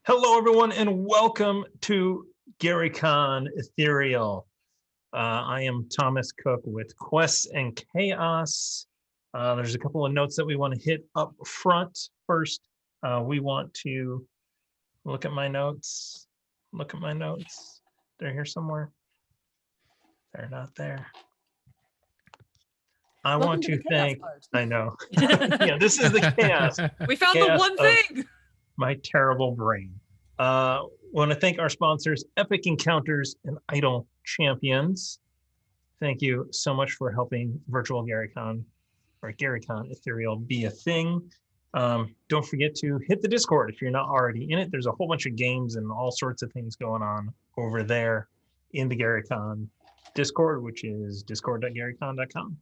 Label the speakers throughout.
Speaker 1: Hello, everyone, and welcome to GaryCon Ethereal. I am Thomas Cook with Quests and Chaos. There's a couple of notes that we want to hit up front. First, we want to look at my notes. They're here somewhere. They're not there. I
Speaker 2: Welcome
Speaker 1: want
Speaker 2: to
Speaker 1: to
Speaker 2: the chaos
Speaker 1: thank,
Speaker 2: part.
Speaker 1: I know. Yeah, this is the chaos.
Speaker 2: We found
Speaker 1: Chaos
Speaker 2: the one
Speaker 1: of
Speaker 2: thing.
Speaker 1: my terrible brain. Want to thank our sponsors, Epic Encounters and Idle Champions. Thank you so much for helping Virtual GaryCon or GaryCon Ethereal be a thing. Don't forget to hit the Discord if you're not already in it. There's a whole bunch of games and all sorts of things going on over there in the GaryCon Discord, which is discord.garycon.com.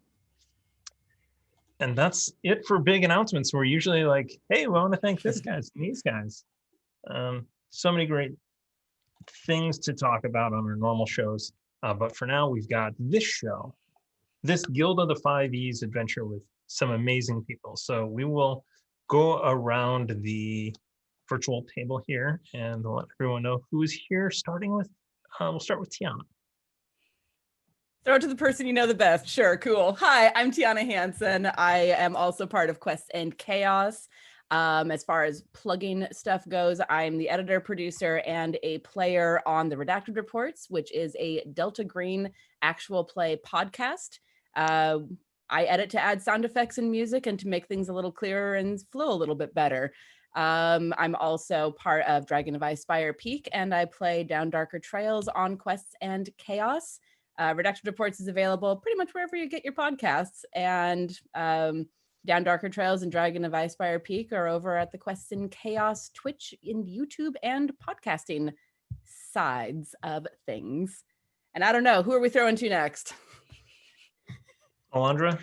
Speaker 1: And that's it for big announcements. We're usually like, hey, we want to thank this guys and these guys. So many great things to talk about on our normal shows. But for now, we've got this show, this Guild of the 5Es adventure with some amazing people. So we will go around the virtual table here and let everyone know who is here, starting with, we'll start with Tiana.
Speaker 2: Throw it to the person you know the best. Sure, cool. Hi, I'm Tiana Hansen. I am also part of Quests and Chaos. As far as plugging stuff goes, I'm the editor, producer, and a player on the Redacted Reports, which is a Delta Green actual play podcast. I edit to add sound effects and music and to make things a little clearer and flow a little bit better. I'm also part of Dragon of Icespire Peak, and I play Down Darker Trails on Quests and Chaos. Redacted Reports is available pretty much wherever you get your podcasts, and Down Darker Trails and Dragon of Icespire Peak are over at the Quests and Chaos Twitch and YouTube and podcasting sides of things. And I don't know, who are we throwing to next?
Speaker 1: Alondra?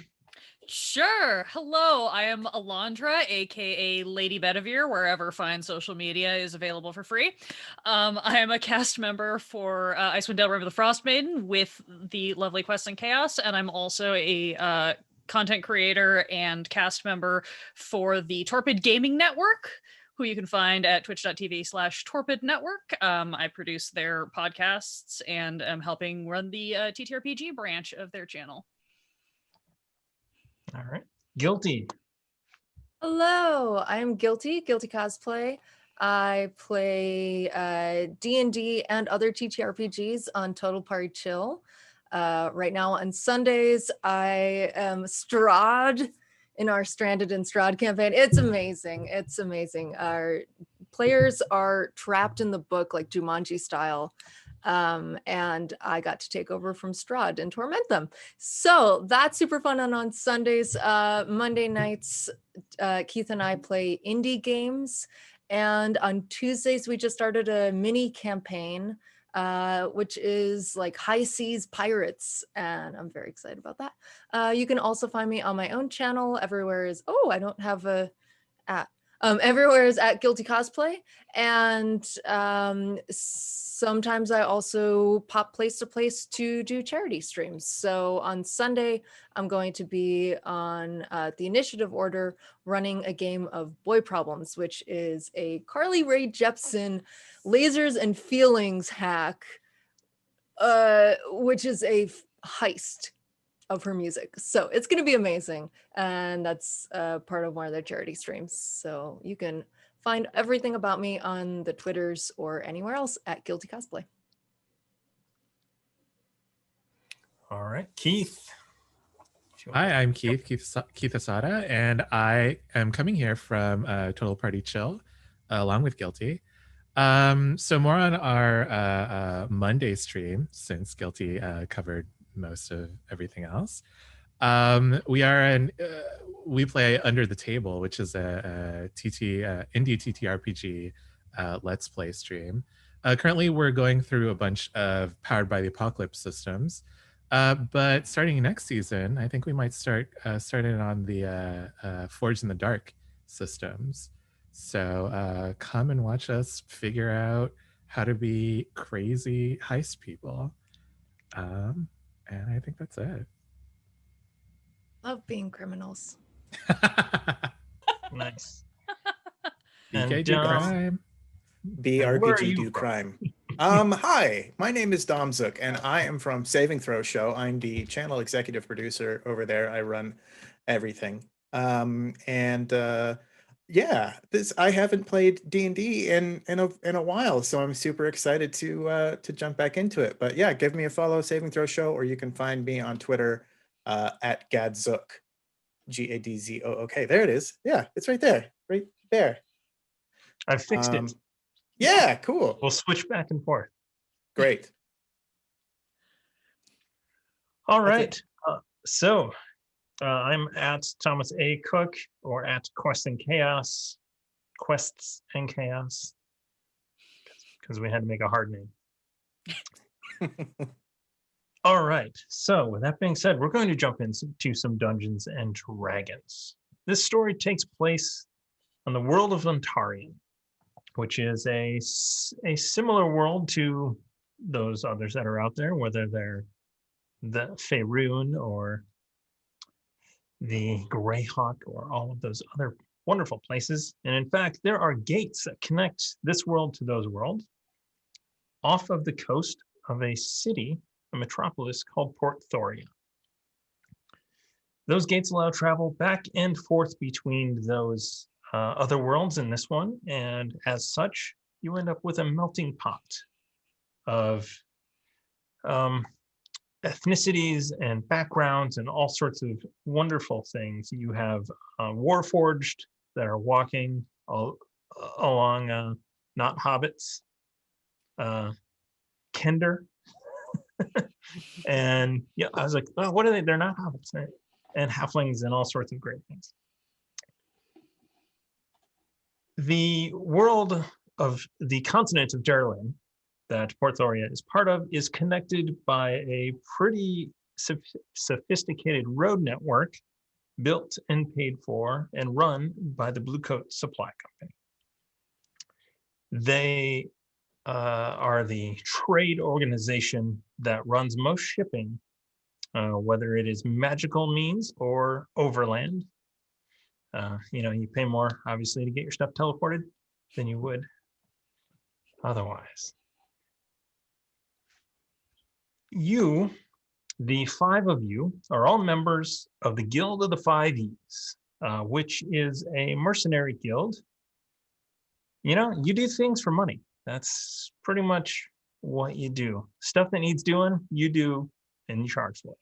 Speaker 3: Sure. Hello, I am Alondra, aka Lady Bedivere, wherever fine social media is available for free. I am a cast member for Icewind Dale River the Frost Maiden with the lovely Quests and Chaos, and I'm also a content creator and cast member for the Torpid Gaming Network, who you can find at twitch.tv/Torpid Network. I produce their podcasts and am helping run the TTRPG branch of their channel.
Speaker 1: All right. Guilty.
Speaker 4: Hello, I'm Guilty Cosplay. I play D&D and other TTRPGs on Total Party Chill. Right now on Sundays, I am Strahd in our Stranded in Strahd campaign. It's amazing. Our players are trapped in the book like Jumanji style. And I got to take over from Strahd and torment them. So that's super fun. And on Sundays, Monday nights, Keith and I play indie games. And on Tuesdays, we just started a mini campaign, which is like High Seas Pirates. And I'm very excited about that. You can also find me on my own channel. Everywhere is, I don't have a at. Everywhere is at Guilty Cosplay. And sometimes I also pop place to place to do charity streams. So on Sunday, I'm going to be on the Initiative Order running a game of Boy Problems, which is a Carly Rae Jepsen lasers and feelings hack, which is a heist of her music. So it's going to be amazing. And that's part of one of their charity streams. So you can find everything about me on the Twitters or anywhere else at Guilty Cosplay.
Speaker 1: All right. Keith.
Speaker 5: Hi, I'm Keith Asada, and I am coming here from Total Party Chill along with Guilty. So more on our Monday stream, since Guilty covered most of everything else. We play Under the Table, which is a indie TTRPG Let's Play stream. Currently, we're going through a bunch of Powered by the Apocalypse systems, but starting next season, I think we might starting on the Forged in the Dark systems. So come and watch us figure out how to be crazy heist people. And I think that's it.
Speaker 4: Love being criminals.
Speaker 1: Nice.
Speaker 5: BKG crime.
Speaker 1: And where are
Speaker 6: BRPG
Speaker 1: you
Speaker 6: do
Speaker 1: from?
Speaker 6: crime. Hi, my name is Dom Zook, and I am from Saving Throw Show. I'm the channel executive producer over there. I run everything. Yeah, this I haven't played D&D in a while, so I'm super excited to jump back into it. But yeah, give me a follow, Saving Throw Show, or you can find me on Twitter at Gadzook, GADZOOK. There it is. Yeah, it's right there.
Speaker 1: I fixed it.
Speaker 6: Yeah, cool.
Speaker 1: We'll switch back and forth.
Speaker 6: Great.
Speaker 1: All
Speaker 6: That's
Speaker 1: right. So I'm at Thomas A. Cook or at Quests and Chaos, because we had to make a hard name. All right. So with that being said, we're going to jump into some Dungeons and Dragons. This story takes place on the world of Ontarian, which is a similar world to those others that are out there, whether they're the Faerun or the Greyhawk or all of those other wonderful places. And in fact, there are gates that connect this world to those worlds off of the coast of a city, a metropolis called Port Thoria. Those gates allow travel back and forth between those other worlds in this one. And as such, you end up with a melting pot of ethnicities and backgrounds and all sorts of wonderful things. You have Warforged that are walking along not hobbits, Kender. And yeah, I was like, oh, what are they? They're not hobbits, right? And halflings and all sorts of great things. The world of the continent of Darlin that Port Thoria is part of is connected by a pretty sophisticated road network built and paid for and run by the Blue Coat Supply Company. They are the trade organization that runs most shipping, whether it is magical means or overland. You pay more, obviously, to get your stuff teleported than you would otherwise. You, the five of you, are all members of the Guild of the Five E's, which is a mercenary guild. You do things for money. That's pretty much what you do. Stuff that needs doing, you do, and you charge for it.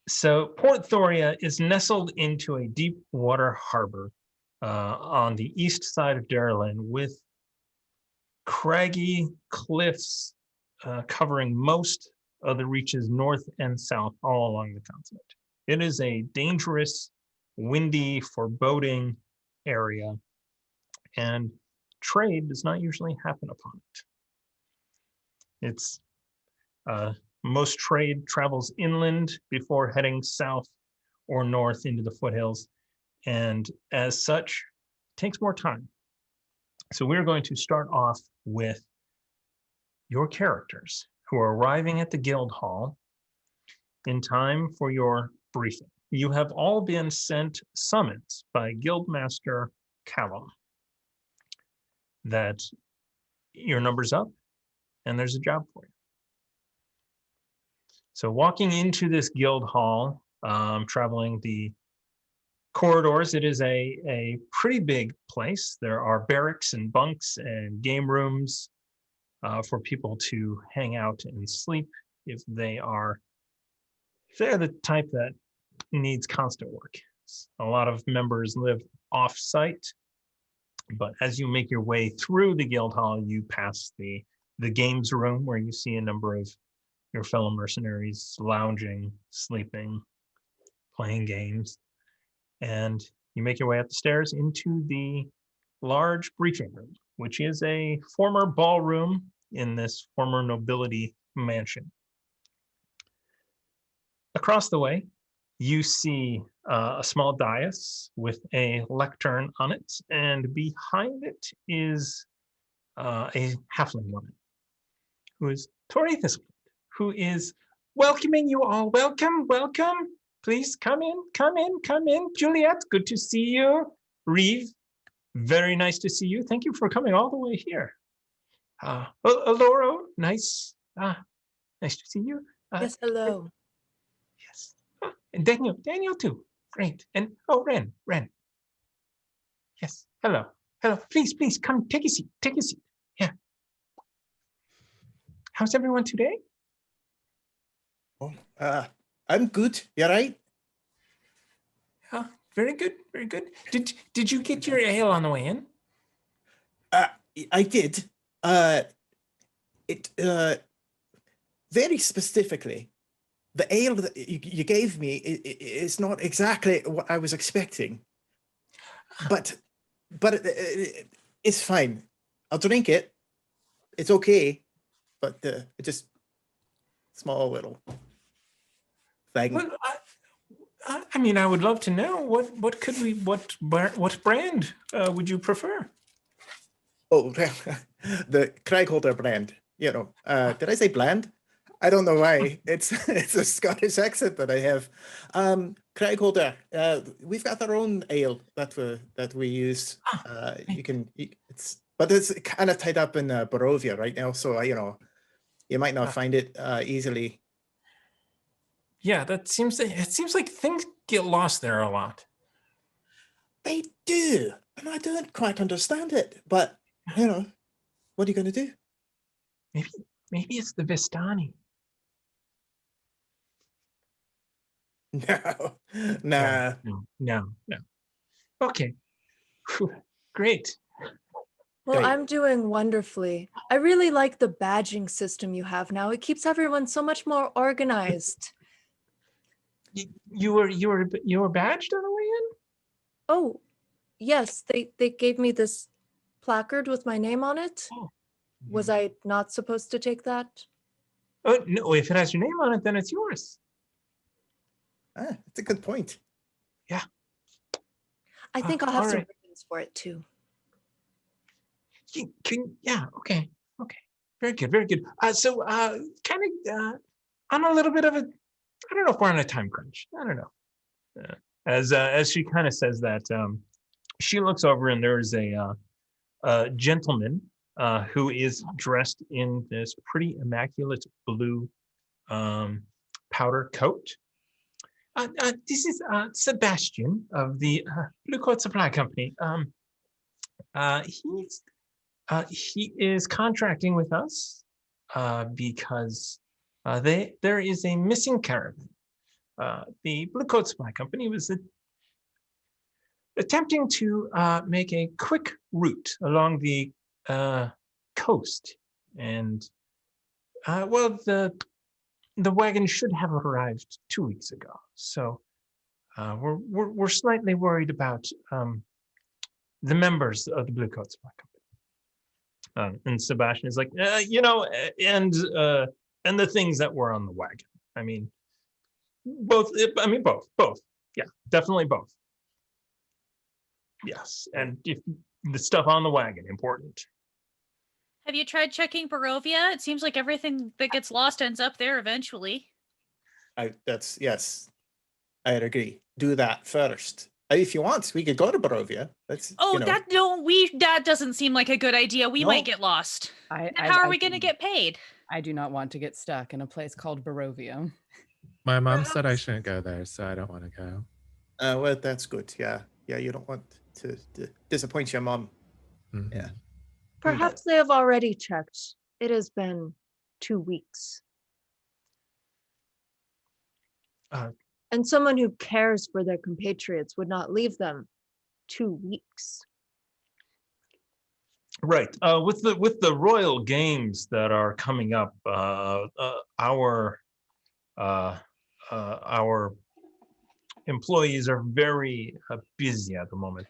Speaker 1: So Port Thoria is nestled into a deep water harbor on the east side of Darlin with craggy cliffs covering most of the reaches north and south all along the continent. It is a dangerous, windy, foreboding area, and trade does not usually happen upon it. It's most trade travels inland before heading south or north into the foothills, and as such, it takes more time. So we're going to start off with your characters who are arriving at the guild hall in time for your briefing. You have all been sent summons by Guildmaster Callum that your number's up and there's a job for you. So walking into this guild hall, traveling the corridors, it is a pretty big place. There are barracks and bunks and game rooms for people to hang out and sleep if they're the type that needs constant work. A lot of members live off-site, but as you make your way through the guild hall, you pass the games room where you see a number of your fellow mercenaries lounging, sleeping, playing games, and you make your way up the stairs into the large briefing room, which is a former ballroom in this former nobility mansion. Across the way, you see a small dais with a lectern on it, and behind it is a halfling woman who is Tori Thistlewood, who is welcoming you all. Welcome, welcome. Please come in, come in, come in. Juliet, good to see you. Reeve, Very nice to see you. Thank you for coming all the way here. Aloro, nice. Nice to see you.
Speaker 4: Yes, hello.
Speaker 1: Yes. And Daniel too. Great. And Ren. Yes. Hello. Please come take a seat. Yeah. How's everyone today?
Speaker 6: Oh, I'm good. You right?
Speaker 7: Very good. Did you get your ale on the way in?
Speaker 6: I did. It very specifically, the ale that you gave me is not exactly what I was expecting. But it's fine. I'll drink it. It's okay. But it just small little thing.
Speaker 7: Well, I mean, I would love to know what brand would you prefer?
Speaker 6: Oh, the Craigholder brand. You know, did I say bland? I don't know why. It's a Scottish accent that I have. Craigholder. We've got our own ale that we use. But it's kind of tied up in Barovia right now, so you might not find it easily.
Speaker 7: Yeah, it seems like things get lost there a lot.
Speaker 6: They do, and I don't quite understand it. But what are you going to do?
Speaker 7: Maybe it's the Vistani.
Speaker 6: No, nah.
Speaker 7: No. Okay, great.
Speaker 4: Well,
Speaker 6: Great.
Speaker 4: I'm doing wonderfully. I really like the badging system you have now. It keeps everyone so much more organized.
Speaker 7: You were badged on the way in?
Speaker 4: Oh, yes, they gave me this placard with my name on it.
Speaker 7: Oh.
Speaker 4: Was I not supposed to take that?
Speaker 7: Oh no! If it has your name on it, then it's yours.
Speaker 6: That's a good point.
Speaker 4: I think I'll have
Speaker 7: all
Speaker 4: some
Speaker 7: right.
Speaker 4: ribbons for it too.
Speaker 7: Okay. Very good. So kind of on a little bit of a, I don't know if we're on a time crunch. I don't know. As she kind of says that, she looks over and there's a gentleman who is dressed in this pretty immaculate blue powder coat. This is Sebastian of the Blue Coat Supply Company. He is contracting with us because there is a missing caravan. The Blue Coat Supply Company was attempting to make a quick route along the coast, and the wagon should have arrived 2 weeks ago. So we're slightly worried about the members of the Blue Coat Supply Company. And Sebastian is like, and the things that were on the wagon. I mean, both. Yeah, definitely both. Yes, and if the stuff on the wagon, important.
Speaker 3: Have you tried checking Barovia? It seems like everything that gets lost ends up there eventually.
Speaker 6: Yes, I'd agree. Do that first. If you want, we could go to Barovia.
Speaker 3: That doesn't seem like a good idea. We
Speaker 6: No.
Speaker 3: might get lost. How are we going to get paid?
Speaker 2: I do not want to get stuck in a place called Barovia.
Speaker 5: My mom said I shouldn't go there, so I don't want to go.
Speaker 6: Well, that's good. Yeah, you don't want to disappoint your mom.
Speaker 5: Mhm.
Speaker 6: Yeah.
Speaker 4: Perhaps they have already checked. It has been 2 weeks. And someone who cares for their compatriots would not leave them 2 weeks.
Speaker 1: Right. With the Royal Games that are coming up, our employees are very busy at the moment.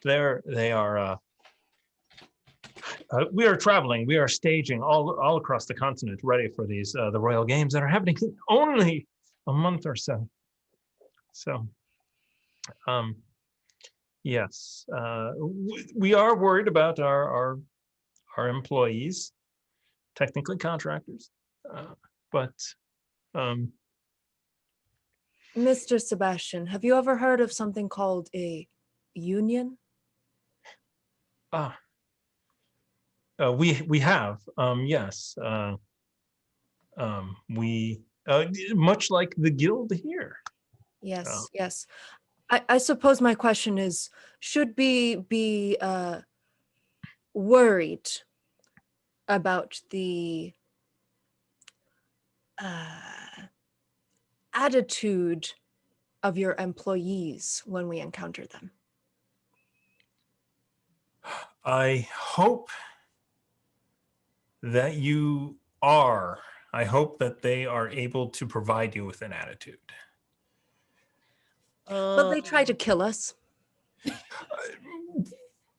Speaker 1: We are traveling. We are staging all across the continent, ready for these the Royal Games that are happening in only a month or so. So, yes, we are worried about our employees, technically contractors, but
Speaker 4: Mr. Sebastian, have you ever heard of something called a union?
Speaker 1: We have, yes. We much like the guild here.
Speaker 4: Yes, yes. I suppose my question is, should we be worried about the attitude of your employees when we encounter them?
Speaker 1: I hope that you are. I hope that they are able to provide you with an attitude.
Speaker 4: Will they try to kill us?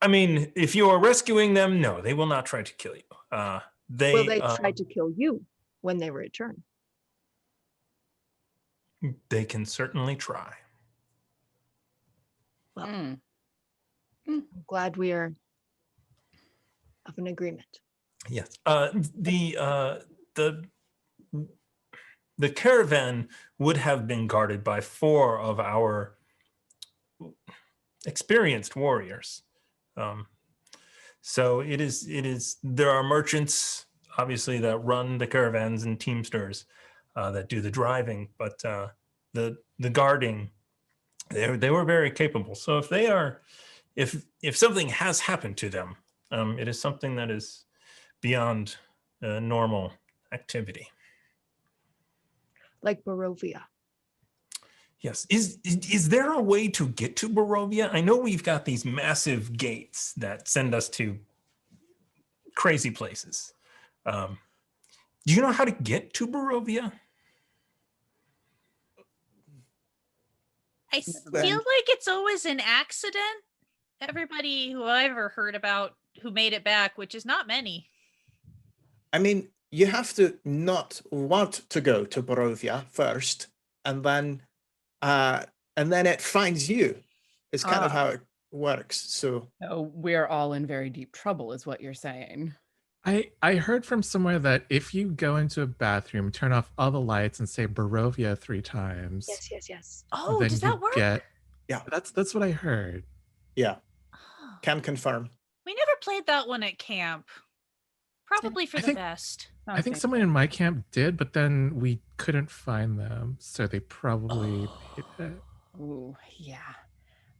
Speaker 1: I mean, if you are rescuing them, no, they will not try to kill you.
Speaker 4: Will
Speaker 1: They
Speaker 4: they try to kill you when they return?
Speaker 1: they can certainly try.
Speaker 4: Well,
Speaker 2: Mm.
Speaker 4: I'm glad we are of an agreement.
Speaker 1: Yes. The caravan would have been guarded by 4 of our experienced warriors. So it is there are merchants obviously that run the caravans and teamsters that do the driving, but the guarding, they were very capable. So if they are, if something has happened to them, it is something that is beyond normal activity.
Speaker 4: Like Barovia.
Speaker 1: Yes. Is there a way to get to Barovia? I know we've got these massive gates that send us to crazy places. Do you know how to get to Barovia?
Speaker 3: I feel like it's always an accident. Everybody who I ever heard about who made it back, which is not many.
Speaker 6: I mean, you have to not want to go to Barovia first, and then it finds you. It's kind of how it works. So
Speaker 2: Oh, we're all in very deep trouble, is what you're saying.
Speaker 5: I heard from somewhere that if you go into a bathroom, turn off all the lights, and say Barovia 3 times,
Speaker 4: Yes, yes, yes.
Speaker 3: Oh,
Speaker 5: then
Speaker 3: does
Speaker 5: you
Speaker 3: that work?
Speaker 6: Yeah.
Speaker 5: That's what I heard.
Speaker 6: yeah,
Speaker 3: Oh.
Speaker 6: can confirm.
Speaker 3: We never played that one at camp. Probably for
Speaker 5: I
Speaker 3: the
Speaker 5: think-
Speaker 3: best.
Speaker 5: I think someone in my camp did, but then we couldn't find them, so they probably made it.
Speaker 2: Ooh, yeah.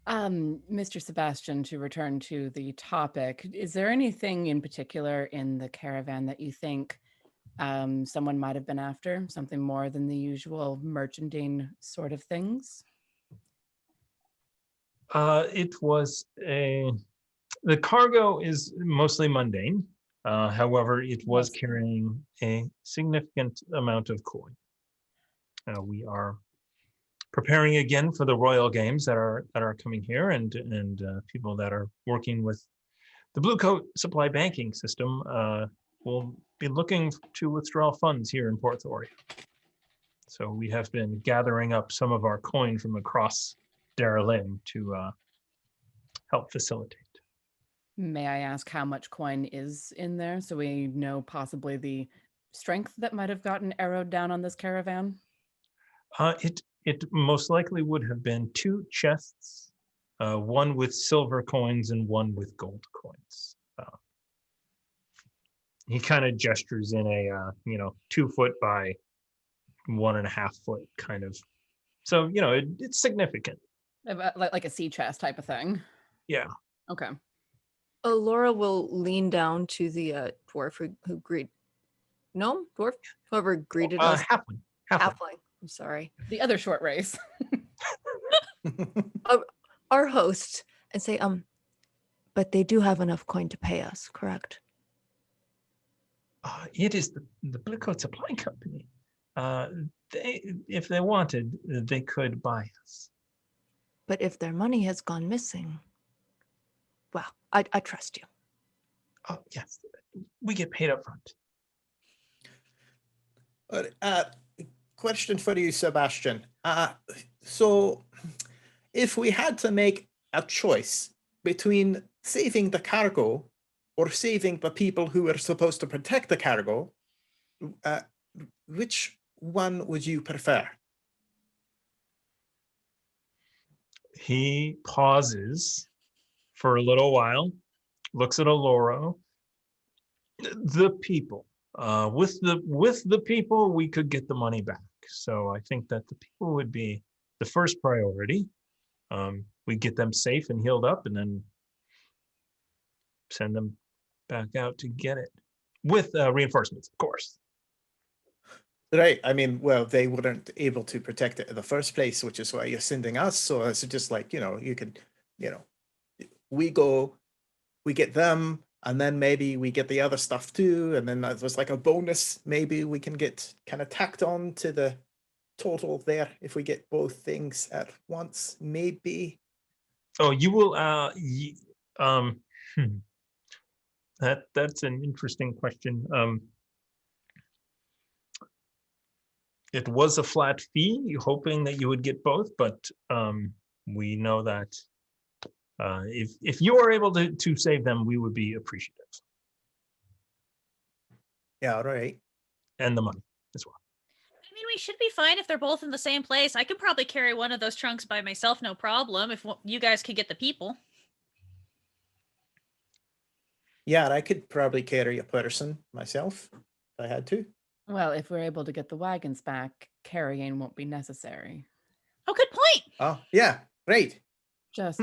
Speaker 2: Mr. Sebastian, to return to the topic, is there anything in particular in the caravan that you think someone might have been after? Something more than the usual merchandine sort of things?
Speaker 1: It was the cargo is mostly mundane. However, it was
Speaker 2: Yes.
Speaker 1: carrying a significant amount of coin. We are preparing again for the Royal Games that are coming here, and people that are working with the Blue Coat supply banking system will be looking to withdraw funds here in Port Thoria. So we have been gathering up some of our coin from across Darylin to help facilitate.
Speaker 2: May I ask how much coin is in there so we know possibly the strength that might have gotten arrowed down on this caravan?
Speaker 1: It most likely would have been 2 chests, one with silver coins and one with gold coins. He kind of gestures in a 2 foot by 1.5 foot kind of. So it's significant.
Speaker 2: Like a sea chest type of thing.
Speaker 1: Yeah.
Speaker 2: Okay.
Speaker 4: Laura will lean down to the dwarf who greet. No, dwarf, whoever greeted us.
Speaker 1: Halfling.
Speaker 4: Halfling. I'm sorry.
Speaker 2: The other short race.
Speaker 4: Our host, and say, but they do have enough coin to pay us, correct?
Speaker 1: It is the Blue Coat Supply Company. If they wanted, they could buy us.
Speaker 4: But if their money has gone missing, well, I trust you.
Speaker 1: Oh yes, we get paid up front.
Speaker 6: Question for you, Sebastian. So if we had to make a choice between saving the cargo or saving the people who are supposed to protect the cargo, which one would you prefer?
Speaker 1: He pauses for a little while, looks at Aloro. The people. With the people, we could get the money back. So I think that the people would be the first priority. We get them safe and healed up, and then send them back out to get it with reinforcements, of course.
Speaker 6: Right. I mean, well, they weren't able to protect it in the first place, which is why you're sending us. So it's just like, you could, we go, we get them, and then maybe we get the other stuff too. And then there's like a bonus, maybe we can get kind of tacked on to the total there if we get both things at once, maybe.
Speaker 1: Oh, you will, that's an interesting question. It was a flat fee, hoping that you would get both, but we know that if you are able to save them, we would be appreciative.
Speaker 6: Yeah, right.
Speaker 1: And the money as well.
Speaker 3: I mean, we should be fine if they're both in the same place. I could probably carry one of those trunks by myself, no problem, if you guys could get the people.
Speaker 6: Yeah, and I could probably carry a person myself if I had to.
Speaker 2: Well, if we're able to get the wagons back, carrying won't be necessary.
Speaker 3: Oh, good point.
Speaker 6: Oh, yeah, right.
Speaker 2: Just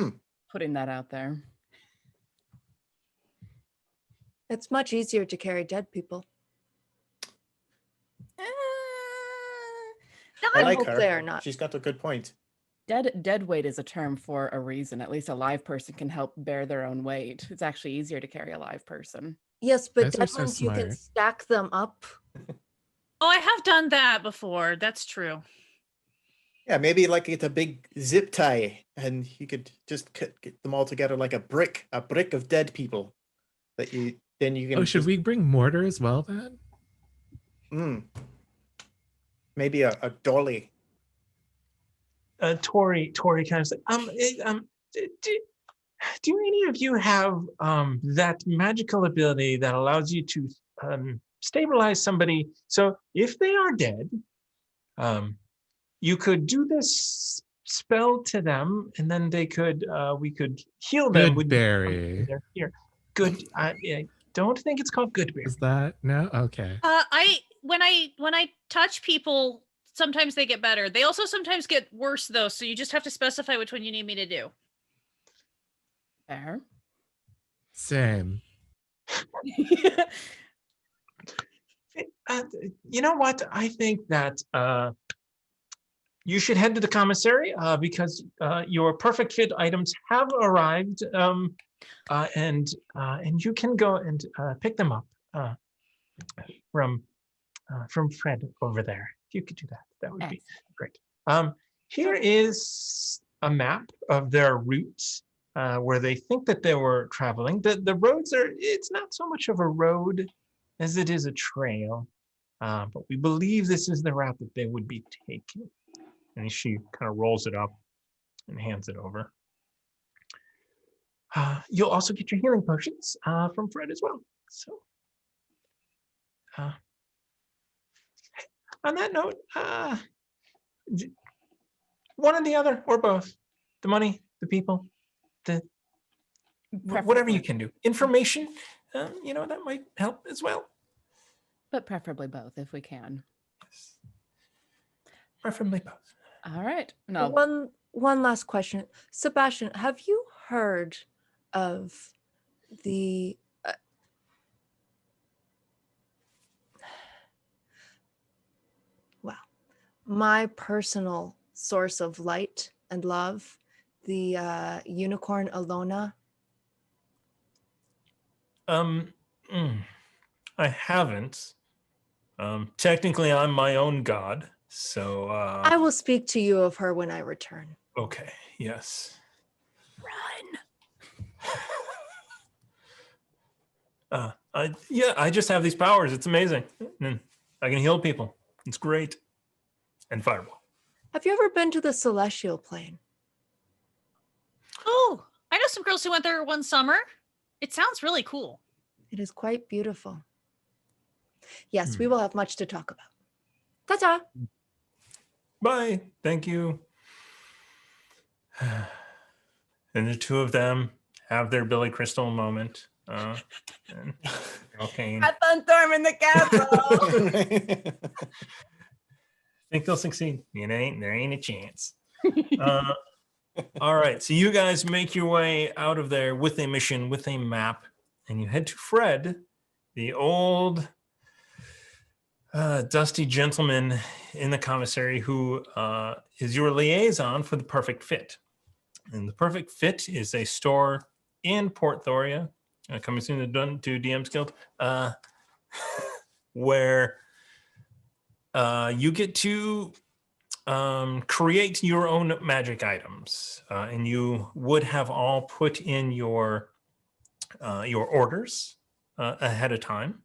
Speaker 2: putting that out there.
Speaker 4: It's much easier to carry dead people.
Speaker 6: I
Speaker 4: I
Speaker 6: like
Speaker 4: hope
Speaker 6: her.
Speaker 4: they are not.
Speaker 6: She's got a good point.
Speaker 2: Dead weight is a term for a reason. At least a live person can help bear their own weight. It's actually easier to carry a live person.
Speaker 4: Yes, but
Speaker 5: Guys are
Speaker 4: dead
Speaker 5: so
Speaker 4: ones, you can
Speaker 5: smart.
Speaker 4: stack them up.
Speaker 3: Oh, I have done that before. That's true.
Speaker 6: Yeah, maybe like get a big zip tie and you could just get them all together like a brick of dead people that you can.
Speaker 5: Oh, should we bring mortar as well then?
Speaker 6: Maybe a dolly.
Speaker 1: Tori kind of said, do any of you have that magical ability that allows you to stabilize somebody? So if they are dead, you could do this spell to them, and then they could we could heal them.
Speaker 5: Goodberry.
Speaker 1: Here, good. I don't think it's called Goodberry.
Speaker 5: Is that no? Okay.
Speaker 3: When I touch people, sometimes they get better. They also sometimes get worse though, so you just have to specify which one you need me to do.
Speaker 2: Fair.
Speaker 5: Same.
Speaker 1: You know what? I think that you should head to the commissary because your perfect fit items have arrived, and you can go and pick them up from Fred over there. If you could do that, that would be great. Here is a map of their routes where they think that they were traveling. The roads it's not so much of a road as it is a trail, but we believe this is the route that they would be taking. And she kind of rolls it up and hands it over. You'll also get your healing potions from Fred as well. So on that note, one or the other, or both. The money, the people, whatever you can do. Information, that might help as well.
Speaker 2: But preferably both if we can.
Speaker 1: Yes. Preferably both.
Speaker 2: All right. No.
Speaker 4: One last question. Sebastian, have you heard of the my personal source of light and love, the unicorn Alona?
Speaker 1: I haven't. Technically, I'm my own god, so.
Speaker 4: I will speak to you of her when I return.
Speaker 1: Okay. Yes.
Speaker 2: Run.
Speaker 1: I just have these powers. It's amazing. And I can heal people. It's great. And fireball.
Speaker 4: Have you ever been to the celestial plane?
Speaker 3: Oh, I know some girls who went there one summer. It sounds really cool.
Speaker 4: It is quite beautiful. Yes, we will have much to talk about. Ta-ta.
Speaker 1: Bye. Thank you. And the two of them have their Billy Crystal moment
Speaker 7: And okay,
Speaker 2: Have fun storming the castle.
Speaker 7: think they'll succeed. There ain't a chance. All right, so you guys make your way out of there with a mission, with a map, and you head to Fred, the old dusty gentleman in the commissary who is your liaison for the Perfect Fit. And the Perfect Fit is a store in Port Thoria, coming soon to DM's Guild, where you get to create your own magic items, and you would have all put in your orders ahead of time,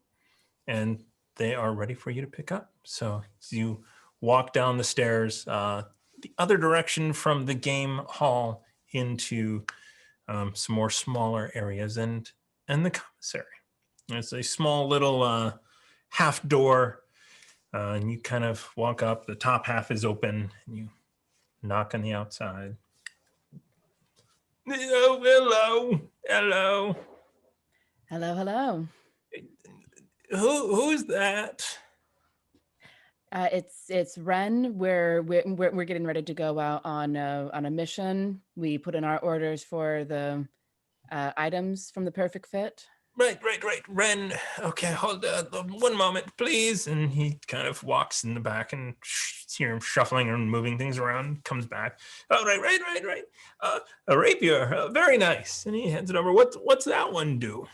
Speaker 7: and they are ready for you to pick up. So as you walk down the stairs, the other direction from the game hall into some more smaller areas and the commissary. It's a small little half door. And you kind of walk up, the top half is open, and you knock on the outside. Oh, hello.
Speaker 2: Hello.
Speaker 7: Who's that?
Speaker 2: It's Ren. We're getting ready to go out on a mission. We put in our orders for the items from the Perfect Fit.
Speaker 7: Right. Ren, okay, hold on 1 moment, please. And he kind of walks in the back and hear him shuffling and moving things around, comes back. Oh, right. A rapier, very nice. And he hands it over. What's that one do?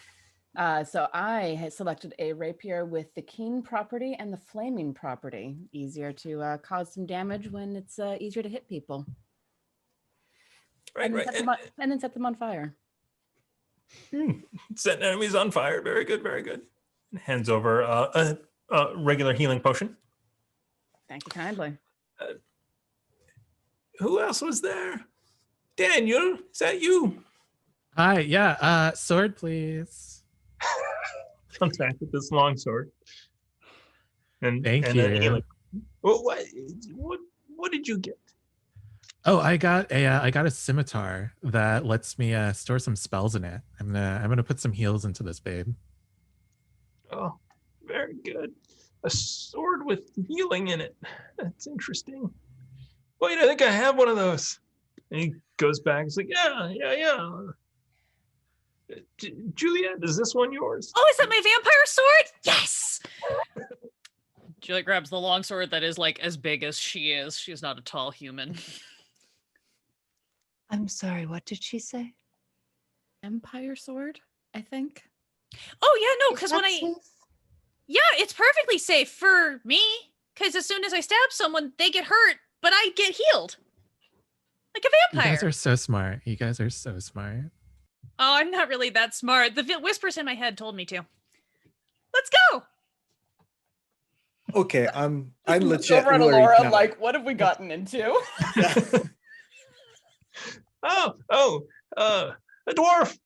Speaker 2: So I had selected a rapier with the keen property and the flaming property. Easier to cause some damage when it's easier to hit people.
Speaker 7: Right.
Speaker 2: And then set them on fire.
Speaker 7: Set enemies on fire. Very good. And hands over a regular healing potion.
Speaker 2: Thank you kindly.
Speaker 7: Who else was there? Daniel, is that you?
Speaker 5: Hi, yeah, sword, please.
Speaker 7: Comes back with this long sword. And
Speaker 5: Thank
Speaker 7: and
Speaker 5: you.
Speaker 7: a healing. Well, what did you get?
Speaker 5: Oh, I got a scimitar that lets me store some spells in it. I'm gonna put some heals into this babe.
Speaker 7: Oh, very good. A sword with healing in it. That's interesting. Wait, I think I have one of those. And he goes back. He's like, yeah. Juliet, is this one yours?
Speaker 3: Oh, is that my vampire sword? Yes. Juliet grabs the long sword that is like as big as she is. She is not a tall human.
Speaker 4: I'm sorry, what did she say?
Speaker 2: Empire sword, I think.
Speaker 3: Oh yeah, no,
Speaker 4: Is
Speaker 3: because
Speaker 4: that
Speaker 3: when I
Speaker 4: safe?
Speaker 3: yeah, it's perfectly safe for me. Because as soon as I stab someone, they get hurt, but I get healed. Like a
Speaker 5: You
Speaker 3: vampire.
Speaker 5: guys are so smart.
Speaker 3: Oh, I'm not really that smart. The whispers in my head told me to. Let's go.
Speaker 6: Okay, I'm legit
Speaker 2: Over at
Speaker 6: worried
Speaker 2: Alora,
Speaker 6: now.
Speaker 2: like, what have we gotten into?
Speaker 7: A dwarf.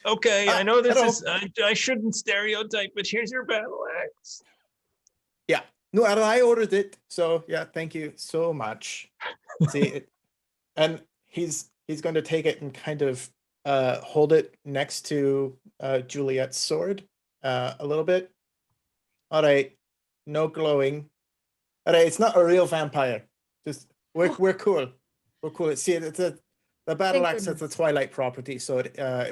Speaker 7: Okay, I know this
Speaker 6: hello.
Speaker 7: is, I shouldn't stereotype, but here's your battle axe.
Speaker 6: Yeah, no, I ordered it, so yeah, thank you so much. See it, and he's going to take it and kind of hold it next to Juliet's sword a little bit. All right, no glowing. All right, it's not a real vampire. Just we're cool. We're cool. See, the battle
Speaker 4: Thank
Speaker 6: axe has the
Speaker 4: goodness.
Speaker 6: twilight property, so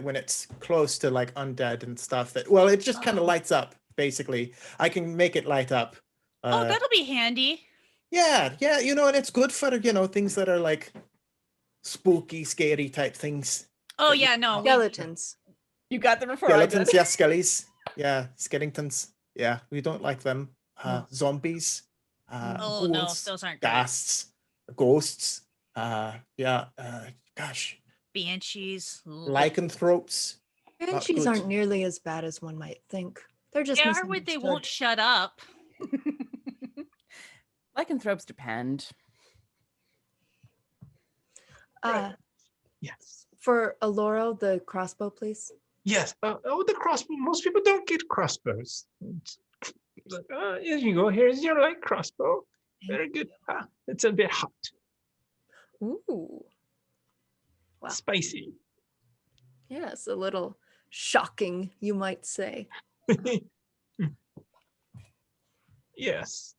Speaker 6: when it's close to like undead and stuff, it just kind of lights up. Basically, I can make it light up.
Speaker 3: Oh, that'll be handy.
Speaker 6: Yeah, and it's good for things that are like spooky, scary type things.
Speaker 3: Oh yeah, no.
Speaker 4: Skeletons.
Speaker 2: You got them before I did.
Speaker 6: Skeletons, yeah, skellies, yeah, skeletons, yeah, we don't like them. Zombies,
Speaker 3: Oh no,
Speaker 6: ghouls,
Speaker 3: those aren't great.
Speaker 6: ghasts, ghosts, gosh,
Speaker 3: Banshees. Ugh.
Speaker 6: lycanthropes.
Speaker 4: Banshees
Speaker 6: good.
Speaker 4: aren't nearly as bad as one might think. They're just
Speaker 3: They are what they won't
Speaker 4: misunderstood.
Speaker 3: shut up.
Speaker 2: Lycanthropes depend.
Speaker 7: Yes.
Speaker 4: For Alora, the crossbow, please.
Speaker 7: Yes. The crossbow. Most people don't get crossbows. It's like, here you go. Here's your light crossbow. Very good. It's a bit hot,
Speaker 4: Ooh. Wow.
Speaker 7: spicy.
Speaker 4: Yes, a little shocking, you might say.
Speaker 7: Yes.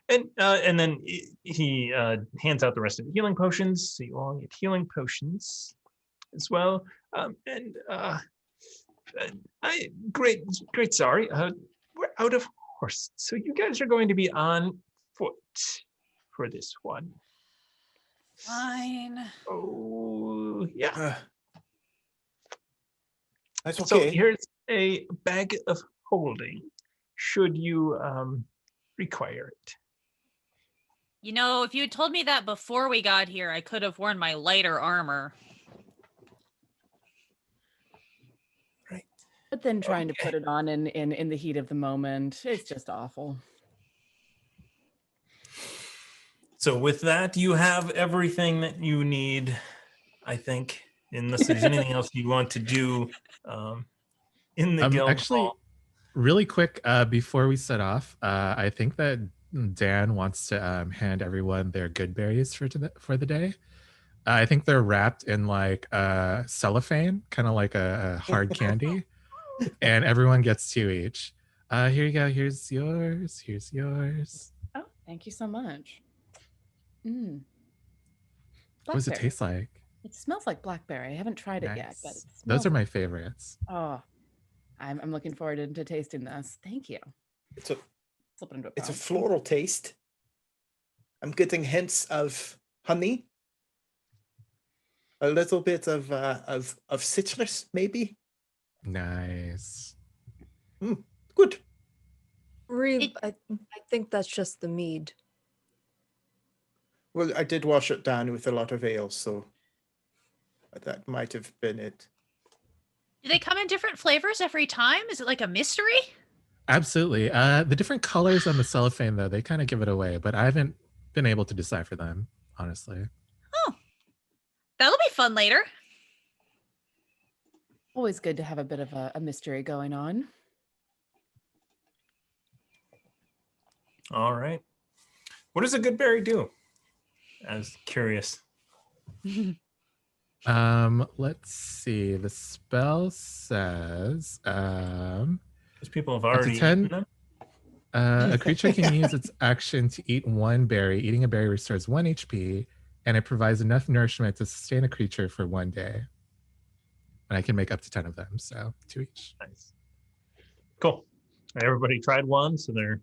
Speaker 7: And then he hands out the rest of the healing potions, so you all get healing potions as well. And great, sorry. We're out of horse, so you guys are going to be on foot for this one.
Speaker 3: Fine.
Speaker 7: Oh, yeah.
Speaker 6: That's
Speaker 7: So
Speaker 6: okay.
Speaker 7: here's a bag of holding, should you require it.
Speaker 3: You know, if you had told me that before we got here, I could have worn my lighter armor.
Speaker 2: But then trying to put it on in the heat of the moment, it's just awful.
Speaker 1: So with that, you have everything that you need, I think, unless there's anything else you want to do in the guild
Speaker 5: Actually,
Speaker 1: hall.
Speaker 5: really quick, before we set off, I think that Dan wants to hand everyone their good berries for the day. I think they're wrapped in like cellophane, kind of like a hard candy, and everyone gets 2 each. Here you go. Here's yours. Here's yours.
Speaker 2: Oh, thank you so much. Mm.
Speaker 5: What does it
Speaker 2: Blackberry.
Speaker 5: taste like?
Speaker 2: It smells like blackberry. I haven't tried it yet, but
Speaker 5: Nice.
Speaker 2: it
Speaker 5: Those
Speaker 2: smells
Speaker 5: are my
Speaker 2: like-
Speaker 5: favorites.
Speaker 2: Oh, I'm looking forward to tasting this. Thank you.
Speaker 6: It's a
Speaker 2: Slip it into a
Speaker 6: it's a
Speaker 2: pouch.
Speaker 6: floral taste. I'm getting hints of honey. A little bit of citrus, maybe.
Speaker 5: Nice.
Speaker 6: Good.
Speaker 4: Reeve, I think that's just the mead.
Speaker 6: Well, I did wash it down with a lot of ale, so that might have been it.
Speaker 3: Do they come in different flavors every time? Is it like a mystery?
Speaker 5: Absolutely. The different colors on the cellophane, though, they kind of give it away, but I haven't been able to decipher them, honestly.
Speaker 3: Oh, that'll be fun later.
Speaker 2: Always good to have a bit of a mystery going on.
Speaker 1: All right. What does a good berry do? I was curious.
Speaker 5: Let's see. The spell says
Speaker 1: Because people have
Speaker 5: Up to
Speaker 1: already
Speaker 5: 10.
Speaker 1: eaten them.
Speaker 5: a creature can use its action to eat 1 berry. Eating a berry restores 1 HP, and it provides enough nourishment to sustain a creature for 1 day. And I can make up to 10 of them, so 2 each.
Speaker 1: Nice. Cool. Everybody tried one, so they're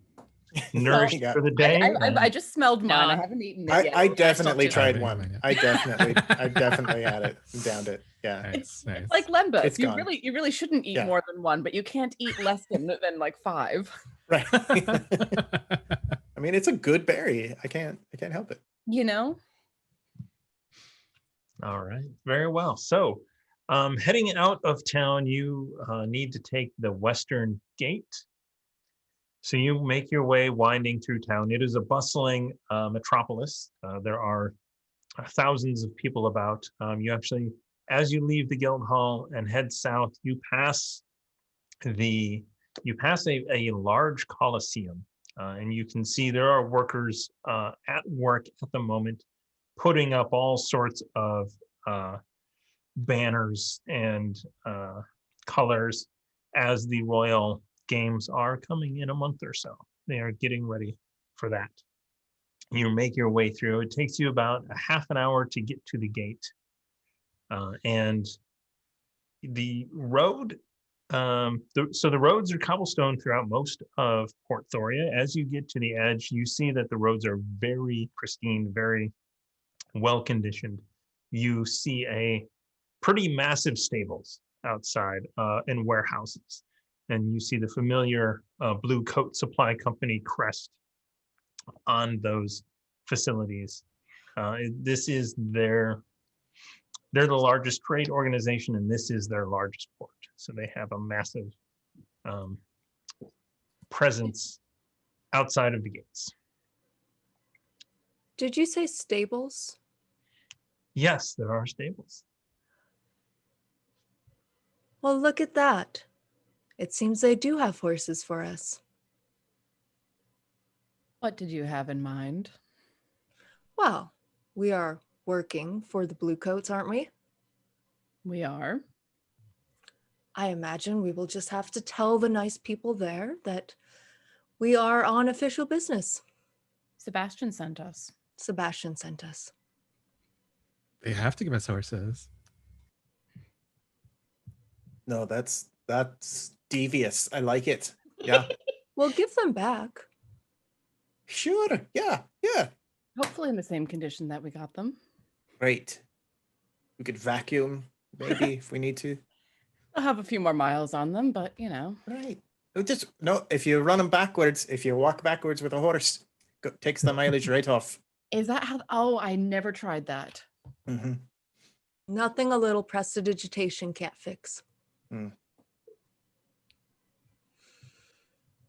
Speaker 1: nourished
Speaker 6: Yeah.
Speaker 1: for the day.
Speaker 2: I just smelled mine. I
Speaker 3: None.
Speaker 2: haven't eaten it yet.
Speaker 6: I definitely
Speaker 3: do that.
Speaker 6: tried
Speaker 5: Mine,
Speaker 6: one.
Speaker 5: yeah.
Speaker 6: I definitely had it, downed it. Yeah.
Speaker 5: Nice, nice.
Speaker 2: It's like lembas.
Speaker 6: It's
Speaker 2: You
Speaker 6: gone.
Speaker 2: really shouldn't eat
Speaker 6: Yeah.
Speaker 2: more than one, but you can't eat less than like 5.
Speaker 6: Right. I mean, it's a good berry. I can't help it.
Speaker 2: You know?
Speaker 1: All right. Very well. So heading out of town, you need to take the Western Gate. So you make your way winding through town. It is a bustling metropolis. There are thousands of people about. You actually, as you leave the guild hall and head south, you pass a large coliseum, and you can see there are workers at work at the moment, putting up all sorts of banners and colors as the Royal Games are coming in a month or so. They are getting ready for that. You make your way through. It takes you about a half an hour to get to the gate. And the road, so the roads are cobblestone throughout most of Port Thoria. As you get to the edge, you see that the roads are very pristine, very well conditioned. You see a pretty massive stables outside and warehouses. And you see the familiar Blue Coat Supply Company crest on those facilities. This is they're the largest trade organization, and this is their largest port. So they have a massive presence outside of the gates.
Speaker 4: Did you say stables?
Speaker 1: Yes, there are stables.
Speaker 4: Well, look at that. It seems they do have horses for us.
Speaker 2: What did you have in mind?
Speaker 4: Well, we are working for the Blue Coats, aren't we?
Speaker 2: We are.
Speaker 4: I imagine we will just have to tell the nice people there that we are on official business.
Speaker 2: Sebastian sent us.
Speaker 4: Sebastian sent us.
Speaker 5: They have to give us horses.
Speaker 6: No, that's devious. I like it. Yeah.
Speaker 4: We'll give them back.
Speaker 6: Sure. Yeah. Yeah.
Speaker 2: Hopefully in the same condition that we got them.
Speaker 6: Great. We could vacuum maybe if we need to.
Speaker 2: I'll have a few more miles on them, but you know.
Speaker 6: Right. Just no. If you run them backwards, if you walk backwards with a horse, takes the mileage right off.
Speaker 2: Is that how? Oh, I never tried that.
Speaker 6: Mm-hmm.
Speaker 4: Nothing a little prestidigitation can't fix.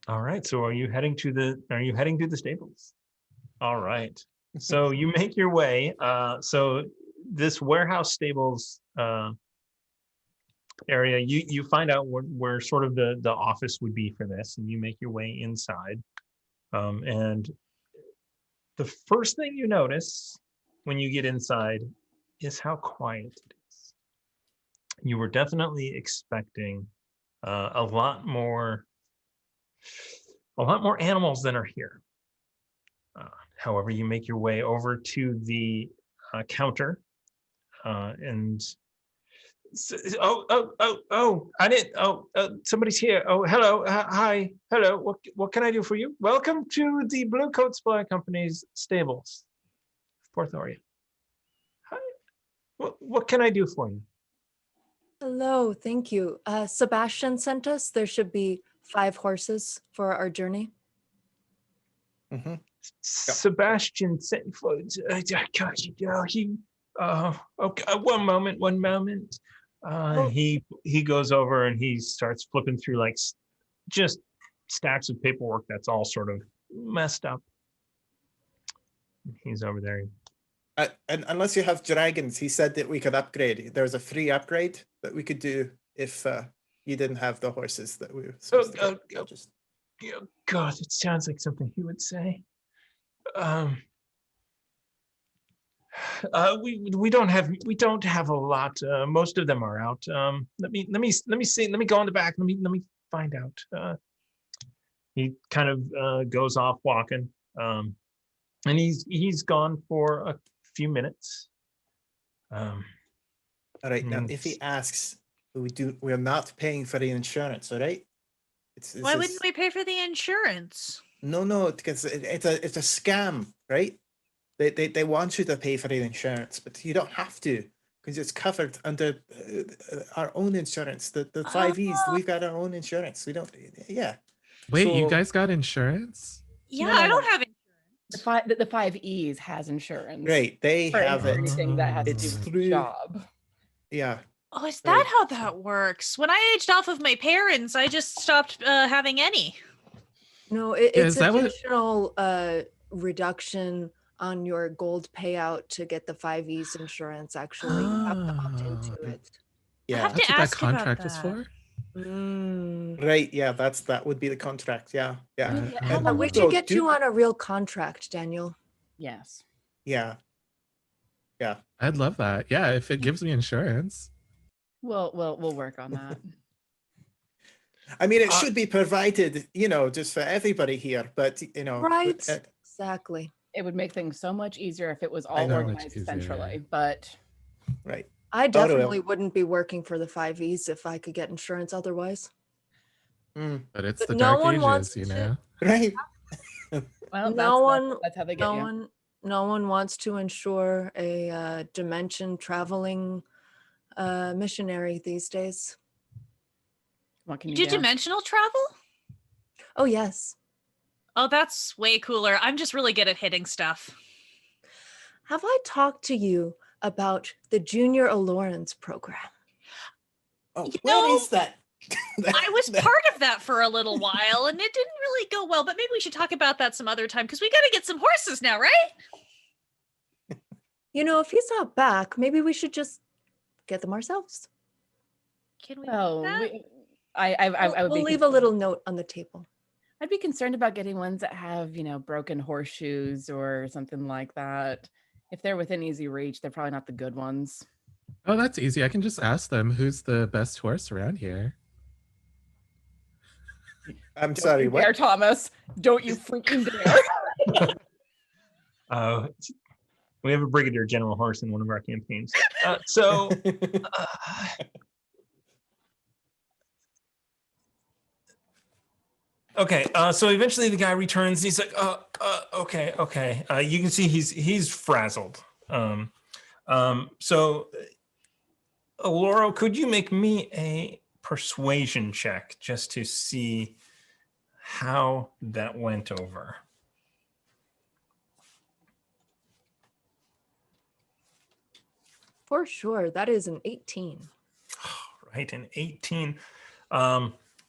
Speaker 1: All right. So are you heading to the stables? All right. So you make your way. So this warehouse stables area, you find out where sort of the office would be for this, and you make your way inside. And the first thing you notice when you get inside is how quiet it is. You were definitely expecting a lot more animals than are here. However, you make your way over to the counter, and I didn't. Somebody's here. Oh, hello. Hi. Hello. What can I do for you? Welcome to the Blue Coat Supply Company's stables, Porthoria. Hi. What can I do for you?
Speaker 4: Hello, thank you. Sebastian sent us. There should be 5 horses for our journey.
Speaker 6: Mm-hmm.
Speaker 1: Sebastian sent for. Okay. One moment. He goes over and he starts flipping through like just stacks of paperwork that's all sort of messed up. He's over there.
Speaker 6: And unless you have dragons, he said that we could upgrade. There's a free upgrade that we could do if you didn't have the horses that we were supposed to get.
Speaker 1: God, it sounds like something he would say. We don't have a lot. Most of them are out. Let me see. Let me go in the back. Let me find out. He kind of goes off walking, and he's gone for a few minutes.
Speaker 6: All right. Now, if he asks, we're not paying for the insurance. All right.
Speaker 3: Why wouldn't we pay for the insurance?
Speaker 6: No, because it's a scam, right? They want you to pay for the insurance, but you don't have to because it's covered under our own insurance. The 5Es, we've got our own insurance. We don't. Yeah.
Speaker 5: Wait, you guys got insurance?
Speaker 3: Yeah,
Speaker 2: No.
Speaker 3: I don't have insurance.
Speaker 2: The 5Es has insurance.
Speaker 6: Right, they
Speaker 2: For
Speaker 6: have it.
Speaker 2: anything that has to
Speaker 6: It's
Speaker 2: do with
Speaker 6: through-
Speaker 2: the job.
Speaker 6: Yeah.
Speaker 3: Oh, is that how that works? When I aged off of my parents, I just stopped having any.
Speaker 4: No,
Speaker 5: Yeah,
Speaker 4: it's
Speaker 5: is that what-
Speaker 4: additional reduction on your gold payout to get the 5Es insurance. Actually, you have to opt into
Speaker 5: Oh.
Speaker 4: it.
Speaker 6: Yeah.
Speaker 3: have to
Speaker 5: That's what that
Speaker 3: ask about
Speaker 5: contract was
Speaker 3: that.
Speaker 5: for?
Speaker 6: Right. Yeah. that would be the contract. Yeah. Yeah.
Speaker 5: Right.
Speaker 2: How
Speaker 6: And
Speaker 2: long
Speaker 4: We
Speaker 2: would
Speaker 6: so
Speaker 4: should get
Speaker 6: do-
Speaker 4: you on a real contract, Daniel.
Speaker 2: Yes.
Speaker 6: Yeah.
Speaker 5: I'd love that. Yeah, if it gives me insurance.
Speaker 2: We'll work on that.
Speaker 6: I mean, it should be provided, just for everybody here, but
Speaker 4: Right.
Speaker 6: but,
Speaker 4: Exactly.
Speaker 2: It would make things so much easier if it was
Speaker 6: I
Speaker 2: all
Speaker 6: know.
Speaker 2: organized
Speaker 5: Much easier.
Speaker 2: centrally, but
Speaker 6: right.
Speaker 4: I
Speaker 6: Totally.
Speaker 4: definitely wouldn't be working for the 5Es if I could get insurance otherwise.
Speaker 5: But it's
Speaker 4: But
Speaker 5: the
Speaker 4: no
Speaker 5: dark
Speaker 4: one wants
Speaker 5: ages, you
Speaker 4: to-
Speaker 5: know?
Speaker 6: Right.
Speaker 2: well, that's how they get you.
Speaker 4: No one wants to insure a dimension traveling missionary these days.
Speaker 2: What can
Speaker 3: You
Speaker 2: you
Speaker 3: do
Speaker 2: do?
Speaker 3: dimensional travel?
Speaker 4: Oh yes.
Speaker 3: Oh, that's way cooler. I'm just really good at hitting stuff.
Speaker 4: Have I talked to you about the Junior Allurance program?
Speaker 6: Oh,
Speaker 3: You
Speaker 6: where
Speaker 3: know,
Speaker 6: is that?
Speaker 3: I was part of that for a little while and it didn't really go well, but maybe we should talk about that some other time because we got to get some horses now, right?
Speaker 4: If he's not back, maybe we should just get them ourselves.
Speaker 3: Can we?
Speaker 2: Well,
Speaker 3: do that?
Speaker 2: I would
Speaker 4: We'll
Speaker 2: be
Speaker 4: leave a little note on the table.
Speaker 2: I'd be concerned about getting ones that have, broken horseshoes or something like that. If they're within easy reach, they're probably not the good ones.
Speaker 5: Oh, that's easy. I can just ask them who's the best horse around here.
Speaker 6: I'm
Speaker 2: Don't
Speaker 6: sorry,
Speaker 2: you dare,
Speaker 6: what?
Speaker 2: Thomas. Don't you freaking dare.
Speaker 1: We have a brigadier general horse in one of our campaigns. Okay, so eventually the guy returns. He's like, okay. You can see he's frazzled. So, Laurel, could you make me a persuasion check just to see how that went over?
Speaker 4: For sure. That is an 18.
Speaker 1: Right, an 18.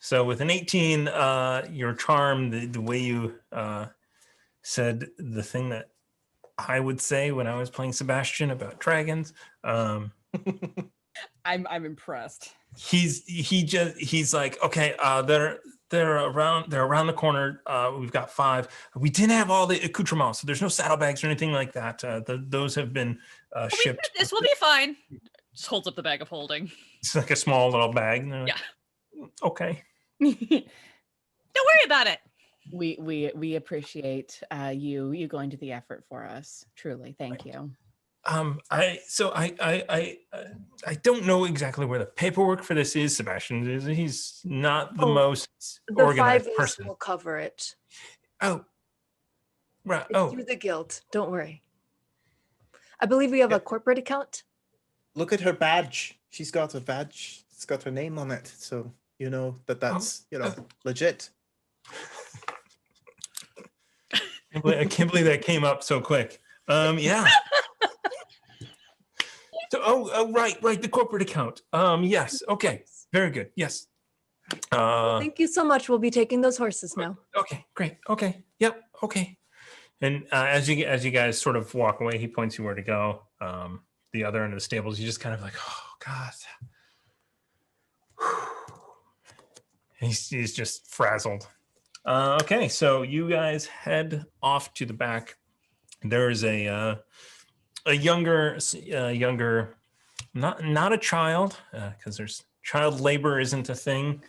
Speaker 1: So with an 18, your charm, the way you said the thing that I would say when I was playing Sebastian about dragons,
Speaker 2: I'm impressed.
Speaker 1: he's like, okay, they're around the corner. We've got 5. We didn't have all the accoutrements, so there's no saddlebags or anything like that. Those have been shipped.
Speaker 3: This will be fine. Just holds up the bag of holding.
Speaker 1: It's like a small little bag. And they're like,
Speaker 3: Yeah.
Speaker 1: Okay.
Speaker 3: Don't worry about it.
Speaker 2: We appreciate you going to the effort for us. Truly, thank you.
Speaker 1: I don't know exactly where the paperwork for this is, Sebastian. He's not the most
Speaker 4: The
Speaker 1: organized
Speaker 4: 5
Speaker 1: person.
Speaker 4: will cover it.
Speaker 1: Oh, right.
Speaker 4: It's through the guild. Don't worry. I believe we have a corporate account.
Speaker 6: Look at her badge. She's got a badge. It's got her name on it. So you know that's legit.
Speaker 1: I can't believe that came up so quick. Yeah. So, right, the corporate account. Yes. Okay. Very good. Yes.
Speaker 4: Thank you so much. We'll be taking those horses now.
Speaker 1: Okay. Great. Okay. Yep. Okay. And as you guys sort of walk away, he points you where to go. The other end of the stables, you just kind of like, oh God. He's just frazzled. Okay, so you guys head off to the back. There is a younger, not a child, because there's child labor isn't a thing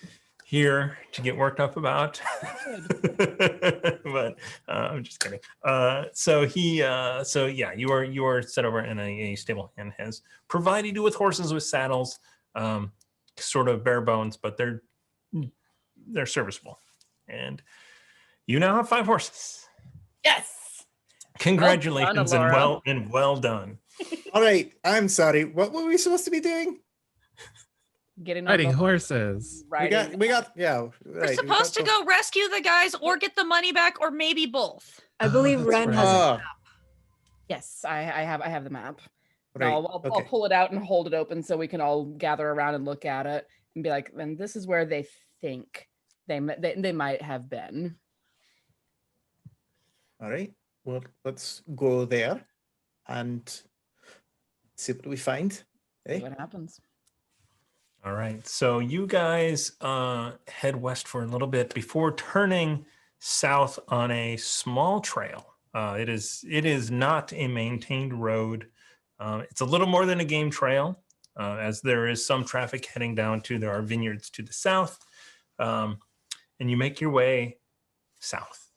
Speaker 1: here to get worked up about. But I'm just kidding. So you are set over in a stable and has provided you with horses with saddles, sort of bare bones, but they're serviceable. And you now have 5 horses.
Speaker 2: Yes.
Speaker 1: Congratulations
Speaker 2: Laura.
Speaker 1: and well done.
Speaker 6: All right. I'm sorry. What were we supposed to be doing?
Speaker 2: Getting
Speaker 5: Riding
Speaker 2: on the
Speaker 5: horses.
Speaker 2: riding.
Speaker 6: We got yeah.
Speaker 3: We're supposed to go rescue the guys or get the money back or maybe both.
Speaker 4: I believe
Speaker 5: that's
Speaker 4: Ren
Speaker 5: right.
Speaker 4: has a
Speaker 6: Oh,
Speaker 4: map.
Speaker 2: Yes, I have the map.
Speaker 6: right.
Speaker 2: I'll
Speaker 6: Okay.
Speaker 2: pull it out and hold it open so we can all gather around and look at it and be like, and this is where they think they might have been.
Speaker 6: All right. Well, let's go there and see what we find.
Speaker 2: See
Speaker 6: Hey.
Speaker 2: what happens.
Speaker 1: All right. So you guys head west for a little bit before turning south on a small trail. It is not a maintained road. It's a little more than a game trail, as there is some traffic heading down to, there are vineyards to the south. And you make your way south.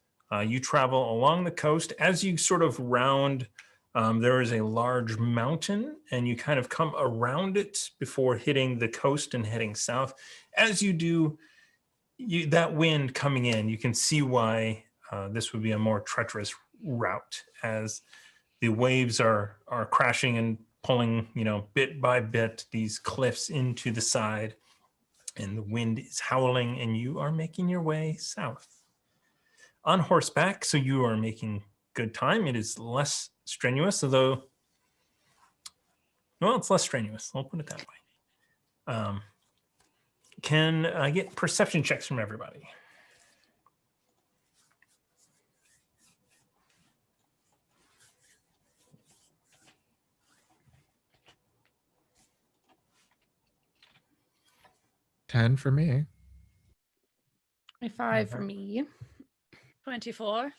Speaker 1: You travel along the coast. As you sort of round, there is a large mountain, and you kind of come around it before hitting the coast and heading south. As you do, that wind coming in, you can see why this would be a more treacherous route, as the waves are crashing and pulling, bit by bit, these cliffs into the side, and the wind is howling, and you are making your way south on horseback. So you are making good time. It is less strenuous, although, well, it's less strenuous. I'll put it that way. Can I get perception checks from everybody?
Speaker 5: Ten for me.
Speaker 2: 25 for me.
Speaker 3: 24.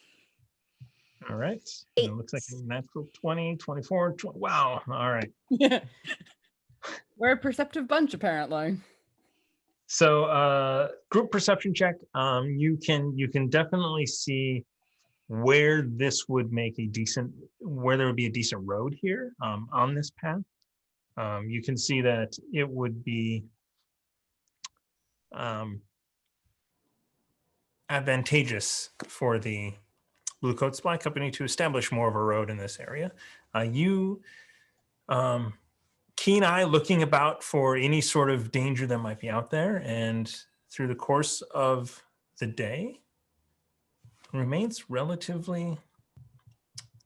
Speaker 1: All right. It looks like a natural 20, 24, 20. Wow. All right.
Speaker 2: We're a perceptive bunch, apparently.
Speaker 1: So group perception check. You can definitely see where this would make a decent, where there would be a decent road here on this path. You can see that it would be advantageous for the Blue Coat Supply Company to establish more of a road in this area. You, keen eye looking about for any sort of danger that might be out there, and through the course of the day, remains relatively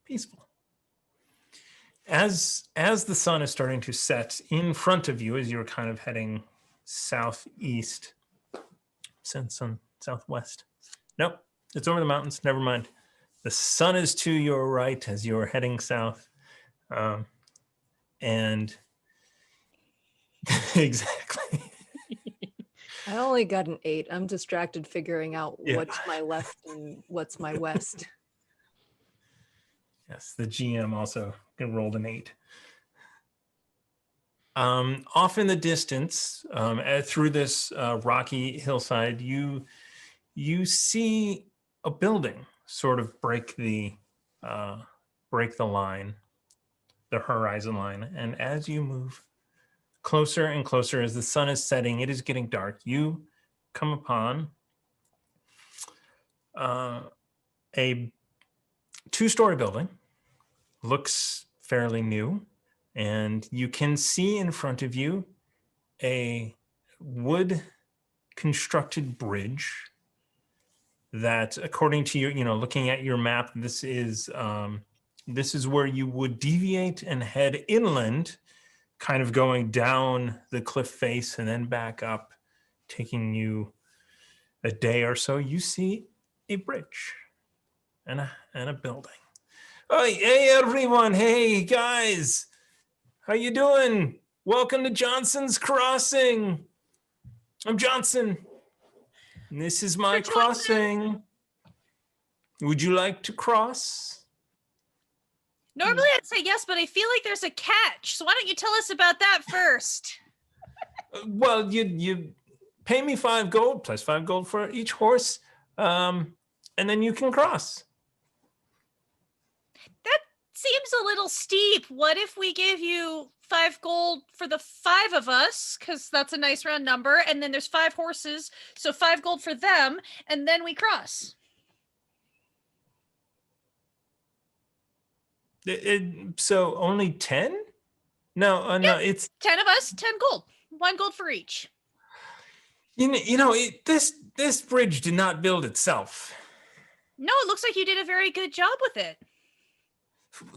Speaker 1: peaceful. As the sun is starting to set in front of you, as you're kind of heading southeast, southwest. Nope, it's over the mountains. Never mind. The sun is to your right as you're heading south, and exactly.
Speaker 4: I only got an 8. I'm distracted figuring out
Speaker 1: Yeah.
Speaker 4: what's my left and what's my west.
Speaker 1: Yes, the GM also rolled an 8. Off in the distance, through this rocky hillside, you see a building sort of break the line, the horizon line, and as you move closer and closer, as the sun is setting, it is getting dark. You come upon a 2-story building. Looks fairly new, and you can see in front of you a wood constructed bridge that, according to you, looking at your map, this is where you would deviate and head inland, kind of going down the cliff face and then back up, taking you a day or so. You see a bridge and a building. Oh, hey everyone! Hey guys, how you doing? Welcome to Johnson's Crossing. I'm Johnson. And this is my crossing. Would you like to cross?
Speaker 3: Normally I'd say yes, but I feel like there's a catch. So why don't you tell us about that first?
Speaker 1: Well, you pay me 5 gold plus 5 gold for each horse, and then you can cross.
Speaker 3: That seems a little steep. What if we give you 5 gold for the 5 of us? Because that's a nice round number. And then there's 5 horses, so 5 gold for them, and then we cross.
Speaker 1: So only 10? No, no, it's
Speaker 3: 10 of us, 10 gold. 1 gold for each.
Speaker 1: This bridge did not build itself.
Speaker 3: No, it looks like you did a very good job with it.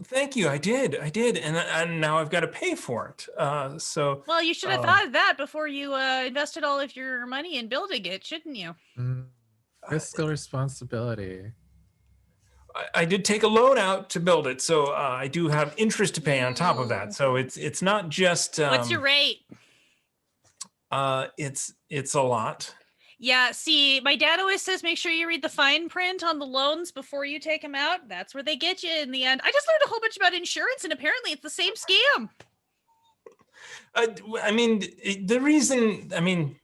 Speaker 1: Thank you. I did, and now I've got to pay for it.
Speaker 3: Well, you should have thought of that before you invested all of your money in building it, shouldn't you?
Speaker 5: Fiscal responsibility.
Speaker 1: I did take a loan out to build it, so I do have interest to pay on top of that. So it's not just.
Speaker 3: What's your rate?
Speaker 1: It's a lot.
Speaker 3: Yeah, see, my dad always says make sure you read the fine print on the loans before you take them out. That's where they get you in the end. I just learned a whole bunch about insurance, and apparently it's the same scam.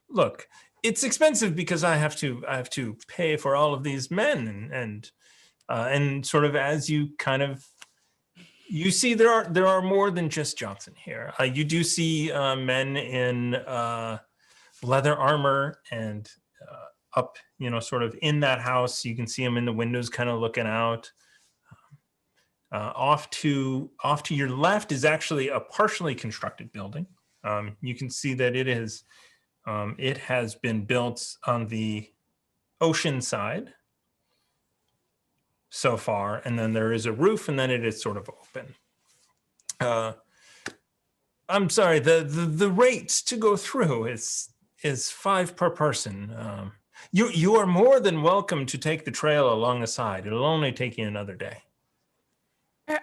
Speaker 1: Look, it's expensive because I have to pay for all of these men, and sort of as you kind of, you see there are more than just Johnson here. You do see men in leather armor and up, sort of in that house. You can see them in the windows kind of looking out. Off to your left is actually a partially constructed building. You can see that it has been built on the ocean side so far, and then there is a roof, and then it is sort of open. I'm sorry, the rate to go through is 5 per person. You are more than welcome to take the trail along the side. It'll only take you another day.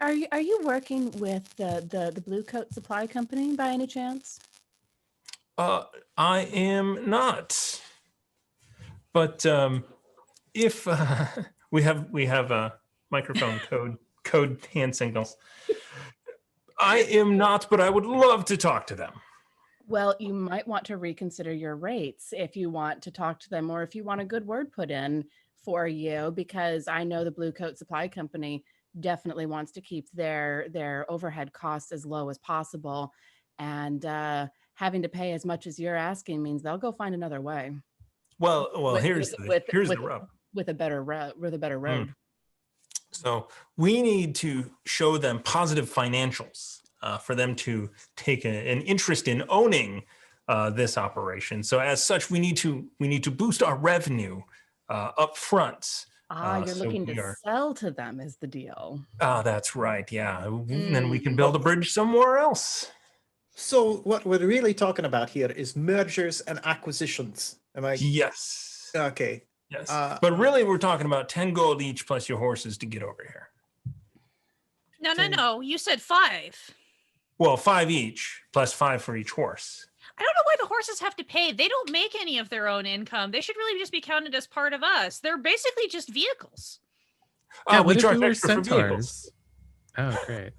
Speaker 2: Are you working with the Blue Coat Supply Company by any chance?
Speaker 1: I am not. But if we have a microphone code hand signals. I am not, but I would love to talk to them.
Speaker 2: Well, you might want to reconsider your rates if you want to talk to them or if you want a good word put in for you, because I know the Blue Coat Supply Company definitely wants to keep their overhead costs as low as possible. And having to pay as much as you're asking means they'll go find another way
Speaker 7: Well, here's the rub.
Speaker 2: with a better road.
Speaker 7: So we need to show them positive financials for them to take an interest in owning this operation. So as such, we need to boost our revenue up front.
Speaker 2: You're looking to sell to them is the deal.
Speaker 7: That's right. Yeah. And then we can build a bridge somewhere else.
Speaker 6: So what we're really talking about here is mergers and acquisitions. Am I?
Speaker 7: Yes.
Speaker 6: Okay.
Speaker 7: Yes. But really, we're talking about 10 gold each plus your horses to get over here.
Speaker 3: No. You said 5.
Speaker 7: Well, 5 each plus 5 for each horse.
Speaker 3: I don't know why the horses have to pay. They don't make any of their own income. They should really just be counted as part of us. They're basically just vehicles.
Speaker 5: Yeah,
Speaker 7: We
Speaker 5: what if
Speaker 7: charge
Speaker 5: we were
Speaker 7: extra for vehicles.
Speaker 5: centaurs? Oh, great.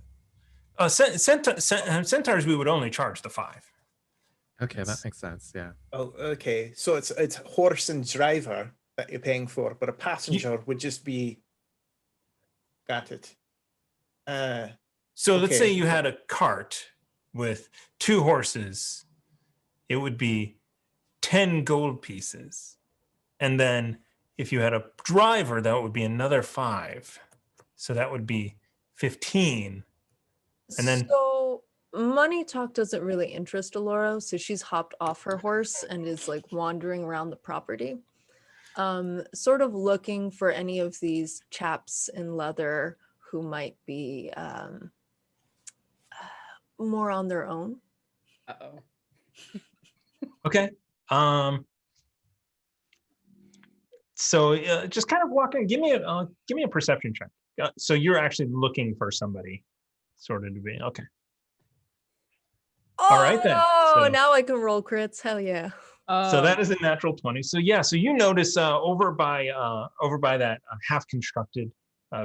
Speaker 7: Centaurs, we would only charge the 5.
Speaker 5: Okay, that makes sense. Yeah.
Speaker 6: Oh, okay. So it's horse and driver that you're paying for, but a passenger would just be. Got it.
Speaker 7: So let's
Speaker 6: Okay.
Speaker 7: say you had a cart with 2 horses, it would be 10 gold pieces. And then if you had a driver, that would be another 5. So that would be 15. And then-
Speaker 4: So money talk doesn't really interest Alora, so she's hopped off her horse and is like wandering around the property, sort of looking for any of these chaps in leather who might be more on their own.
Speaker 2: Uh-oh.
Speaker 7: Okay. So just kind of walking. Give me a perception check. So you're actually looking for somebody, sort of to be okay. All right, then.
Speaker 4: Oh,
Speaker 7: So-
Speaker 4: now I can roll crits. Hell yeah.
Speaker 7: So that is a natural 20. So yeah, so you notice over by that half-constructed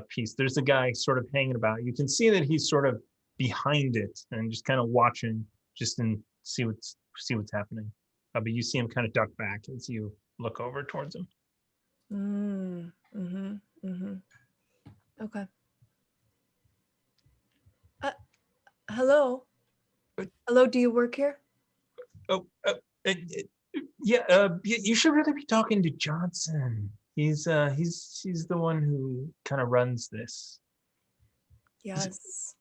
Speaker 7: piece, there's a guy sort of hanging about. You can see that he's sort of behind it and just kind of watching, just and see what's happening. But you see him kind of duck back as you look over towards him.
Speaker 4: Okay. Hello. Hello, do you work here?
Speaker 7: Yeah, you should really be talking to Johnson. He's the one who kind of runs this.
Speaker 4: Yes.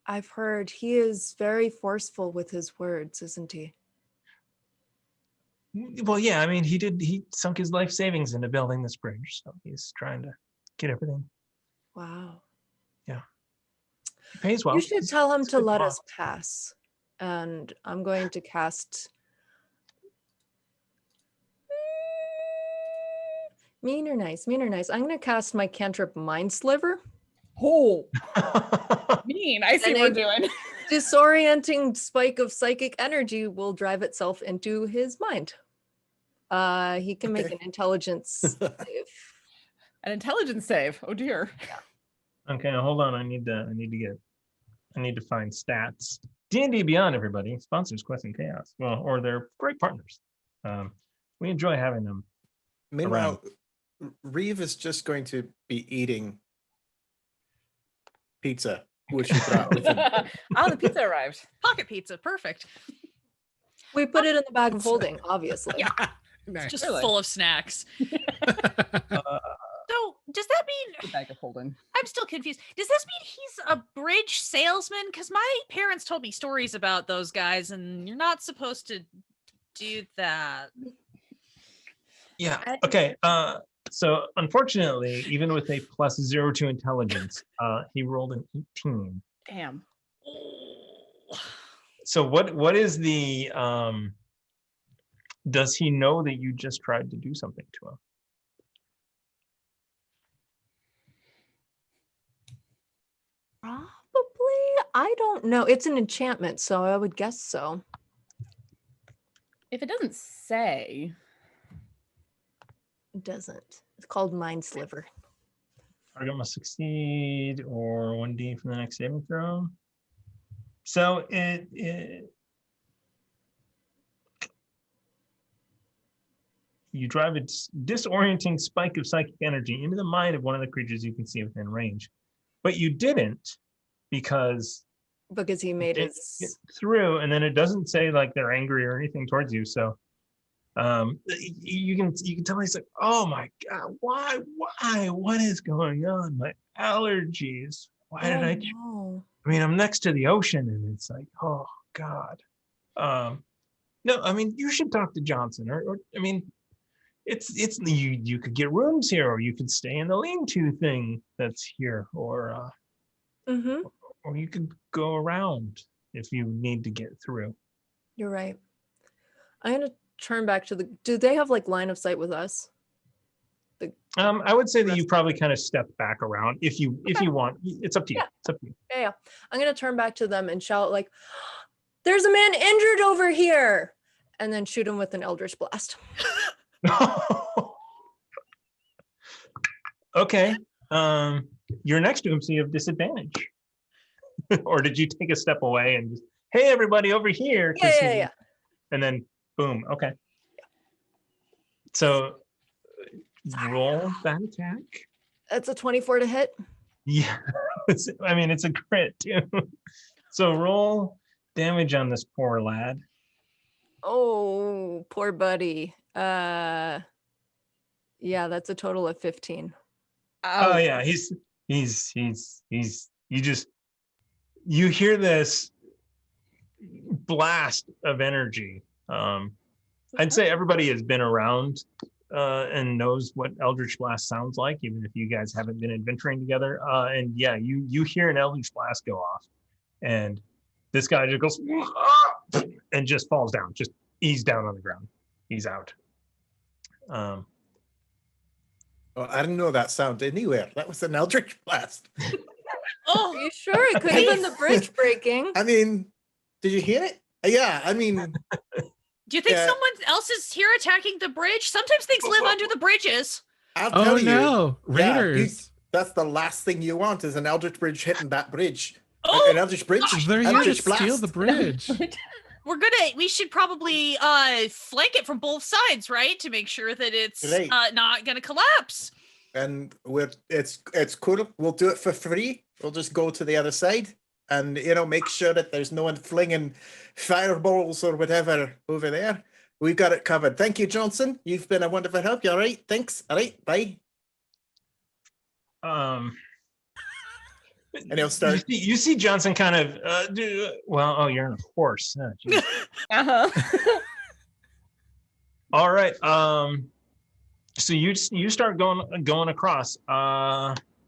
Speaker 4: I've heard he is very forceful with his words, isn't he?
Speaker 7: Well, yeah, I mean, he sunk his life savings into building this bridge, so he's trying to get everything.
Speaker 4: Wow.
Speaker 7: He pays well.
Speaker 4: You should
Speaker 7: He's-
Speaker 4: tell him
Speaker 7: he's a
Speaker 4: to
Speaker 7: good
Speaker 4: let
Speaker 7: boss.
Speaker 4: us pass. And I'm going to cast mean or nice, mean or nice. I'm going to cast my cantrip Mind Sliver.
Speaker 2: Oh, mean. I see
Speaker 4: And
Speaker 2: what we're doing.
Speaker 4: Disorienting spike of psychic energy will drive itself into his mind. He can make
Speaker 6: Okay.
Speaker 4: an intelligence save.
Speaker 2: An intelligence save. Oh dear.
Speaker 7: Okay, hold on. I need to find stats. D&D Beyond, everybody, sponsors Quest and Chaos. Well, or they're great partners. We enjoy having them.
Speaker 6: Meanwhile, Reeve is just going to be eating pizza, which he brought with him.
Speaker 2: Oh, the pizza arrived.
Speaker 3: Pocket pizza, perfect.
Speaker 4: We put it in the bag of holding, obviously.
Speaker 3: Yeah,
Speaker 5: Nice.
Speaker 3: just
Speaker 2: Really?
Speaker 3: full of snacks. So does that mean
Speaker 2: The bag of holding.
Speaker 3: I'm still confused? Does this mean he's a bridge salesman? Because my parents told me stories about those guys, and you're not supposed to do that.
Speaker 7: Yeah. Okay. So unfortunately, even with a +0 to intelligence, he rolled an 18.
Speaker 2: Damn.
Speaker 7: So what is the does he know that you just tried to do something to him?
Speaker 4: Probably. I don't know. It's an enchantment, so I would guess so.
Speaker 2: If it doesn't say,
Speaker 4: It doesn't. It's called Mind Sliver.
Speaker 7: Target must succeed or 1d from the next saving throw. So
Speaker 1: you drive a disorienting spike of psychic energy into the mind of one of the creatures you can see within range. But you didn't because
Speaker 4: he made
Speaker 1: it
Speaker 4: his.
Speaker 1: through, and then it doesn't say like they're angry or anything towards you. So you can tell he's like, oh my God, why, what is going on? My allergies. Why did I?
Speaker 4: No.
Speaker 1: I mean, I'm next to the ocean, and it's like, oh God. No, I mean, you should talk to Johnson, or I mean, it's you could get rooms here, or you could stay in the lean-to thing that's here, or you could go around if you need to get through.
Speaker 4: You're right. I'm gonna turn back to the. Do they have like line of sight with us?
Speaker 1: I would say that you probably kind of step back around if you want. It's up to you.
Speaker 4: Yeah.
Speaker 1: It's up to you.
Speaker 4: Yeah. I'm gonna turn back to them and shout like, "There's a man injured over here!" And then shoot him with an Eldritch Blast.
Speaker 1: Okay. You're next to him, so you have disadvantage. Or did you take a step away and just, hey, everybody over here?
Speaker 4: Yeah.
Speaker 1: And then boom. Okay. So roll that attack.
Speaker 4: That's a 24 to hit.
Speaker 1: Yeah. I mean, it's a crit too. So roll damage on this poor lad.
Speaker 4: Oh, poor buddy. Yeah, that's a total of 15.
Speaker 1: Oh yeah, you hear this blast of energy. I'd say everybody has been around and knows what Eldritch Blast sounds like, even if you guys haven't been adventuring together. And yeah, you hear an Eldritch Blast go off, and this guy just goes and just falls down. Just he's down on the ground. He's out.
Speaker 6: Oh, I didn't know that sound anywhere. That was an Eldritch Blast.
Speaker 4: Are you sure? It could have been the bridge breaking.
Speaker 6: I mean, did you hear it? Yeah, I mean.
Speaker 3: Do you think someone else is here attacking the bridge? Sometimes things live under the bridges.
Speaker 6: I'll tell you.
Speaker 5: No,
Speaker 6: Yeah,
Speaker 5: raiders.
Speaker 6: that's the last thing you want is an Eldritch Bridge hitting that bridge.
Speaker 3: Oh,
Speaker 6: An Eldritch Bridge.
Speaker 5: They're here to
Speaker 6: Eldritch
Speaker 5: steal
Speaker 6: Blast.
Speaker 5: the bridge.
Speaker 3: we should probably flank it from both sides, right? To make sure that it's
Speaker 6: Right.
Speaker 3: not gonna collapse.
Speaker 6: And it's cool. We'll do it for free. We'll just go to the other side and make sure that there's no one flinging fireballs or whatever over there. We've got it covered. Thank you, Johnson. You've been a wonderful help. You all right? Thanks. All right. Bye. And he'll start.
Speaker 1: You see Johnson kind of you're on a horse. Oh, geez. All right. So you start going across.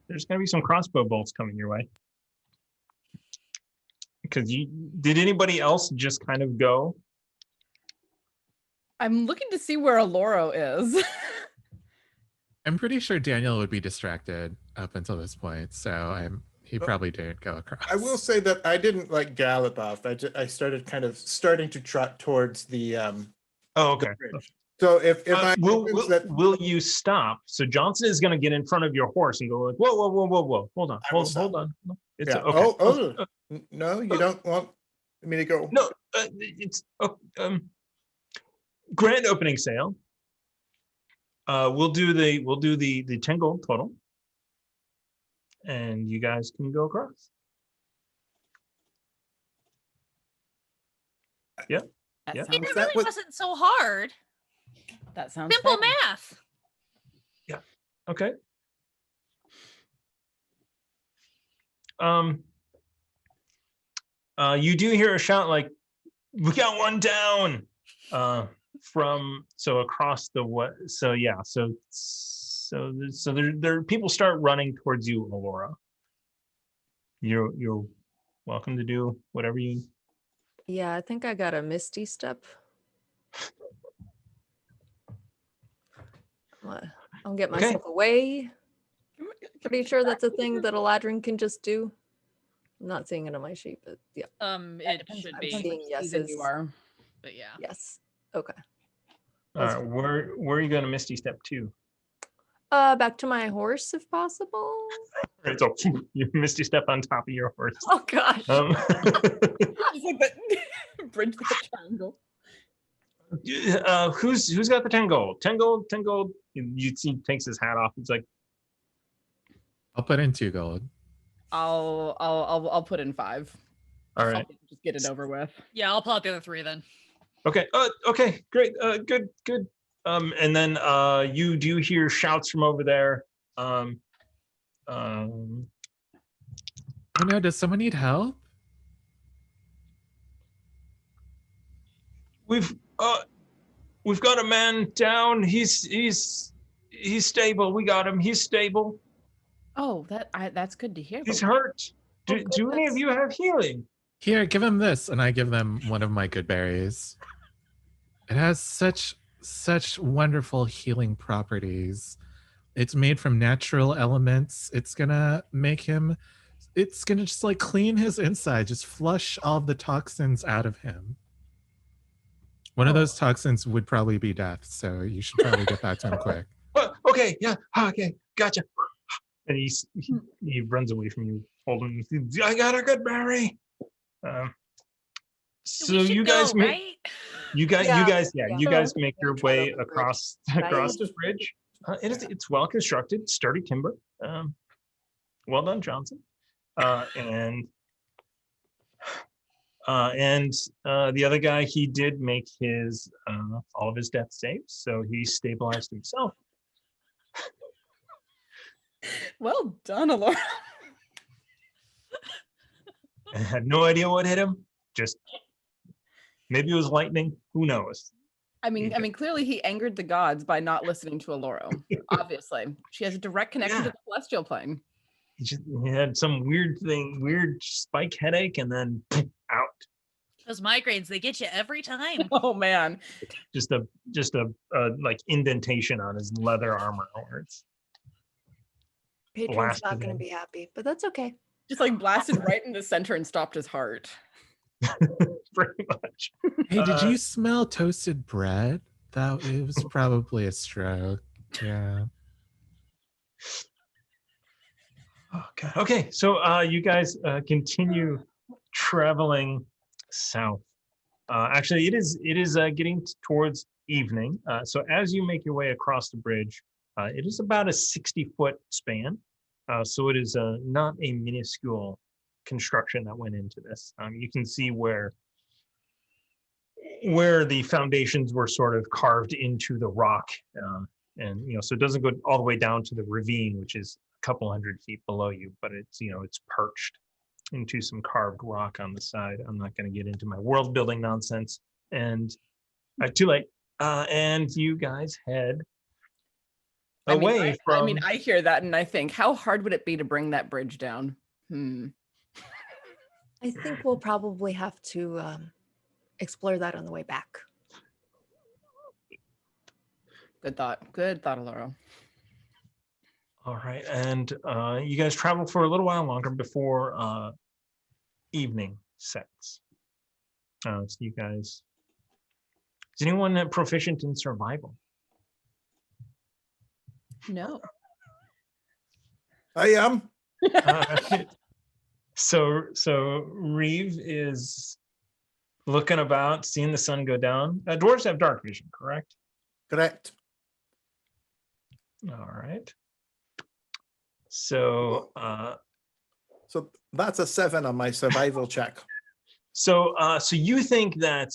Speaker 1: There's gonna be some crossbow bolts coming your way. Because did anybody else just kind of go?
Speaker 2: I'm looking to see where Aloro is.
Speaker 5: I'm pretty sure Daniel would be distracted up until this point, so he probably didn't go across.
Speaker 6: I will say that I didn't gallop off. I started starting to trot towards the
Speaker 1: Oh, okay.
Speaker 6: bridge. So if I
Speaker 1: will you stop? So Johnson is going to get in front of your horse and go like, whoa, hold on, hold on. It's
Speaker 6: yeah.
Speaker 1: okay.
Speaker 6: No, you don't want me to go.
Speaker 1: No, it's grand opening sale. We'll do the 10 gold total, and you guys can go across. Yeah. Yeah.
Speaker 3: It really wasn't so hard.
Speaker 2: That sounds
Speaker 3: Simple
Speaker 2: fair.
Speaker 3: math.
Speaker 1: Okay. You do hear a shout like, "We got one down!" Across the what? So yeah. So there people start running towards you, Alora. You're welcome to do whatever you.
Speaker 4: Yeah, I think I got a Misty Step. I'll get myself away. Pretty sure that's a thing that Eladrin can just do. I'm not seeing it on my sheet, but yeah.
Speaker 3: It should
Speaker 4: I'm
Speaker 3: be,
Speaker 4: seeing
Speaker 2: Season
Speaker 4: yeses.
Speaker 2: you are.
Speaker 3: but yeah.
Speaker 4: Yes. Okay.
Speaker 1: All right, where are you going to Misty Step to?
Speaker 4: Back to my horse if possible.
Speaker 1: All right, so you Misty Step on top of your horse.
Speaker 4: Oh gosh.
Speaker 2: It's like that bridge that triangle.
Speaker 7: Who's got the 10 gold? 10 gold, 10 gold. You see, he takes his hat off. It's like,
Speaker 5: I'll put in 2 gold.
Speaker 2: I'll put in 5.
Speaker 7: all right.
Speaker 2: Just get it over with.
Speaker 3: Yeah, I'll pull out the other 3 then.
Speaker 7: Okay. Okay. Great. Good. And then you do hear shouts from over there.
Speaker 5: Oh no, does someone need help?
Speaker 7: We've got a man down. He's stable. We got him. He's stable.
Speaker 2: Oh, that's good to hear.
Speaker 7: He's
Speaker 2: but-
Speaker 7: hurt.
Speaker 2: Oh,
Speaker 7: Do any of
Speaker 2: goodness.
Speaker 7: you have healing?
Speaker 5: Here, give him this, and I give them one of my good berries. It has such wonderful healing properties. It's made from natural elements. It's gonna make him. It's gonna just like clean his inside, just flush all of the toxins out of him. One of those toxins would probably be death, so you should probably get that to him quick.
Speaker 7: Okay. Yeah. Okay. Gotcha. And he runs away from you, holding. I got a good berry. So
Speaker 3: We should
Speaker 7: you guys
Speaker 3: go,
Speaker 7: make.
Speaker 3: right?
Speaker 7: You guys make your
Speaker 4: Try
Speaker 7: way
Speaker 4: over the bridge.
Speaker 7: across
Speaker 4: Right.
Speaker 7: the bridge. It's well constructed, sturdy timber. Well done, Johnson. And the other guy, he did make his all of his death saves, so he stabilized himself.
Speaker 2: Well done, Alora.
Speaker 7: And had no idea what hit him. Just maybe it was lightning. Who knows?
Speaker 2: I mean, clearly he angered the gods by not listening to Aloro. Obviously, she has a direct connection to
Speaker 7: Yeah.
Speaker 2: the celestial plane.
Speaker 7: He had some weird spike headache, and then out.
Speaker 3: Those migraines, they get you every time.
Speaker 2: Oh man,
Speaker 7: Just a like indentation on his leather armor. Where it's
Speaker 4: Patron's
Speaker 7: blasted
Speaker 4: not going
Speaker 7: in.
Speaker 4: to be happy, but that's okay.
Speaker 2: just like blasted right in the center and stopped his heart.
Speaker 7: pretty much.
Speaker 5: Hey, did you smell toasted bread? That it was probably a stroke. Yeah.
Speaker 7: Okay. Okay. So you guys continue traveling south. Actually, it is getting towards evening. So as you make your way across the bridge, it is about a 60-foot span. So it is not a minuscule construction that went into this. You can see where the foundations were sort of carved into the rock, and so it doesn't go all the way down to the ravine, which is a couple hundred feet below you, but it's it's perched into some carved rock on the side. I'm not going to get into my world building nonsense, and too late. And you guys head away from.
Speaker 2: I mean, I hear that and I think, how hard would it be to bring that bridge down?
Speaker 4: I think we'll probably have to explore that on the way back.
Speaker 2: Good thought, Aloro.
Speaker 7: All right, and you guys travel for a little while longer before evening sets. So you guys, is anyone proficient in survival?
Speaker 2: No.
Speaker 6: I am.
Speaker 7: So Reeve is looking about, seeing the sun go down. Dwarves have dark vision, correct?
Speaker 6: Correct.
Speaker 7: All right. So
Speaker 6: So that's a 7 on my survival check.
Speaker 7: so you think that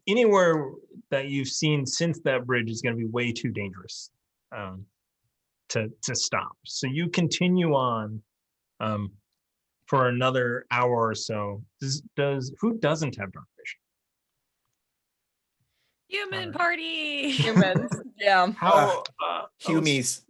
Speaker 7: anywhere that you've seen since that bridge is going to be way too dangerous to stop. So you continue on for another hour or so. Who doesn't have dark vision?
Speaker 3: Human
Speaker 7: Alright.
Speaker 3: party.
Speaker 2: Humans. Yeah.
Speaker 7: How
Speaker 6: Humies.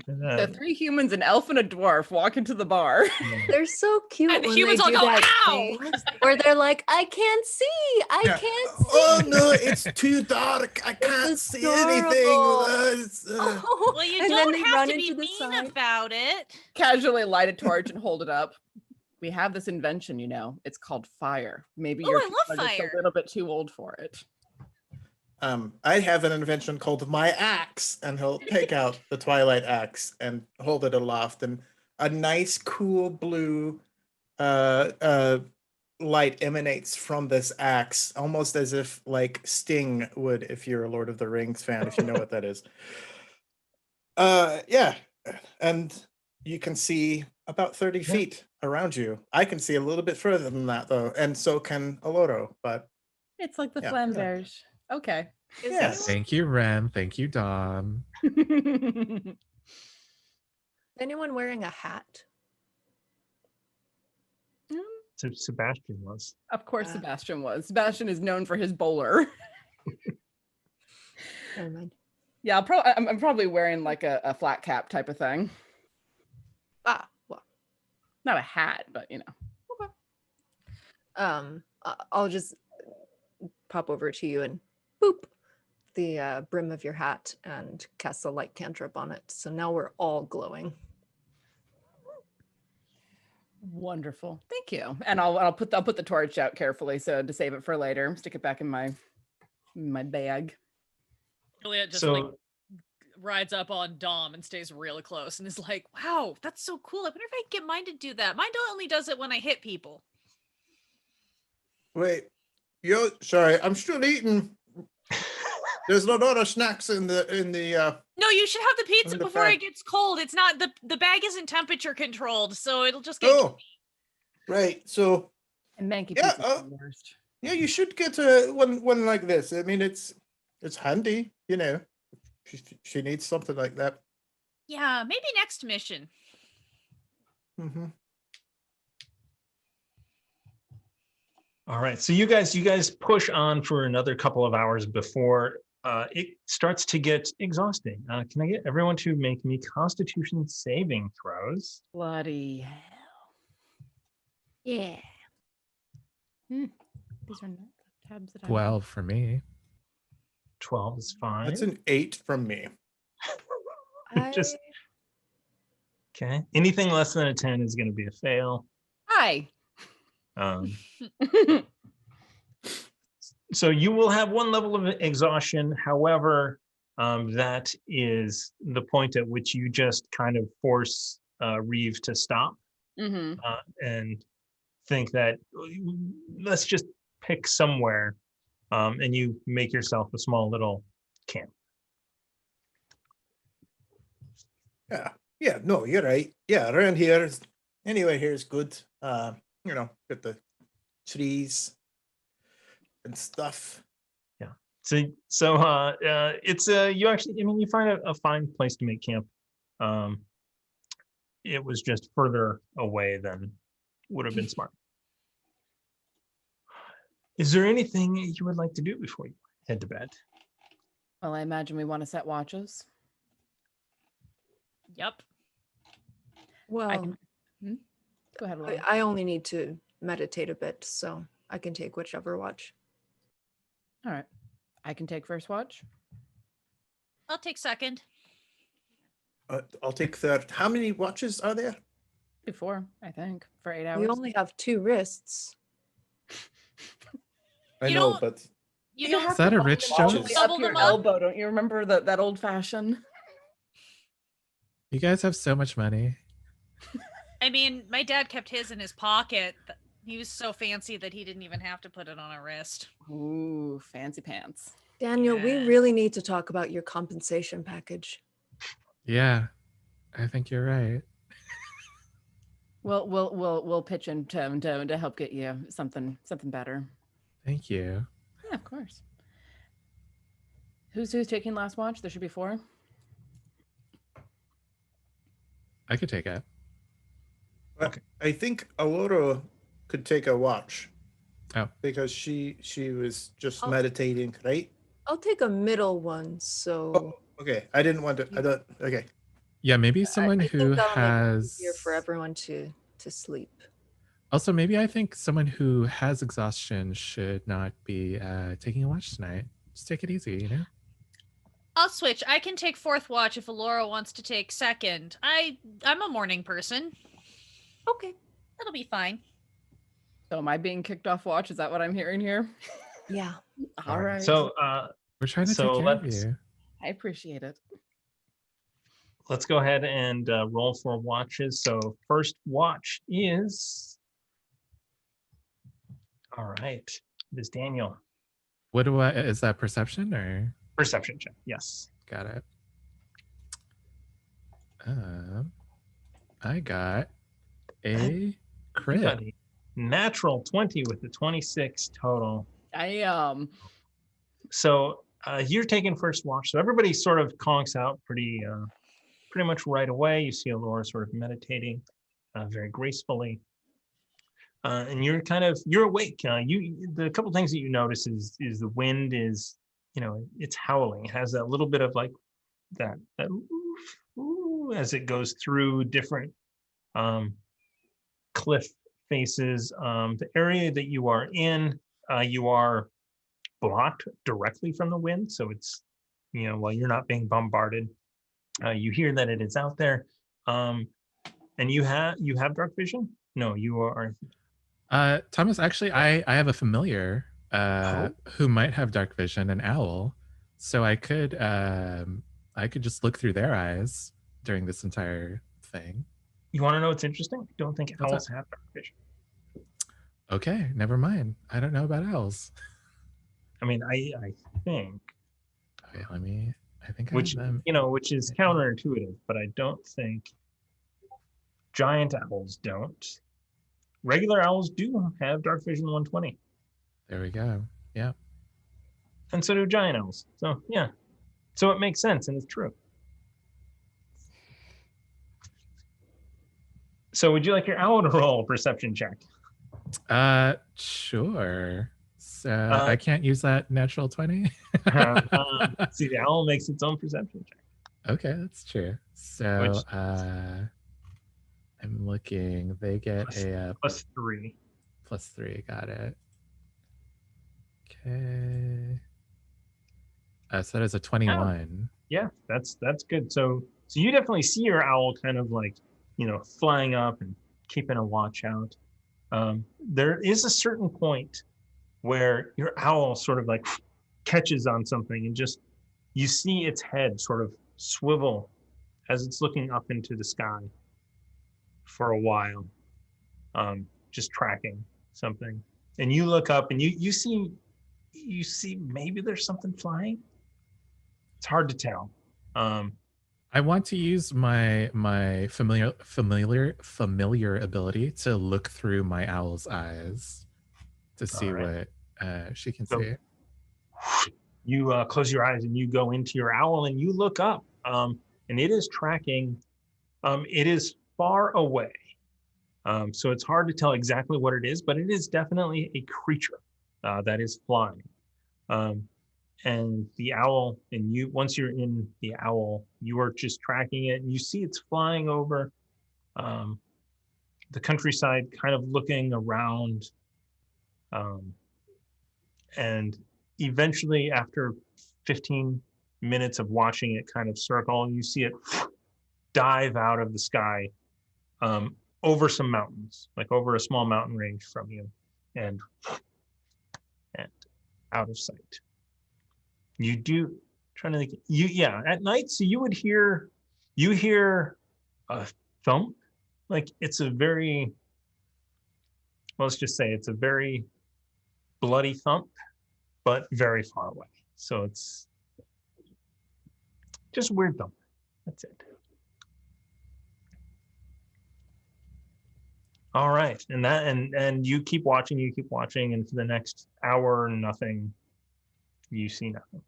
Speaker 2: The 3 humans, an elf, and a dwarf walk into the bar.
Speaker 4: They're so cute
Speaker 3: And the
Speaker 4: when they
Speaker 3: humans all
Speaker 4: do
Speaker 3: go,
Speaker 4: that
Speaker 3: "Ow!"
Speaker 4: thing where they're like, I can't see. I
Speaker 6: Yeah.
Speaker 4: can't see.
Speaker 6: Oh no, it's too dark. I can't
Speaker 4: It's
Speaker 6: see anything.
Speaker 4: adorable.
Speaker 6: It's,
Speaker 3: Well, you
Speaker 4: And then
Speaker 3: don't
Speaker 4: they
Speaker 3: have
Speaker 4: run
Speaker 3: to be
Speaker 4: into the
Speaker 3: mean
Speaker 4: side.
Speaker 3: about it.
Speaker 2: Casually light a torch and hold it up. We have this invention, it's called fire. Maybe
Speaker 3: Oh,
Speaker 2: you're
Speaker 3: I love
Speaker 2: just
Speaker 3: fire.
Speaker 2: a little bit too old for it.
Speaker 6: I have an invention called my axe, and he'll take out the Twilight axe and hold it aloft, and a nice, cool blue light emanates from this axe, almost as if like Sting would, if you're a Lord of the Rings fan, if you know what that is. Yeah, and you can see about 30
Speaker 1: Yeah.
Speaker 6: feet around you. I can see a little bit further than that though, and so can Aloro, but
Speaker 2: It's like the
Speaker 6: Yeah.
Speaker 2: Flamberge. Okay.
Speaker 4: Is
Speaker 6: Yes.
Speaker 5: Thank you, Ren. Thank you, Dom.
Speaker 4: anyone wearing a hat?
Speaker 1: So Sebastian was.
Speaker 2: Of course,
Speaker 4: Ah.
Speaker 2: Sebastian was. Sebastian is known for his bowler.
Speaker 4: Never mind.
Speaker 2: Yeah, I'm probably wearing like a flat cap type of thing.
Speaker 4: Ah, well,
Speaker 2: Not a hat, but you know.
Speaker 4: I'll just pop over to you and boop the brim of your hat and cast a light cantrip on it. So now we're all glowing.
Speaker 2: Wonderful. Thank you. And I'll put the torch out carefully so to save it for later. Stick it back in my bag.
Speaker 3: Juliet just
Speaker 1: So
Speaker 3: like rides up on Dom and stays really close and is like, wow, that's so cool. I wonder if I can get mine to do that. Mine only does it when I hit people.
Speaker 6: wait, sorry, I'm still eating. There's a lot of snacks in the
Speaker 3: No, you should have the pizza
Speaker 6: the
Speaker 3: before
Speaker 6: bag.
Speaker 3: it gets cold. It's not the bag isn't temperature controlled, so it'll just get
Speaker 6: Oh, right. So
Speaker 2: And manky
Speaker 6: Yeah,
Speaker 2: pieces are the worst.
Speaker 6: yeah, you should get one like this. I mean, it's handy, you know. She needs something like that.
Speaker 3: Yeah, maybe next mission.
Speaker 6: Mm-hmm.
Speaker 1: all right. So you guys push on for another couple of hours before it starts to get exhausting. Can I get everyone to make me Constitution saving throws?
Speaker 2: Bloody hell.
Speaker 4: Yeah.
Speaker 2: These are not the tabs that I
Speaker 5: 12 for me.
Speaker 1: 12 is fine.
Speaker 6: That's an 8 from me.
Speaker 1: Just okay. Anything less than a 10 is going to be a fail.
Speaker 2: Hi.
Speaker 1: Um, so you will have one level of exhaustion. However, that is the point at which you just kind of force Reeve to stop and think that let's just pick somewhere, and you make yourself a small little camp.
Speaker 6: Yeah, no, you're right. Yeah, around here, anyway, here's good. You know, get the trees and stuff.
Speaker 1: So it's you actually, I mean, you find a fine place to make camp. It was just further away than would have been smart. Is there anything you would like to do before you head to bed?
Speaker 2: Well, I imagine we want to set watches.
Speaker 3: Yep.
Speaker 4: Well,
Speaker 2: I can. Go ahead, Laura.
Speaker 4: I only need to meditate a bit, so I can take whichever watch.
Speaker 2: All right. I can take first watch.
Speaker 3: I'll take second.
Speaker 6: I'll take third. How many watches are there?
Speaker 2: Before, I think, for 8 hours.
Speaker 4: We only have 2 wrists.
Speaker 6: I
Speaker 3: You
Speaker 6: know,
Speaker 3: don't-
Speaker 6: but
Speaker 3: You don't
Speaker 5: Is that a rich
Speaker 6: all the
Speaker 5: joke?
Speaker 6: way
Speaker 3: double
Speaker 2: Up your
Speaker 3: them up?
Speaker 2: elbow. Don't you remember that old fashioned?
Speaker 5: You guys have so much money.
Speaker 3: I mean, my dad kept his in his pocket. He was so fancy that he didn't even have to put it on a wrist.
Speaker 2: Ooh, fancy pants.
Speaker 4: Daniel, we
Speaker 3: Yeah.
Speaker 4: really need to talk about your compensation package.
Speaker 5: Yeah, I think you're right.
Speaker 2: We'll pitch in to help get you something better.
Speaker 5: Thank you.
Speaker 2: Yeah, of course. Who's taking last watch? There should be 4.
Speaker 5: I could take it.
Speaker 6: I think Aurora could take a watch.
Speaker 5: Oh.
Speaker 6: Because she was just
Speaker 4: Oh.
Speaker 6: meditating, right?
Speaker 4: I'll take a middle one, so
Speaker 6: Oh, okay. I didn't want to. I don't. Okay.
Speaker 5: Yeah, maybe someone
Speaker 4: I think
Speaker 5: who
Speaker 4: that'll make it
Speaker 5: has
Speaker 4: easier for everyone to sleep.
Speaker 5: Also, maybe I think someone who has exhaustion should not be taking a watch tonight. Just take it easy, you know?
Speaker 3: I'll switch. I can take fourth watch if Alora wants to take second. I'm a morning person.
Speaker 4: Okay.
Speaker 3: That'll be fine.
Speaker 2: So am I being kicked off watch? Is that what I'm hearing here?
Speaker 4: Yeah.
Speaker 2: All right.
Speaker 1: So
Speaker 5: We're trying to
Speaker 1: So
Speaker 5: take care of
Speaker 1: let's-
Speaker 5: you.
Speaker 2: I appreciate it.
Speaker 1: let's go ahead and roll for watches. So first watch is All right. It is Daniel.
Speaker 5: What do I, is that perception or?
Speaker 1: Perception check. Yes.
Speaker 5: Got it. I got a
Speaker 1: You
Speaker 5: crit.
Speaker 1: got a natural 20 with the 26 total. So you're taking first watch. So everybody sort of conks out pretty much right away. You see Allura sort of meditating very gracefully. And you're awake. The couple things that you notice is the wind is, it's howling. It has that little bit of like that oof, as it goes through different cliff faces. The area that you are in, you are blocked directly from the wind. So it's, while you're not being bombarded, you hear that it is out there. And you have dark vision? No, you are.
Speaker 5: Thomas, actually, I have a familiar who might have dark vision, an owl. So I could just look through their eyes during this entire thing.
Speaker 1: You want to know what's interesting? I don't think
Speaker 5: What's
Speaker 1: owls
Speaker 5: that?
Speaker 1: have dark vision.
Speaker 5: Okay, never mind. I don't know about owls.
Speaker 1: I mean, I think,
Speaker 5: Okay, I think
Speaker 1: which
Speaker 5: I have them.
Speaker 1: which is counterintuitive, but I don't think giant owls don't. Regular owls do have dark vision 120,
Speaker 5: There we go. Yeah.
Speaker 1: and so do giant owls. So yeah, so it makes sense and it's true. So would you like your owl to roll a perception check?
Speaker 5: Sure. So I can't use that natural 20.
Speaker 1: See, the owl makes its own perception check.
Speaker 5: Okay, that's true. So I'm looking. They get a
Speaker 1: +3.
Speaker 5: +3. Got it. Okay. So that is a 21.
Speaker 1: Yeah, that's good. So you definitely see your owl kind of like, flying up and keeping a watch out. There is a certain point where your owl sort of like catches on something and just, you see its head sort of swivel as it's looking up into the sky for a while, just tracking something. And you look up and you see maybe there's something flying. It's hard to tell.
Speaker 5: I want to use my familiar ability to look through my owl's eyes to see what she can see.
Speaker 1: You close your eyes and you go into your owl and you look up, and it is tracking. It is far away, so it's hard to tell exactly what it is, but it is definitely a creature that is flying. And the owl, and once you're in the owl, you are just tracking it, and you see it's flying over the countryside, kind of looking around, and eventually, after 15 minutes of watching it kind of circle, you see it dive out of the sky over some mountains, like over a small mountain range from you, and out of sight. You do, trying to think, at night, so you hear a thump, like it's a very, let's just say it's a very bloody thump, but very far away. So it's just weird thump. That's it. All right, and you keep watching, and for the next hour, nothing. You see nothing.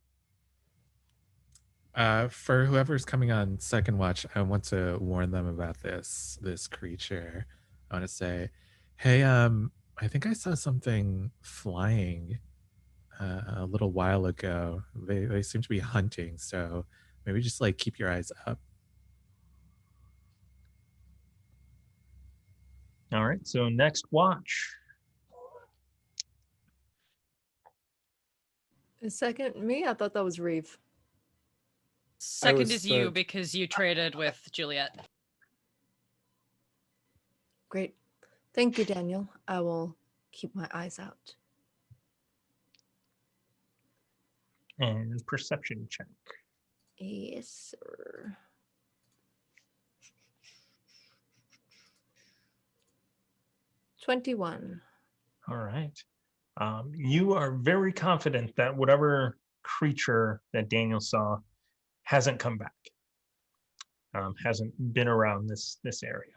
Speaker 5: For whoever's coming on second watch, I want to warn them about this creature. I want to say, hey, I think I saw something flying a little while ago. They seem to be hunting, so maybe just like keep your eyes up.
Speaker 1: All right, so next watch.
Speaker 4: Is second me? I thought that was Reeve.
Speaker 3: Second
Speaker 6: was
Speaker 3: is you
Speaker 6: the-
Speaker 3: because you traded with Juliet.
Speaker 4: Great. Thank you, Daniel. I will keep my eyes out.
Speaker 1: And perception check.
Speaker 4: Yes, sir. $21.
Speaker 1: All right. You are very confident that whatever creature that Daniel saw hasn't come back, hasn't been around this area,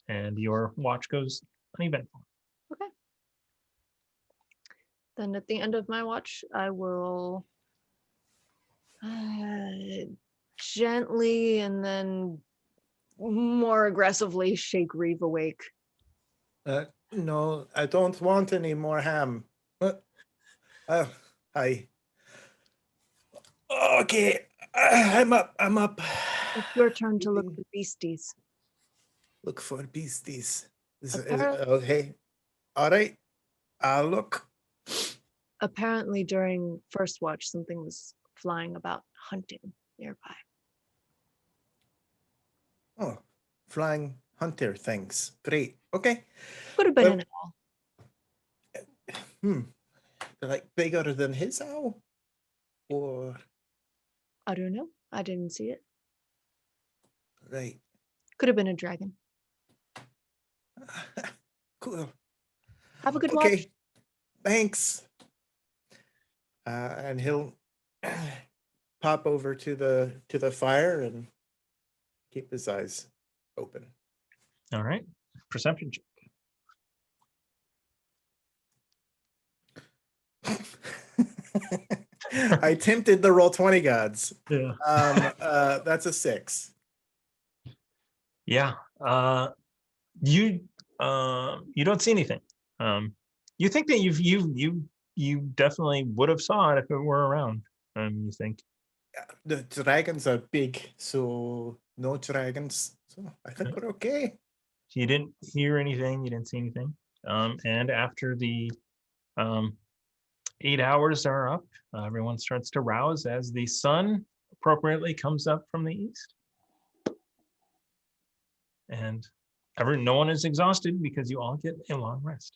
Speaker 1: and your watch goes uneventful.
Speaker 4: Okay. Then at the end of my watch, I will gently and then more aggressively shake Reeve awake.
Speaker 6: No, I don't want any more ham. Hi. Okay, I'm up.
Speaker 4: It's your turn to look for beasties.
Speaker 6: Look for beasties.
Speaker 4: Apparent-
Speaker 6: Okay. All right. I'll look.
Speaker 4: Apparently, during first watch, something was flying about hunting nearby.
Speaker 6: Oh, flying hunter things. Great. Okay.
Speaker 4: Could have been
Speaker 6: Well-
Speaker 4: an owl.
Speaker 6: They're like bigger than his owl? Or,
Speaker 4: I don't know. I didn't see it.
Speaker 6: right.
Speaker 4: Could have been a dragon.
Speaker 6: Cool.
Speaker 4: Have a good watch.
Speaker 6: Okay. Thanks. And he'll pop over to the fire and keep his eyes open.
Speaker 1: All right, perception check.
Speaker 6: I tempted the roll 20 gods.
Speaker 1: Yeah.
Speaker 6: That's a 6.
Speaker 1: Yeah. You don't see anything. You think that you definitely would have saw it if it were around. You think.
Speaker 6: The dragons are big, so no dragons. So I think we're okay.
Speaker 1: You didn't hear anything, you didn't see anything. And after the 8 hours are up, everyone starts to rouse as the sun appropriately comes up from the east. And no one is exhausted because you all get a long rest.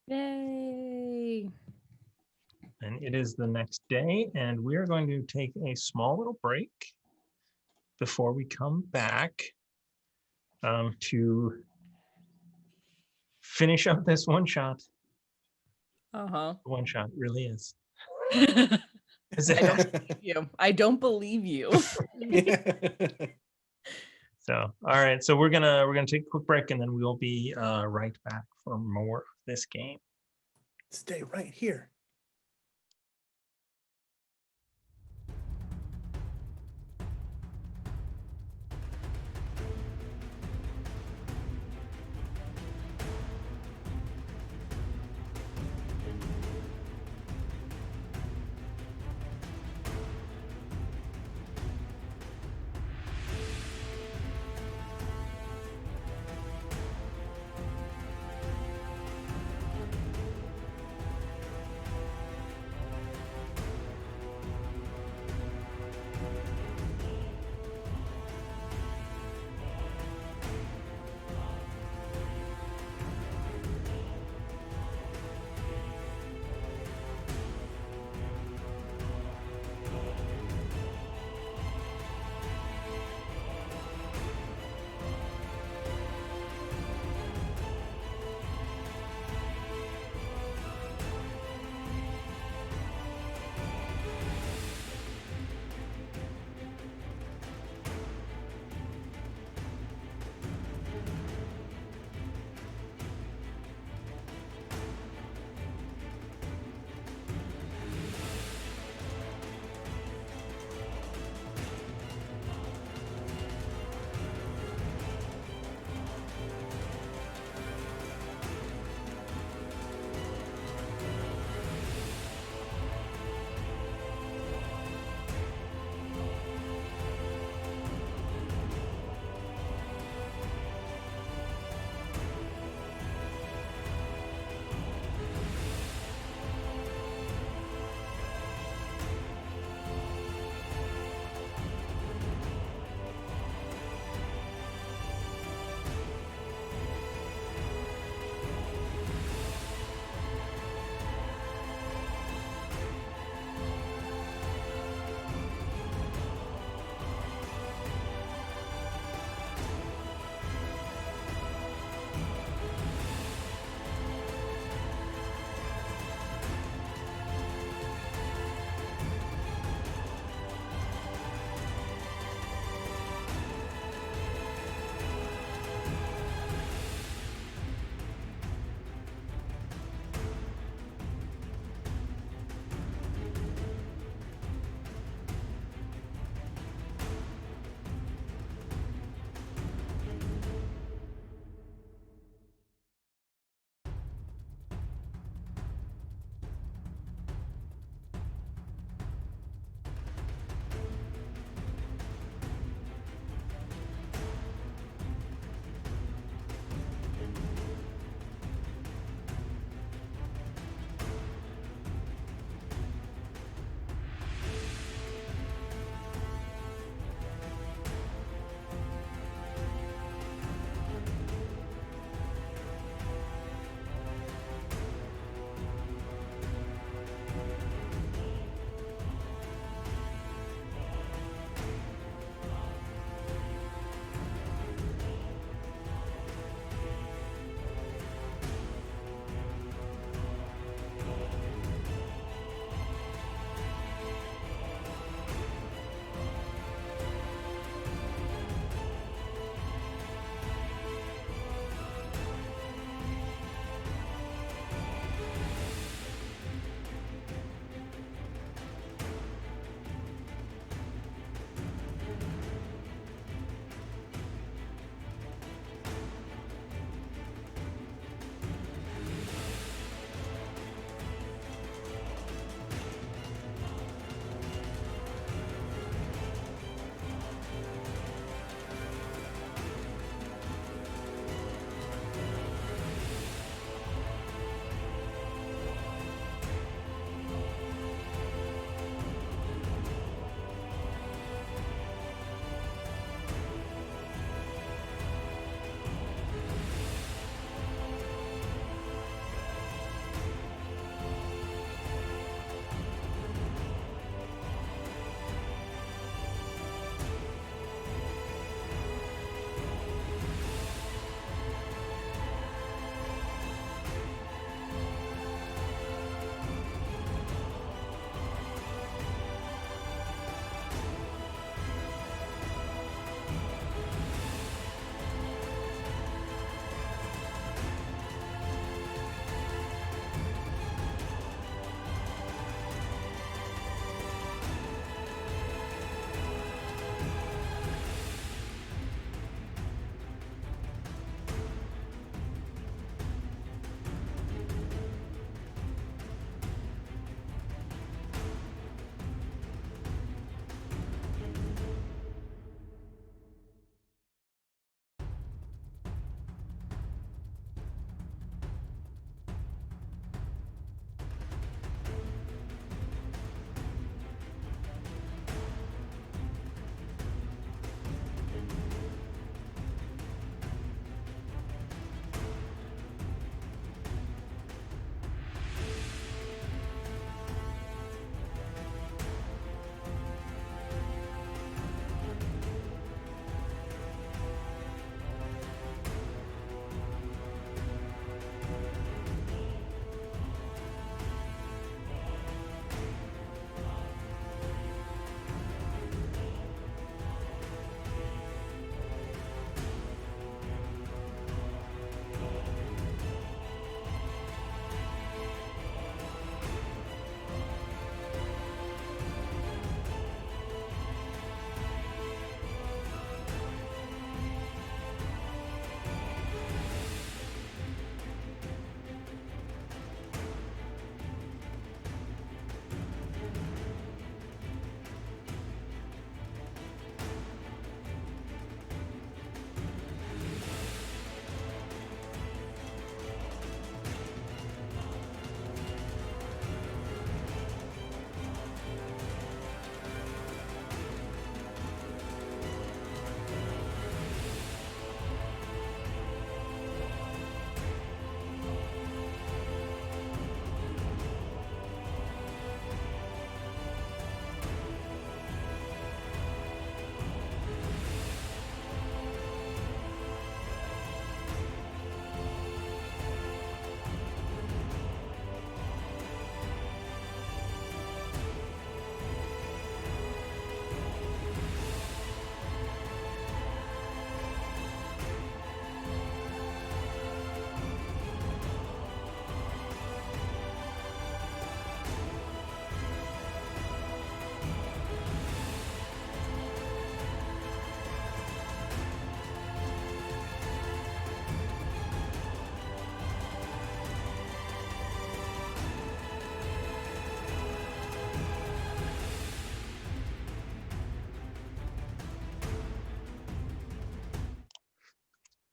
Speaker 2: Yay.
Speaker 1: And it is the next day, and we are going to take a small little break before we come back to finish up this one shot.
Speaker 2: Uh-huh.
Speaker 1: One shot really is.
Speaker 6: Is
Speaker 2: I don't believe you. I don't believe you.
Speaker 1: So, all right. So we're gonna take a quick break, and then we'll be right back for more of this game.
Speaker 6: Stay right here.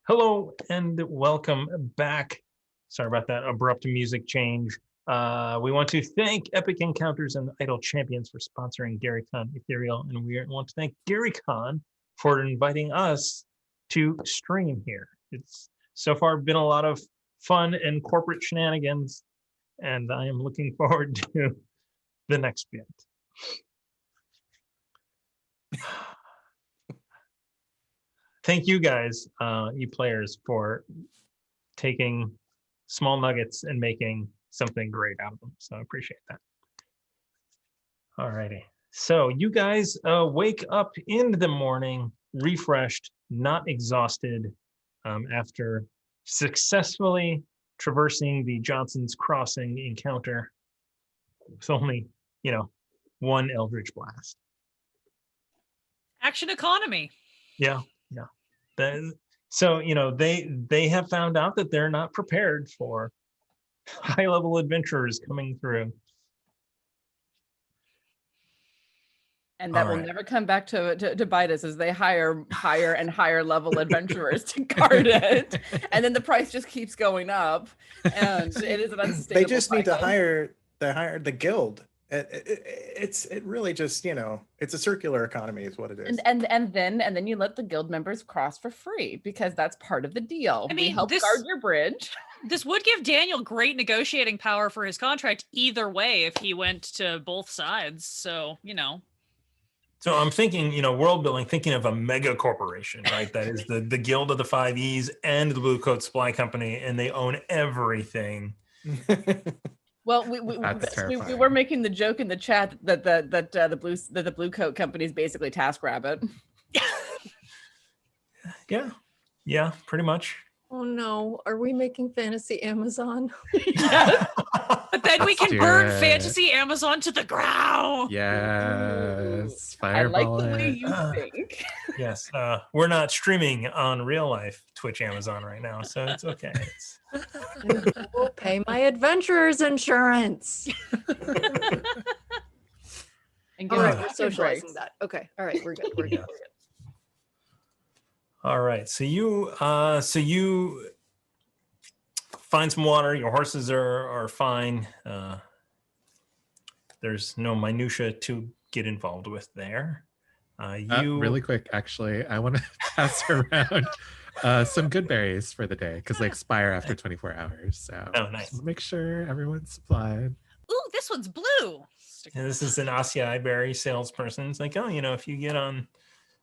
Speaker 1: Hello and welcome back. Sorry about that abrupt music change. We want to thank Epic Encounters and Idle Champions for sponsoring GaryCon Ethereal, and we want to thank GaryCon for inviting us to stream here. It's so far been a lot of fun and corporate shenanigans, and I am looking forward to the next bit. Thank you guys, you players, for taking small nuggets and making something great out of them. So I appreciate that. All righty. So you guys wake up in the morning, refreshed, not exhausted, after successfully traversing the Johnson's Crossing encounter with only, one Eldritch Blast.
Speaker 3: Action economy.
Speaker 1: Yeah. So, they have found out that they're not prepared for high-level adventurers coming through.
Speaker 2: And that will
Speaker 1: Alright.
Speaker 2: never come back to bite us as they hire higher and higher level adventurers to guard it. And then the price just keeps going up. And it is an unsustainable
Speaker 6: They just need to
Speaker 2: cycle.
Speaker 6: hire the guild. It really just, it's a circular economy is what it is.
Speaker 2: And then you let the guild members cross for free because that's part of the deal.
Speaker 3: I
Speaker 2: We
Speaker 3: mean,
Speaker 2: help
Speaker 3: this-
Speaker 2: guard your bridge.
Speaker 3: This would give Daniel great negotiating power for his contract either way if he went to both sides. So,
Speaker 1: So I'm thinking, world building, thinking of a mega corporation, right? That is the Guild of the Five E's and the Blue Coat Supply Company, and they own everything.
Speaker 2: Well,
Speaker 5: That's
Speaker 2: we
Speaker 5: terrifying.
Speaker 2: were making the joke in the chat that the blue coat company is basically TaskRabbit.
Speaker 1: Yeah, pretty much.
Speaker 4: Oh no, are we making fantasy Amazon?
Speaker 2: Yes.
Speaker 3: but then we
Speaker 5: Let's
Speaker 3: can
Speaker 5: do
Speaker 3: burn
Speaker 5: it.
Speaker 3: Fantasy Amazon to the ground.
Speaker 5: Yes.
Speaker 2: I like
Speaker 5: Fireball
Speaker 2: the way
Speaker 5: it.
Speaker 2: you think.
Speaker 1: Yes, we're not streaming on real life Twitch Amazon right now, so it's okay.
Speaker 4: We'll pay my adventurer's insurance.
Speaker 2: And
Speaker 4: All
Speaker 2: give
Speaker 4: right,
Speaker 2: us
Speaker 4: we're
Speaker 2: good
Speaker 4: socializing
Speaker 2: breaks.
Speaker 4: that. Okay, all right, we're good. We're good.
Speaker 1: All right, so you find some water. Your horses are fine. There's no minutia to get involved with there. You
Speaker 5: Really quick, actually, I want to pass around some good berries for the day because they expire after 24 hours. So
Speaker 1: Oh, nice.
Speaker 5: just make sure everyone's supplied.
Speaker 3: Ooh, this one's blue.
Speaker 1: And this is an acai berry salesperson. It's like, oh, if you get on,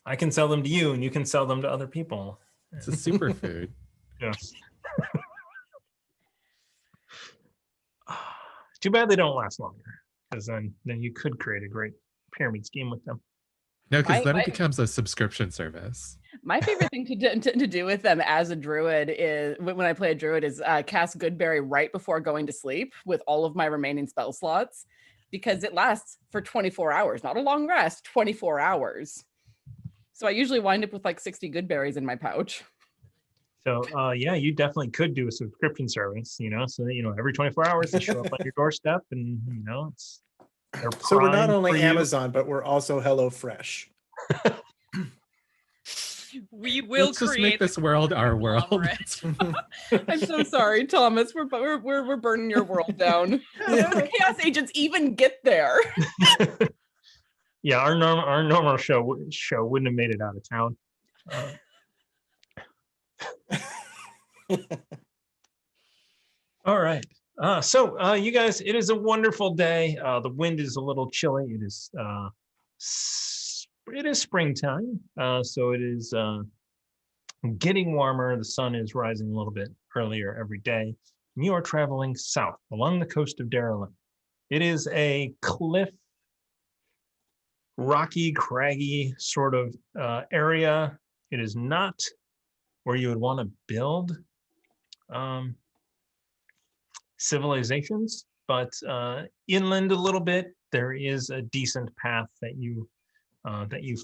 Speaker 1: I can sell them to you, and you can sell them to other people.
Speaker 5: It's a superfood.
Speaker 1: Yes. Too bad they don't last longer, because then you could create a great pyramid scheme with them.
Speaker 5: No, because then
Speaker 2: My-
Speaker 5: it becomes a subscription service.
Speaker 2: My favorite thing to do with them as a druid is when I play a druid is cast Goodberry right before going to sleep with all of my remaining spell slots because it lasts for 24 hours, not a long rest, 24 hours. So I usually wind up with like 60 Goodberries in my pouch.
Speaker 1: So yeah, you definitely could do a subscription service, so that, every 24 hours they show up on your doorstep, and it's they're
Speaker 6: So we're not
Speaker 1: primed
Speaker 6: only
Speaker 1: for you.
Speaker 6: Amazon, but we're also HelloFresh.
Speaker 3: We will
Speaker 5: Let's just
Speaker 3: create
Speaker 5: make this world our world.
Speaker 3: conglomerate.
Speaker 2: I'm so sorry, Thomas. We're burning your world down. How did the Chaos Agents even get there?
Speaker 1: Yeah, our normal show wouldn't have made it out of town. All right. So you guys, it is a wonderful day. The wind is a little chilly. It is springtime. So it is getting warmer. The sun is rising a little bit earlier every day. And you are traveling south along the coast of Darylin. It is a cliff, rocky, craggy sort of area. It is not where you would want to build civilizations, but inland a little bit, there is a decent path that you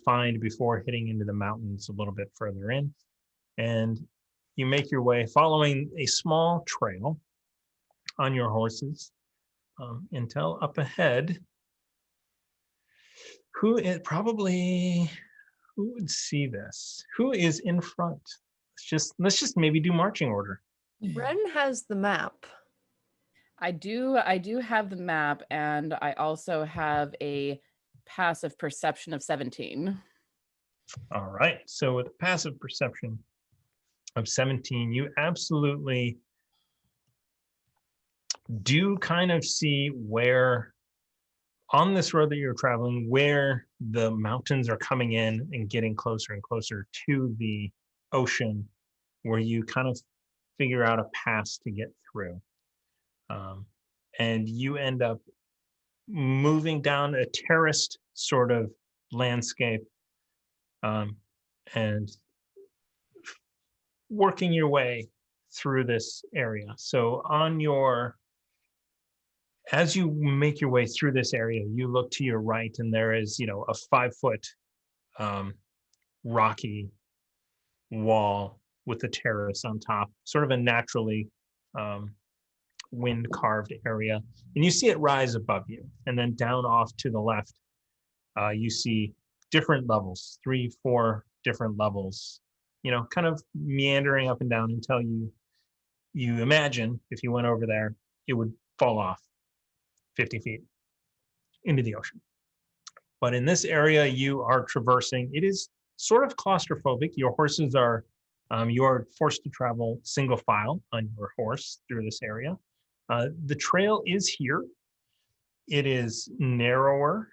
Speaker 1: find before hitting into the mountains a little bit further in, and you make your way following a small trail on your horses until up ahead. Who would see this? Who is in front? let's just maybe do marching order.
Speaker 4: Ren has the map.
Speaker 2: I do have the map, and I also have a passive perception of 17.
Speaker 1: All right. So with a passive perception of 17, you absolutely do kind of see where on this road that you're traveling, where the mountains are coming in and getting closer and closer to the ocean, where you kind of figure out a pass to get through. And you end up moving down a terraced sort of landscape, and working your way through this area. So as you make your way through this area, you look to your right and there is, a 5-foot rocky wall with a terrace on top, sort of a naturally wind carved area. And you see it rise above you. And then down off to the left, you see different levels, 3, 4 different levels, kind of meandering up and down until you imagine if you went over there, it would fall off 50 feet into the ocean. But in this area you are traversing, it is sort of claustrophobic. Your horses are, you are forced to travel single file on your horse through this area. The trail is here. It is narrower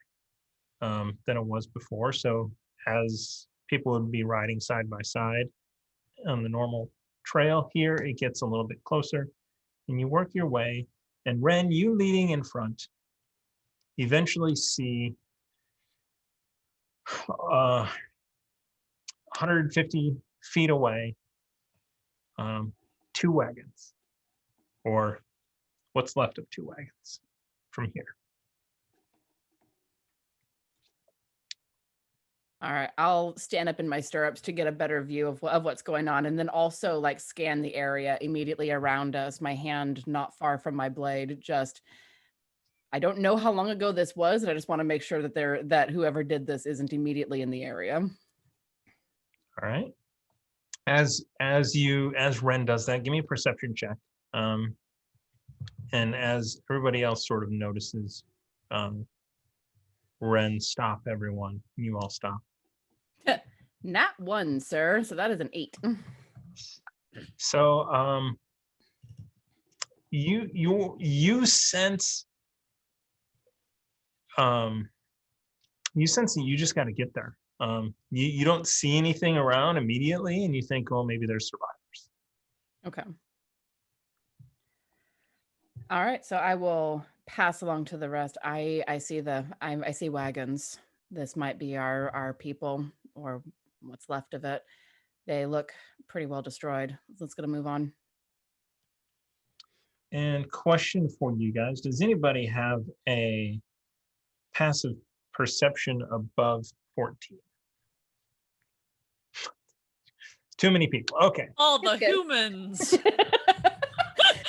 Speaker 1: than it was before. So as people would be riding side by side on the normal trail, here it gets a little bit closer and you work your way. And Ren, you leading in front, eventually see 150 feet away, 2 wagons, or what's left of 2 wagons from here.
Speaker 2: All right, I'll stand up in my stirrups to get a better view of what's going on, and then also like scan the area immediately around us, my hand not far from my blade. I don't know how long ago this was, and I just want to make sure that whoever did this isn't immediately in the area.
Speaker 1: All right. As Ren does that, give me a perception check. And as everybody else sort of notices, Ren, stop everyone. You all stop.
Speaker 2: Nat 1, sir. So that is an 8.
Speaker 1: So you sense that you just got to get there. You don't see anything around immediately, and you think, oh, maybe there's survivors.
Speaker 2: Okay. All right, so I will pass along to the rest. I see wagons. This might be our people, or what's left of it. They look pretty well destroyed. Let's get to move on.
Speaker 1: And question for you guys: does anybody have a passive perception above 14? Too many people. Okay.
Speaker 3: All the humans.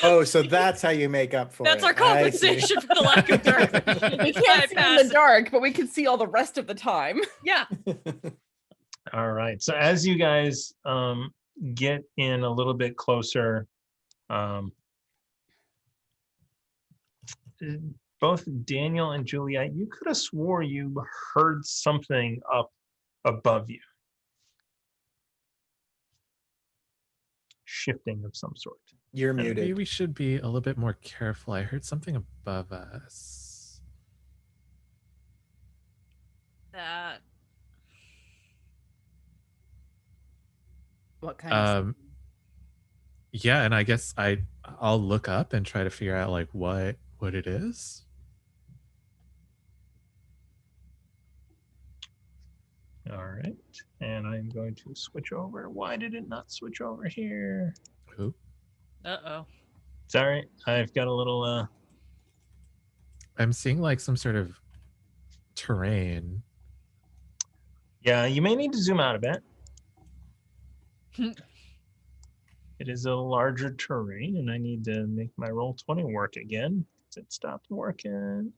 Speaker 6: Oh, so that's how you make up for
Speaker 3: That's
Speaker 6: it.
Speaker 3: our compensation for the lack of dark vision.
Speaker 2: We can't see in the dark, but we can see all the rest of the time.
Speaker 3: Yeah.
Speaker 1: All right. So as you guys get in a little bit closer, both Daniel and Juliet, you could have swore you heard something up above you. Shifting of some sort.
Speaker 6: You're
Speaker 5: Maybe
Speaker 6: muted.
Speaker 5: we should be a little bit more careful. I heard something above us.
Speaker 3: That.
Speaker 2: What kind of
Speaker 5: Yeah, and I guess I'll look up and try to figure out like what it is.
Speaker 1: All right. And I'm going to switch over. Why did it not switch over here?
Speaker 5: Ooh.
Speaker 3: Uh-oh.
Speaker 1: Sorry, I've got a little
Speaker 5: I'm seeing like some sort of terrain.
Speaker 1: yeah, you may need to zoom out a bit. It is a larger terrain, and I need to make my Roll20 work again. It stopped working.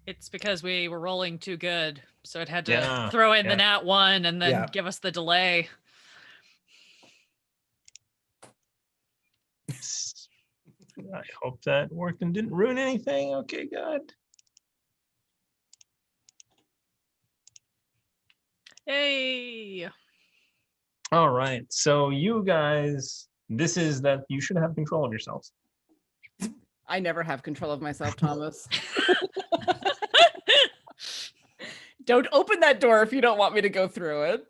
Speaker 3: It's because we were rolling too good, so it had to
Speaker 1: Yeah,
Speaker 3: throw in
Speaker 1: yeah.
Speaker 3: the nat 1 and then
Speaker 6: Yeah.
Speaker 3: give us the delay.
Speaker 1: I hope that worked and didn't ruin anything. Okay, good.
Speaker 3: Hey.
Speaker 1: All right. So you guys, this is that you should have control of yourselves.
Speaker 2: I never have control of myself, Thomas. Don't open that door if you don't want me to go through it.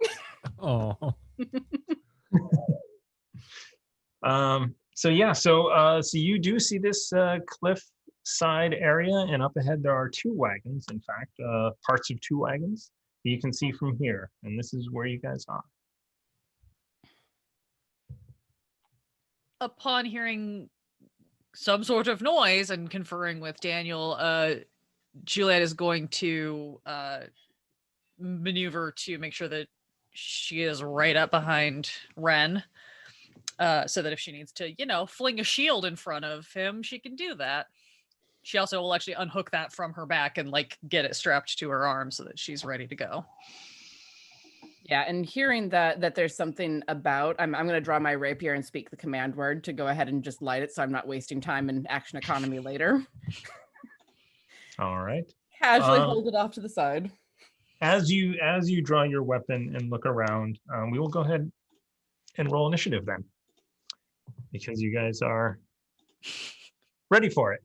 Speaker 5: Oh,
Speaker 1: So yeah, so you do see this cliff side area, and up ahead there are 2 wagons. In fact, parts of 2 wagons that you can see from here, and this is where you guys are.
Speaker 3: Upon hearing some sort of noise and conferring with Daniel, Juliet is going to maneuver to make sure that she is right up behind Ren, so that if she needs to, fling a shield in front of him, she can do that. She also will actually unhook that from her back and get it strapped to her arm so that she's ready to go.
Speaker 2: Yeah, and hearing that there's something about, I'm going to draw my rapier and speak the command word to go ahead and just light it so I'm not wasting time in action economy later.
Speaker 1: All right.
Speaker 2: Casually hold it off to the side.
Speaker 1: As you draw your weapon and look around, we will go ahead and roll initiative then, because you guys are ready for it.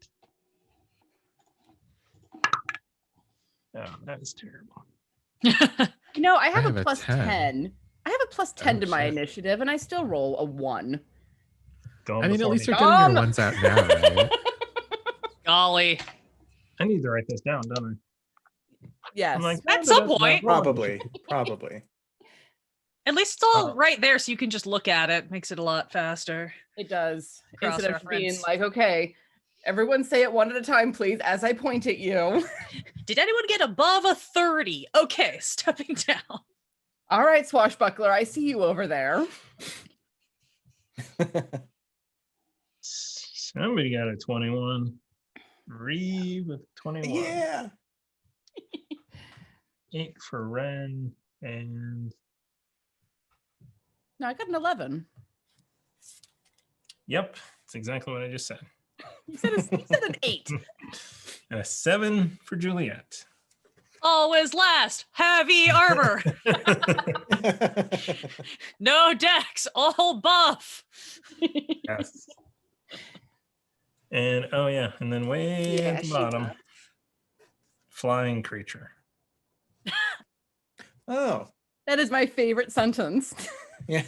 Speaker 1: Oh, that is terrible.
Speaker 2: I have
Speaker 5: have
Speaker 2: a
Speaker 5: a
Speaker 2: plus
Speaker 5: 10.
Speaker 2: 10. I have a plus 10
Speaker 5: Oh,
Speaker 2: to my
Speaker 5: shit.
Speaker 2: initiative, and I still roll a 1.
Speaker 1: Going
Speaker 5: I mean, at
Speaker 1: before
Speaker 5: least
Speaker 1: me.
Speaker 5: you're getting your ones out now, right?
Speaker 3: Golly.
Speaker 1: I need to write this down, don't I?
Speaker 2: Yes.
Speaker 1: I'm like,
Speaker 3: At some point.
Speaker 6: Probably.
Speaker 3: At least it's all right there so you can just look at it. Makes it a lot faster.
Speaker 2: It does. Instead of being
Speaker 3: Cross-reference.
Speaker 2: like, okay, everyone say it one at a time, please, as I point at you.
Speaker 3: Did anyone get above a 30? Okay, stepping down.
Speaker 2: All right, swashbuckler, I see you over there.
Speaker 1: Somebody got a 21. Reeve with 21.
Speaker 6: Yeah.
Speaker 1: 8 for Ren, and
Speaker 2: No, I got an 11.
Speaker 1: yep, that's exactly what I just said.
Speaker 2: You said an 8.
Speaker 1: And a 7 for Juliet.
Speaker 3: Always last. Heavy armor. No dex. All buff.
Speaker 1: Yes. And oh yeah, and then way
Speaker 2: Yeah,
Speaker 1: at the
Speaker 2: she
Speaker 1: bottom,
Speaker 2: does.
Speaker 1: flying creature.
Speaker 6: Oh,
Speaker 2: That is my favorite sentence.
Speaker 6: yeah.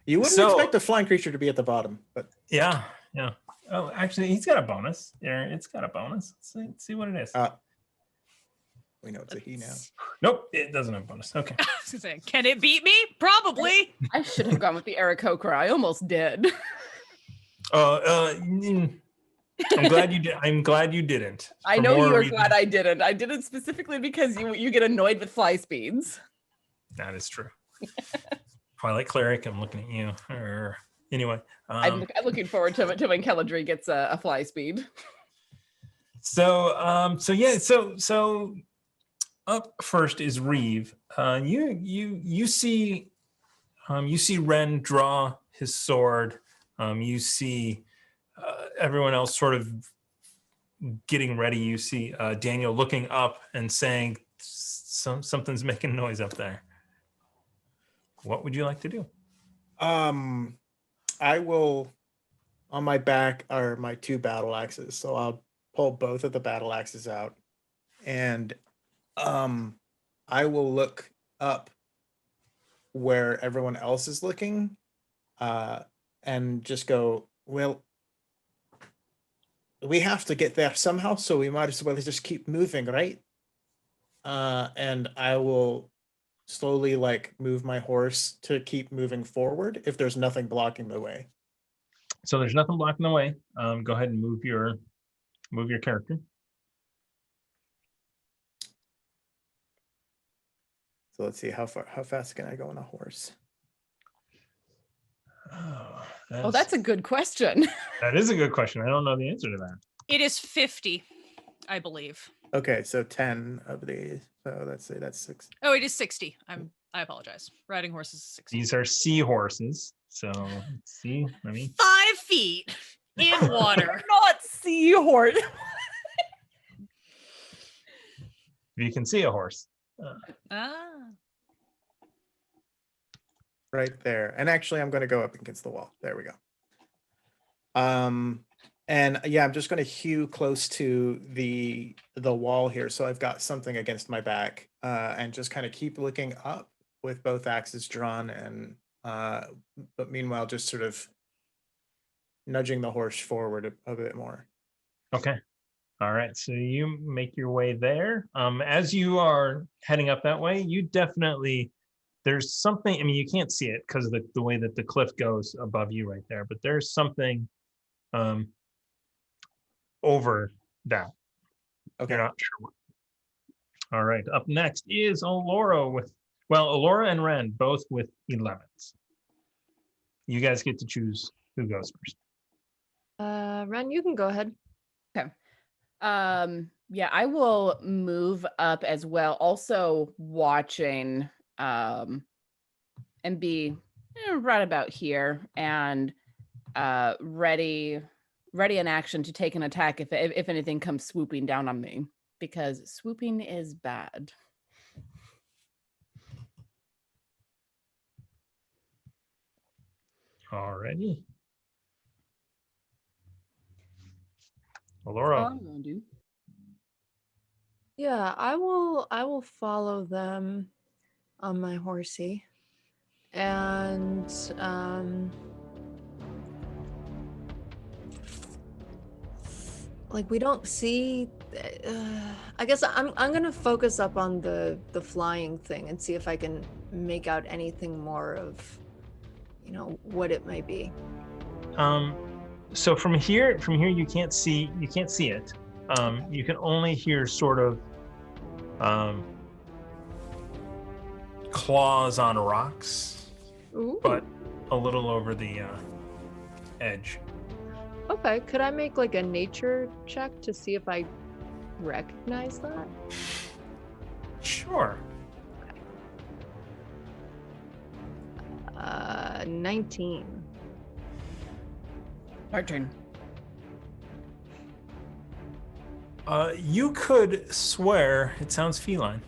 Speaker 6: You wouldn't
Speaker 1: So-
Speaker 6: expect a flying creature to be at the bottom, but
Speaker 1: Yeah, yeah. Oh, actually, he's got a bonus. There, it's got a bonus. Let's see what it is.
Speaker 6: we know it's a he now.
Speaker 1: Nope, it doesn't have a bonus. Okay.
Speaker 3: I was gonna say, can it beat me? Probably.
Speaker 2: I should have gone with the Aarakocra. I almost did.
Speaker 1: I'm glad you did. I'm glad you didn't.
Speaker 2: I
Speaker 1: For
Speaker 2: know
Speaker 1: more
Speaker 2: you were
Speaker 1: reasons.
Speaker 2: glad I didn't. I did it specifically because you get annoyed with fly speeds.
Speaker 1: That is true. Twilight Cleric, I'm looking at you. Anyway,
Speaker 2: I'm looking forward to it when Keladri gets a fly speed.
Speaker 1: so up first is Reeve. You see Ren draw his sword. You see everyone else sort of getting ready. You see Daniel looking up and saying, something's making noise up there. What would you like to do?
Speaker 6: I will, on my back are my 2 battle axes, so I'll pull both of the battle axes out, and I will look up where everyone else is looking, and just go, well, we have to get there somehow, so we might as well just keep moving, right? And I will slowly move my horse to keep moving forward if there's nothing blocking the way.
Speaker 1: So there's nothing blocking the way. Go ahead and move your character.
Speaker 6: So let's see how fast can I go on a horse?
Speaker 2: Oh, that's a good question.
Speaker 1: that is a good question. I don't know the answer to that.
Speaker 3: It is 50. I believe.
Speaker 6: Okay, so 10 of these. So let's say that's 6.
Speaker 3: Oh, it is 60. I apologize. Riding horses is 60.
Speaker 1: These are seahorses. So let's see. Let me.
Speaker 3: 5 feet in water.
Speaker 2: Not seahorse.
Speaker 1: You can see a horse.
Speaker 3: Ah.
Speaker 6: Right there. And actually, I'm going to go up against the wall. There we go. And yeah, I'm just going to hew close to the wall here, so I've got something against my back, and just kind of keep looking up with both axes drawn, and but meanwhile, just sort of nudging the horse forward a bit more.
Speaker 1: Okay. All right. So you make your way there. As you are heading up that way, you definitely, there's something, I mean, you can't see it because of the way that the cliff goes above you right there, but there's something over that.
Speaker 6: Okay.
Speaker 1: You're not sure what. All right. Up next is Allura with, well, Allura and Ren both with 11s. You guys get to choose who goes first.
Speaker 4: Ren, you can go ahead.
Speaker 2: Yeah, I will move up as well. Also watching and be right about here and ready in action to take an attack if anything comes swooping down on me, because swooping is bad.
Speaker 1: Alrighty. Allura.
Speaker 2: I'm gonna do.
Speaker 4: Yeah, I will follow them on my horsey. And like we don't see I guess I'm gonna focus up on the flying thing and see if I can make out anything more of, you know, what it may be.
Speaker 1: So from here you can't see it. You can only hear sort of
Speaker 7: Claws on rocks,
Speaker 4: Ooh.
Speaker 1: but a little over the edge.
Speaker 4: Okay, could I make like a nature check to see if I recognize that?
Speaker 1: Sure.
Speaker 4: 19.
Speaker 2: Our turn.
Speaker 7: you could swear it sounds feline.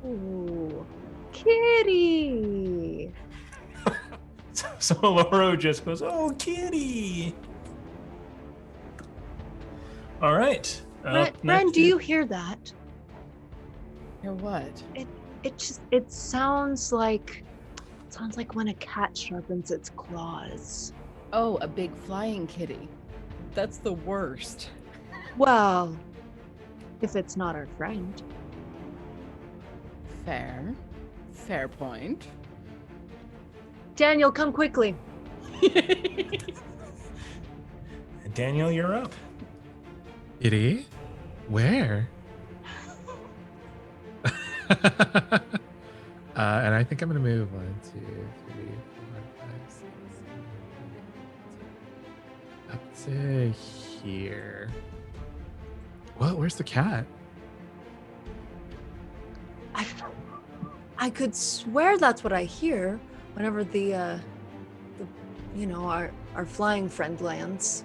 Speaker 4: Ooh, kitty.
Speaker 7: So Laura just goes, "Oh, kitty!"
Speaker 1: All right.
Speaker 4: Ren,
Speaker 1: next
Speaker 4: do
Speaker 1: is-
Speaker 4: you hear that?
Speaker 2: Hear what?
Speaker 4: It sounds like when a cat sharpens its claws.
Speaker 2: Oh, a big flying kitty. That's the worst.
Speaker 4: Well, if it's not our friend.
Speaker 2: Fair point.
Speaker 4: Daniel, come quickly.
Speaker 7: Daniel, you're up.
Speaker 5: Kitty? Where? And I think I'm gonna move 1, 2, 3, 4, 5, 6, 7, 8, up to here. What? Where's the cat?
Speaker 4: I could swear that's what I hear whenever the you know, our flying friend lands.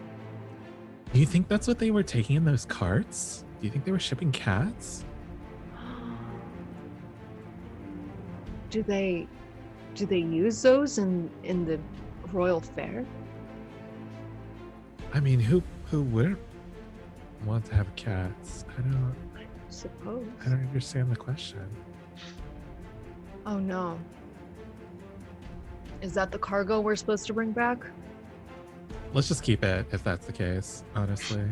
Speaker 5: Do you think that's what they were taking in those carts? Do you think they were shipping cats?
Speaker 4: Do they use those in the royal fair?
Speaker 5: I mean, who wouldn't want to have cats? I don't
Speaker 4: Suppose.
Speaker 5: understand the question.
Speaker 4: Oh no. Is that the cargo we're supposed to bring back?
Speaker 5: Let's just keep it if that's the case, honestly.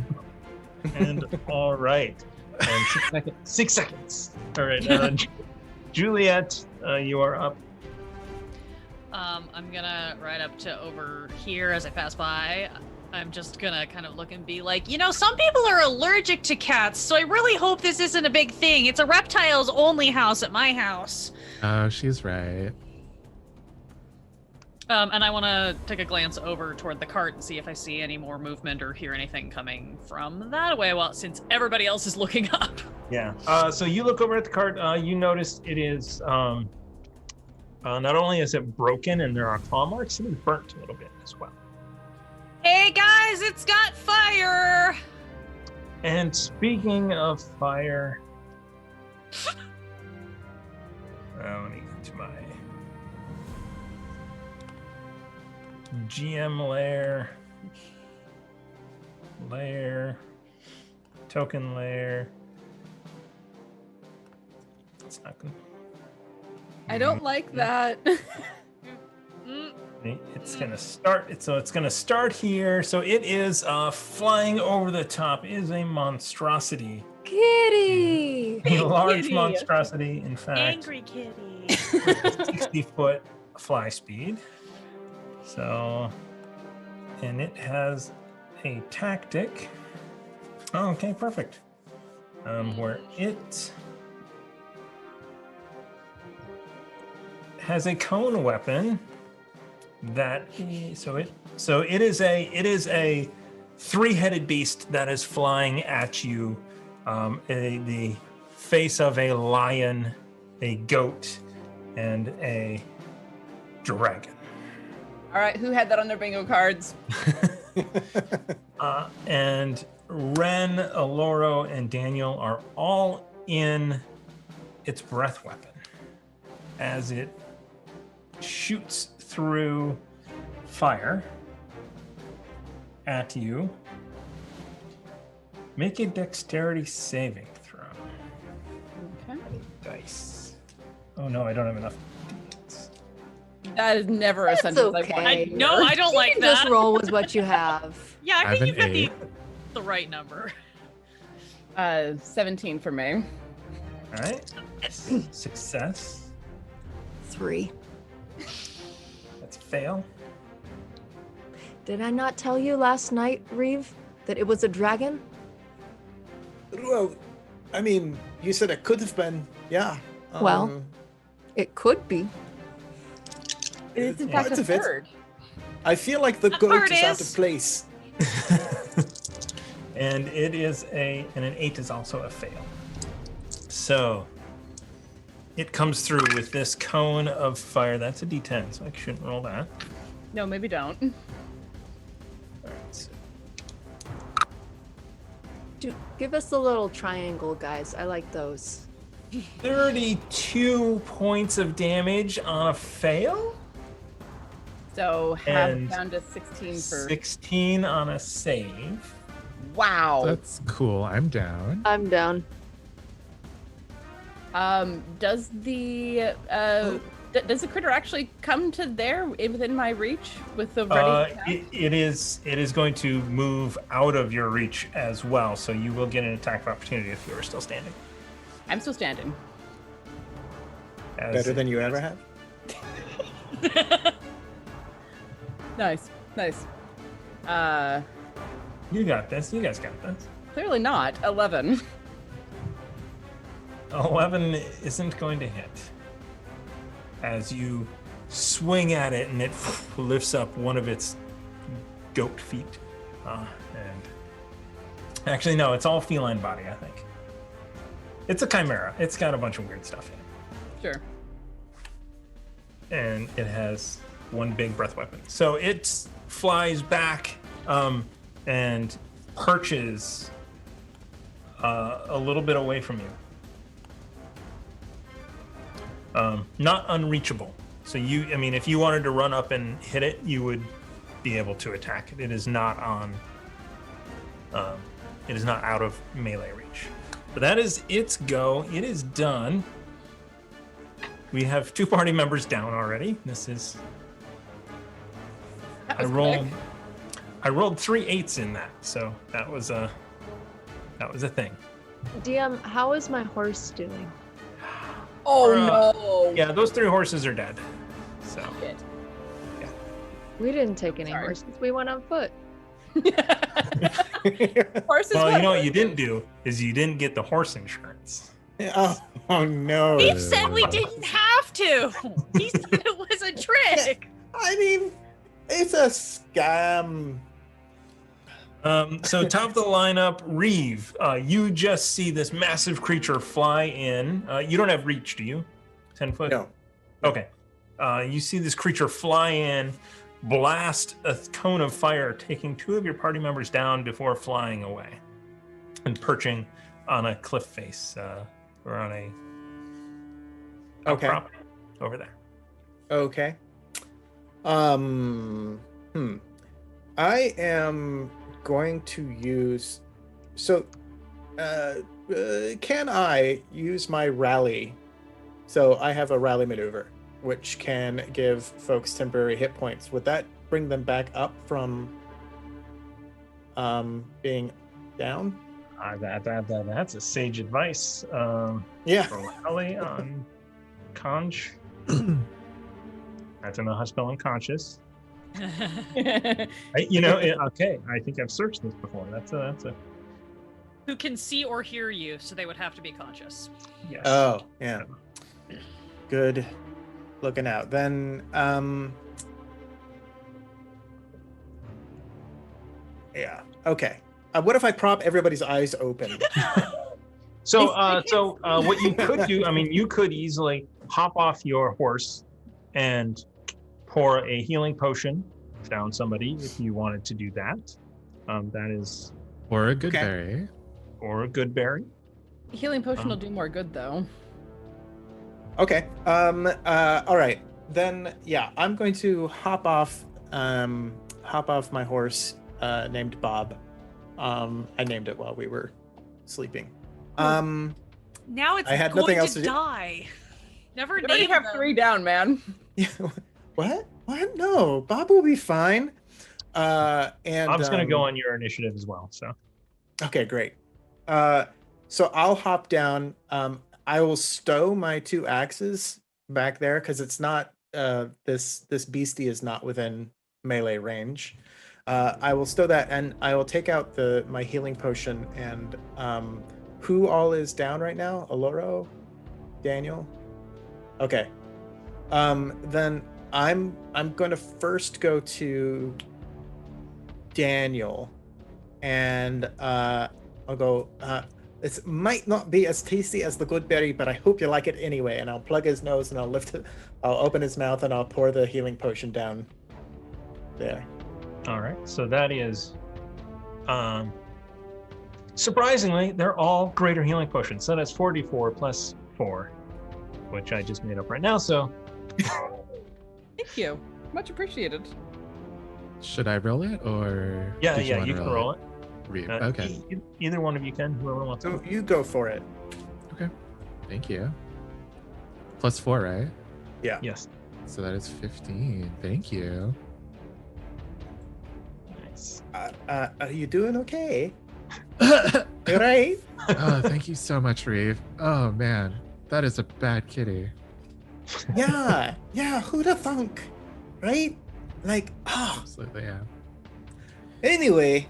Speaker 1: And all right. And 6 seconds. 6 seconds. All right. Juliet, you are up.
Speaker 3: I'm gonna ride up to over here as I pass by. I'm just gonna kind of look and be like, you know, some people are allergic to cats, so I really hope this isn't a big thing. It's a reptiles only house at my house.
Speaker 5: Oh, she's right.
Speaker 3: And I want to take a glance over toward the cart and see if I see any more movement or hear anything coming from that way. Well, since everybody else is looking up.
Speaker 1: Yeah. So you look over at the cart. You notice it is not only is it broken and there are claw marks, it is burnt a little bit as well.
Speaker 3: Hey guys, it's got fire!
Speaker 1: And speaking of fire, let me get to my GM layer, token layer. It's not good.
Speaker 2: I don't like that.
Speaker 3: Mm,
Speaker 1: It's gonna start. So it's gonna start here. So it is flying over the top. It is a monstrosity,
Speaker 4: Kitty!
Speaker 1: a large
Speaker 2: Kitty.
Speaker 1: monstrosity. In fact,
Speaker 3: angry kitty.
Speaker 1: 60-foot fly speed. So, and it has a tactic. Oh, okay, perfect. Where it has a cone weapon that so it is a three-headed beast that is flying at you. The face of a lion, a goat, and a dragon.
Speaker 2: All right, who had that on their bingo cards?
Speaker 1: And Ren, Aloro, and Daniel are all in its breath weapon as it shoots through fire at you. Make a dexterity saving throw.
Speaker 2: Okay.
Speaker 1: Dice. Oh no, I don't have enough.
Speaker 2: That is never a
Speaker 4: That's
Speaker 2: sentence I
Speaker 4: okay.
Speaker 2: want.
Speaker 3: I no, I don't
Speaker 4: You
Speaker 3: like
Speaker 4: can
Speaker 3: that.
Speaker 4: just roll with what you have.
Speaker 3: Yeah, I
Speaker 5: I
Speaker 3: think
Speaker 5: have
Speaker 3: you've got
Speaker 5: an
Speaker 3: the right number.
Speaker 2: 17 for me.
Speaker 1: All right. Success.
Speaker 4: 3.
Speaker 1: That's a fail.
Speaker 4: Did I not tell you last night, Reeve, that it was a dragon?
Speaker 6: Well, I mean, you said it could have been. Yeah.
Speaker 4: Well, It could be.
Speaker 2: It is in
Speaker 1: Yeah.
Speaker 2: fact a
Speaker 6: Parts of it.
Speaker 2: third.
Speaker 6: I feel like the
Speaker 3: That
Speaker 6: goat
Speaker 3: part
Speaker 6: is out of
Speaker 3: is-
Speaker 6: place.
Speaker 1: And it is an 8 is also a fail. So it comes through with this cone of fire. That's a D10, so I shouldn't roll that.
Speaker 2: No, maybe don't.
Speaker 1: All right, so
Speaker 4: Give us a little triangle, guys. I like those.
Speaker 1: 32 points of damage on a fail,
Speaker 2: So half
Speaker 1: And
Speaker 2: down to 16 for.
Speaker 1: 16 on a save.
Speaker 2: Wow.
Speaker 5: That's cool. I'm down.
Speaker 4: I'm down.
Speaker 2: Does the does the critter actually come to there within my reach with the ready? attack?
Speaker 1: It is going to move out of your reach as well, so you will get an attack of opportunity if you are still standing.
Speaker 2: I'm still standing.
Speaker 1: As
Speaker 6: Better
Speaker 1: it-
Speaker 6: than you ever have.
Speaker 2: Nice, nice.
Speaker 1: You got this. You guys got this.
Speaker 2: Clearly not. 11.
Speaker 1: 11 isn't going to hit. As you swing at it and it lifts up one of its goat feet. And actually, no, it's all feline body, I think. It's a chimera. It's got a bunch of weird stuff in it.
Speaker 2: Sure.
Speaker 1: And it has one big breath weapon. So it flies back and perches a little bit away from you. Not unreachable. So if you wanted to run up and hit it, you would be able to attack it. It is not on. It is not out of melee reach. But that is its go. It is done. We have 2 party members down already. This is.
Speaker 2: That
Speaker 1: I
Speaker 2: was
Speaker 1: rolled.
Speaker 2: quick.
Speaker 1: I rolled 3 8s in that, so that was a thing.
Speaker 4: DM, how is my horse doing?
Speaker 2: Oh
Speaker 1: Uh,
Speaker 2: no.
Speaker 1: Yeah, those 3 horses are dead. So
Speaker 2: Shit.
Speaker 4: We didn't take any
Speaker 2: Sorry.
Speaker 4: horses. We went on foot.
Speaker 2: Horses.
Speaker 1: well, you know what
Speaker 2: what?
Speaker 1: you didn't do is you didn't get the horse insurance.
Speaker 6: Oh no.
Speaker 3: He said we didn't have to. He said it was a trick.
Speaker 6: I mean, it's a scam.
Speaker 1: So top of the lineup, Reeve, you just see this massive creature fly in. You don't have reach, do you? 10 foot?
Speaker 6: No.
Speaker 1: Okay. You see this creature fly in, blast a cone of fire, taking 2 of your party members down before flying away and perching on a cliff face or on a
Speaker 6: Okay.
Speaker 1: outcrop over there.
Speaker 6: Okay. I am going to use. So, can I use my rally? So I have a rally maneuver, which can give folks temporary hit points. Would that bring them back up from being down?
Speaker 1: That's a sage advice.
Speaker 6: Yeah.
Speaker 1: Rally on conch. I don't know how to spell unconscious. Okay, I think I've searched this before. That's a
Speaker 3: Who can see or hear you, so they would have to be conscious.
Speaker 1: yes.
Speaker 6: Oh, yeah. Good looking out. Then, yeah. Okay. What if I prop everybody's eyes open?
Speaker 1: So what you could do, I mean, you could easily hop off your horse and pour a healing potion down somebody if you wanted to do that. That is,
Speaker 5: Or a good
Speaker 6: Okay.
Speaker 5: berry.
Speaker 1: or a good berry.
Speaker 2: Healing potion will do more good though.
Speaker 6: Okay. All right. Then, yeah, I'm going to hop off my horse, named Bob. I named it while we were sleeping.
Speaker 3: Now it's
Speaker 6: I had
Speaker 3: going
Speaker 6: nothing else
Speaker 3: to
Speaker 6: to do.
Speaker 3: die. Never
Speaker 2: You already
Speaker 3: name
Speaker 2: have
Speaker 3: them.
Speaker 2: 3 down, man.
Speaker 6: What? What? No, Bob will be fine. And
Speaker 1: I'm just going to go on your initiative as well. So
Speaker 6: Okay, great. So I'll hop down. I will stow my 2 axes back there because it's not this beastie is not within melee range. I will stow that and I will take out my healing potion and who all is down right now? Aloro? Daniel? Okay. Then I'm going to first go to Daniel and I'll go it might not be as tasty as the good berry, but I hope you like it anyway. And I'll plug his nose and I'll open his mouth and I'll pour the healing potion down there.
Speaker 1: all right. So that is, surprisingly, they're all greater healing potions. So that's 44 plus 4, which I just made up right now. So
Speaker 2: Thank you. Much appreciated.
Speaker 5: Should I roll it or?
Speaker 1: yeah,
Speaker 5: did
Speaker 1: yeah,
Speaker 5: wanna
Speaker 1: you can roll it.
Speaker 5: Reeve?
Speaker 1: Uh,
Speaker 5: Okay.
Speaker 1: Either one of you can, whoever wants to.
Speaker 6: So you go for it.
Speaker 5: Thank you. Plus 4, right?
Speaker 1: Yes.
Speaker 5: So that is 15. Thank you.
Speaker 1: Nice.
Speaker 6: Are you doing okay?
Speaker 5: Oh,
Speaker 6: You right?
Speaker 5: thank you so much, Reeve. Oh man, that is a bad kitty.
Speaker 6: Yeah. Yeah. Who'd have thunk? Right? Like, oh.
Speaker 5: Absolutely, yeah.
Speaker 6: Anyway,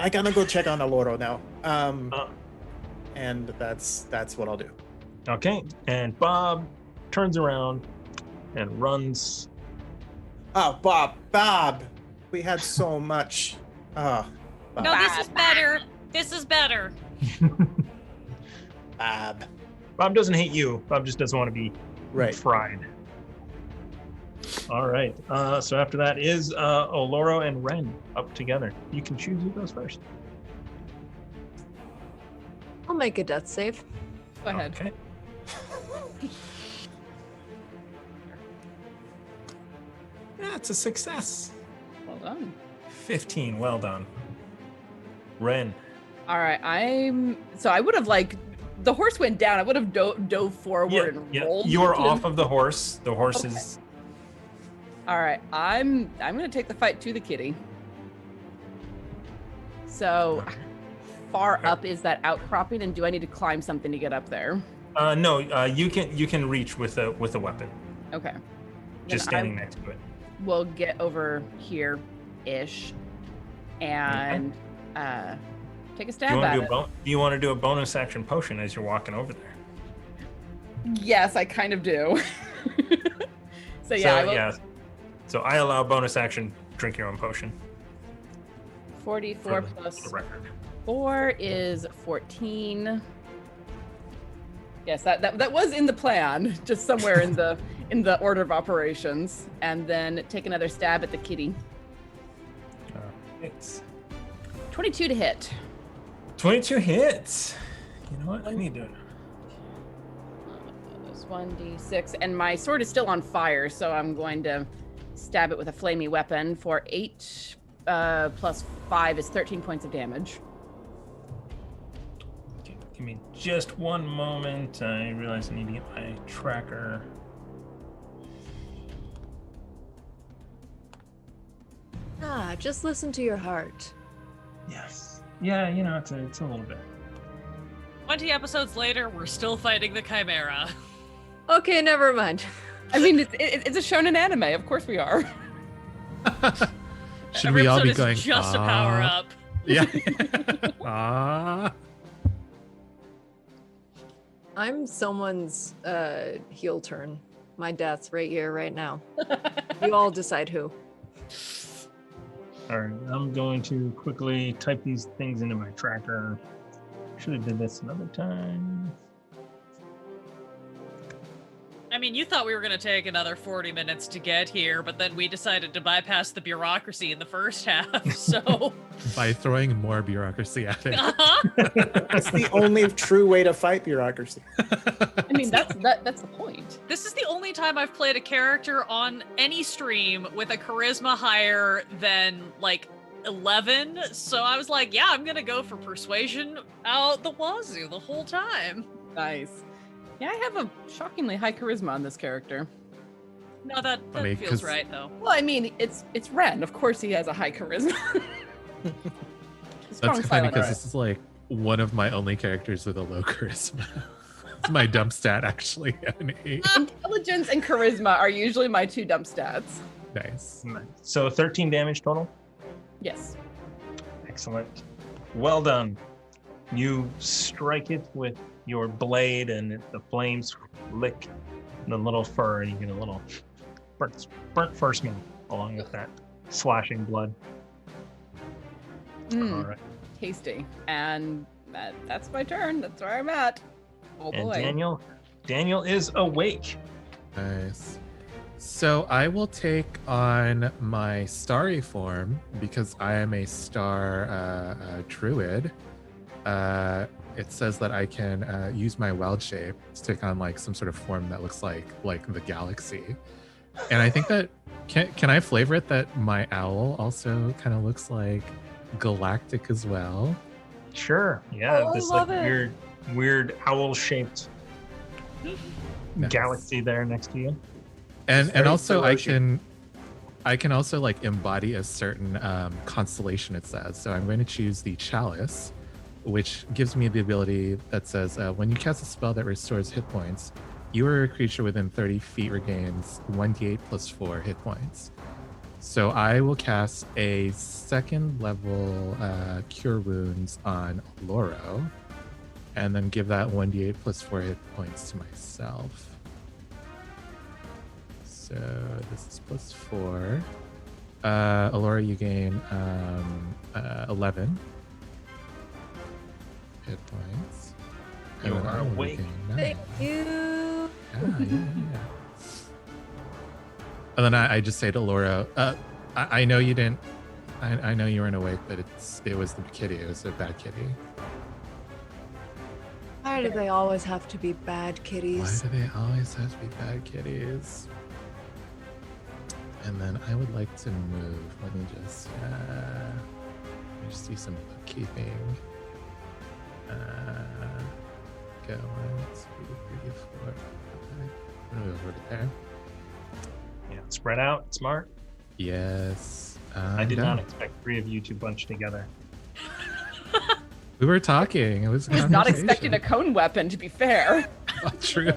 Speaker 6: I gotta go check on Aloro now.
Speaker 1: Uh,
Speaker 6: And that's what I'll do.
Speaker 1: Okay. And Bob turns around and runs.
Speaker 6: Oh, Bob. We had so much. Oh, Bob.
Speaker 3: No, this is better. This is better.
Speaker 6: Bob.
Speaker 1: Bob doesn't hate you. Bob just doesn't want to be
Speaker 6: Right.
Speaker 1: fried. All right. So after that is Oloro and Ren up together. You can choose who goes first.
Speaker 4: I'll make a death save.
Speaker 2: Go ahead.
Speaker 1: Okay. That's a success.
Speaker 2: Well done.
Speaker 1: 15. Well done. Ren.
Speaker 2: All right. I would have the horse went down. I would have dove forward and rolled.
Speaker 1: You're
Speaker 2: to-
Speaker 1: off of the horse. The horse
Speaker 2: Okay.
Speaker 1: is.
Speaker 2: All right. I'm gonna take the fight to the kitty. So far up is that outcropping, and do I need to climb something to get up there?
Speaker 1: No. You can reach with a weapon.
Speaker 2: Okay.
Speaker 1: Just
Speaker 2: Then
Speaker 1: standing next to it.
Speaker 2: We'll get over here ish and take a
Speaker 1: Do
Speaker 2: stab
Speaker 1: you want
Speaker 2: at
Speaker 1: to
Speaker 2: it.
Speaker 1: do you want to do a bonus action potion as you're walking over there?
Speaker 2: Yes, I kind of do. So yeah, I will,
Speaker 1: yeah. So I allow bonus action, drink your own potion.
Speaker 2: 44
Speaker 1: for
Speaker 2: plus
Speaker 1: the record.
Speaker 2: 4 is 14. Yes, that was in the plan, just somewhere in the order of operations. And then take another stab at the kitty.
Speaker 1: It's
Speaker 2: 22 to hit.
Speaker 1: 22 hits. You know what? I need to.
Speaker 2: This 1d6, and my sword is still on fire, so I'm going to stab it with a flamey weapon for 8 plus 5 is 13 points of damage.
Speaker 1: Okay, give me just one moment. I realize I need to get my tracker.
Speaker 4: Just listen to your heart.
Speaker 1: Yes. Yeah, you know, it's a little bit.
Speaker 3: 20 episodes later, we're still fighting the Chimera.
Speaker 4: Okay, never mind.
Speaker 2: I mean, it's a shonen anime. Of course we are.
Speaker 5: Should
Speaker 3: Every
Speaker 5: we all be
Speaker 3: episode
Speaker 5: going?
Speaker 3: is just a power
Speaker 5: "Aw"?
Speaker 3: up.
Speaker 5: Yeah. Ah.
Speaker 4: I'm someone's heel turn. My death's right here, right now. You all decide who.
Speaker 1: All right, I'm going to quickly type these things into my tracker. Should have did this another time.
Speaker 3: I mean, you thought we were going to take another 40 minutes to get here, but then we decided to bypass the bureaucracy in the first half, so...
Speaker 5: By throwing more bureaucracy at it.
Speaker 3: Uh-huh.
Speaker 6: That's the only true way to fight bureaucracy.
Speaker 2: I mean, that's the point.
Speaker 3: This is the only time I've played a character on any stream with a charisma higher than, like, 11, so I was like, yeah, I'm going to go for persuasion out the wazoo the whole time.
Speaker 2: Nice. Yeah, I have a shockingly high charisma on this character.
Speaker 3: No, that
Speaker 5: Funny,
Speaker 3: feels
Speaker 5: 'cause-
Speaker 3: right, though.
Speaker 2: Well, I mean, it's Ren. Of course, he has a high charisma. Strong
Speaker 5: That's funny
Speaker 2: silent
Speaker 5: because
Speaker 2: art.
Speaker 5: this is like one of my only characters with a low charisma. It's my dump stat actually at an 8.
Speaker 2: Intelligence and charisma are usually my 2 dump stats.
Speaker 5: Nice.
Speaker 1: So 13 damage total.
Speaker 2: Yes.
Speaker 1: Excellent. Well done. You strike it with your blade, and the flames lick the little fur, and you get a little burnt fur smell along with that slashing blood. All
Speaker 2: Mm,
Speaker 1: right.
Speaker 2: tasty. And that's my turn. That's where I'm at. Oh
Speaker 1: And
Speaker 2: boy.
Speaker 1: Daniel is awake.
Speaker 5: Nice. So I will take on my starry form because I am a star druid. It says that I can use my wild shape to take on like some sort of form that looks like the galaxy. And I think that can I flavor it that my owl also kind of looks like galactic as well.
Speaker 1: Sure. Yeah.
Speaker 2: Oh, I
Speaker 1: this
Speaker 2: love
Speaker 1: like
Speaker 2: it.
Speaker 1: weird owl-shaped
Speaker 5: Nice.
Speaker 1: galaxy there next to you.
Speaker 5: And
Speaker 6: very
Speaker 5: also
Speaker 6: Delosian.
Speaker 5: I can also like embody a certain constellation, it says. So I'm going to choose the Chalice, which gives me the ability that says when you cast a spell that restores hit points, you or a creature within 30 feet regains 1d8 plus 4 hit points. So I will cast a 2nd level Cure Wounds on Loro, and then give that 1d8 plus 4 hit points to myself. So this is plus 4. Alora, you gain 11 hit points.
Speaker 1: You
Speaker 5: then
Speaker 1: are
Speaker 5: I will
Speaker 1: awake.
Speaker 5: gain 9.
Speaker 4: Thank you.
Speaker 5: Yeah. And then I just say to Laura, I know you didn't. I know you weren't awake, but it was the kitty. It was a bad kitty.
Speaker 4: Why do they always have to be bad
Speaker 5: Why
Speaker 4: kitties?
Speaker 5: do they always have to be bad kitties? And then I would like to move. Let me just do some bookkeeping. Go 1, 2, 3, 4, 5. I'm gonna move over there.
Speaker 1: Yeah. Spread out. Smart.
Speaker 5: Yes.
Speaker 1: I did
Speaker 5: no.
Speaker 1: not expect 3 of you to bunch together.
Speaker 5: We were talking. It was.
Speaker 2: I was not expecting a cone weapon, to be fair.
Speaker 5: Not true.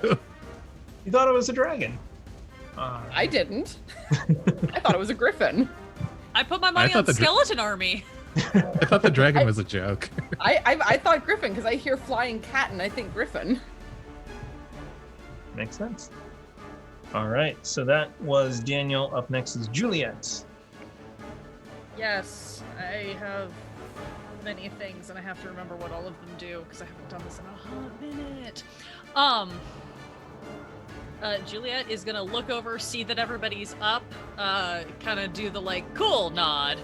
Speaker 1: You thought it was a dragon.
Speaker 2: I didn't. I thought it was a griffin.
Speaker 3: I put my money
Speaker 5: thought
Speaker 3: on
Speaker 5: the
Speaker 3: Skeleton Army.
Speaker 5: I thought the dragon was a joke.
Speaker 2: I thought griffin because I hear flying cat and I think griffin.
Speaker 1: Makes sense. All right, so that was Daniel. Up next is Juliet.
Speaker 3: Yes, I have many things, and I have to remember what all of them do because I haven't done this in a hot minute. Juliet is gonna look over, see that everybody's up, kind of do the like cool nod,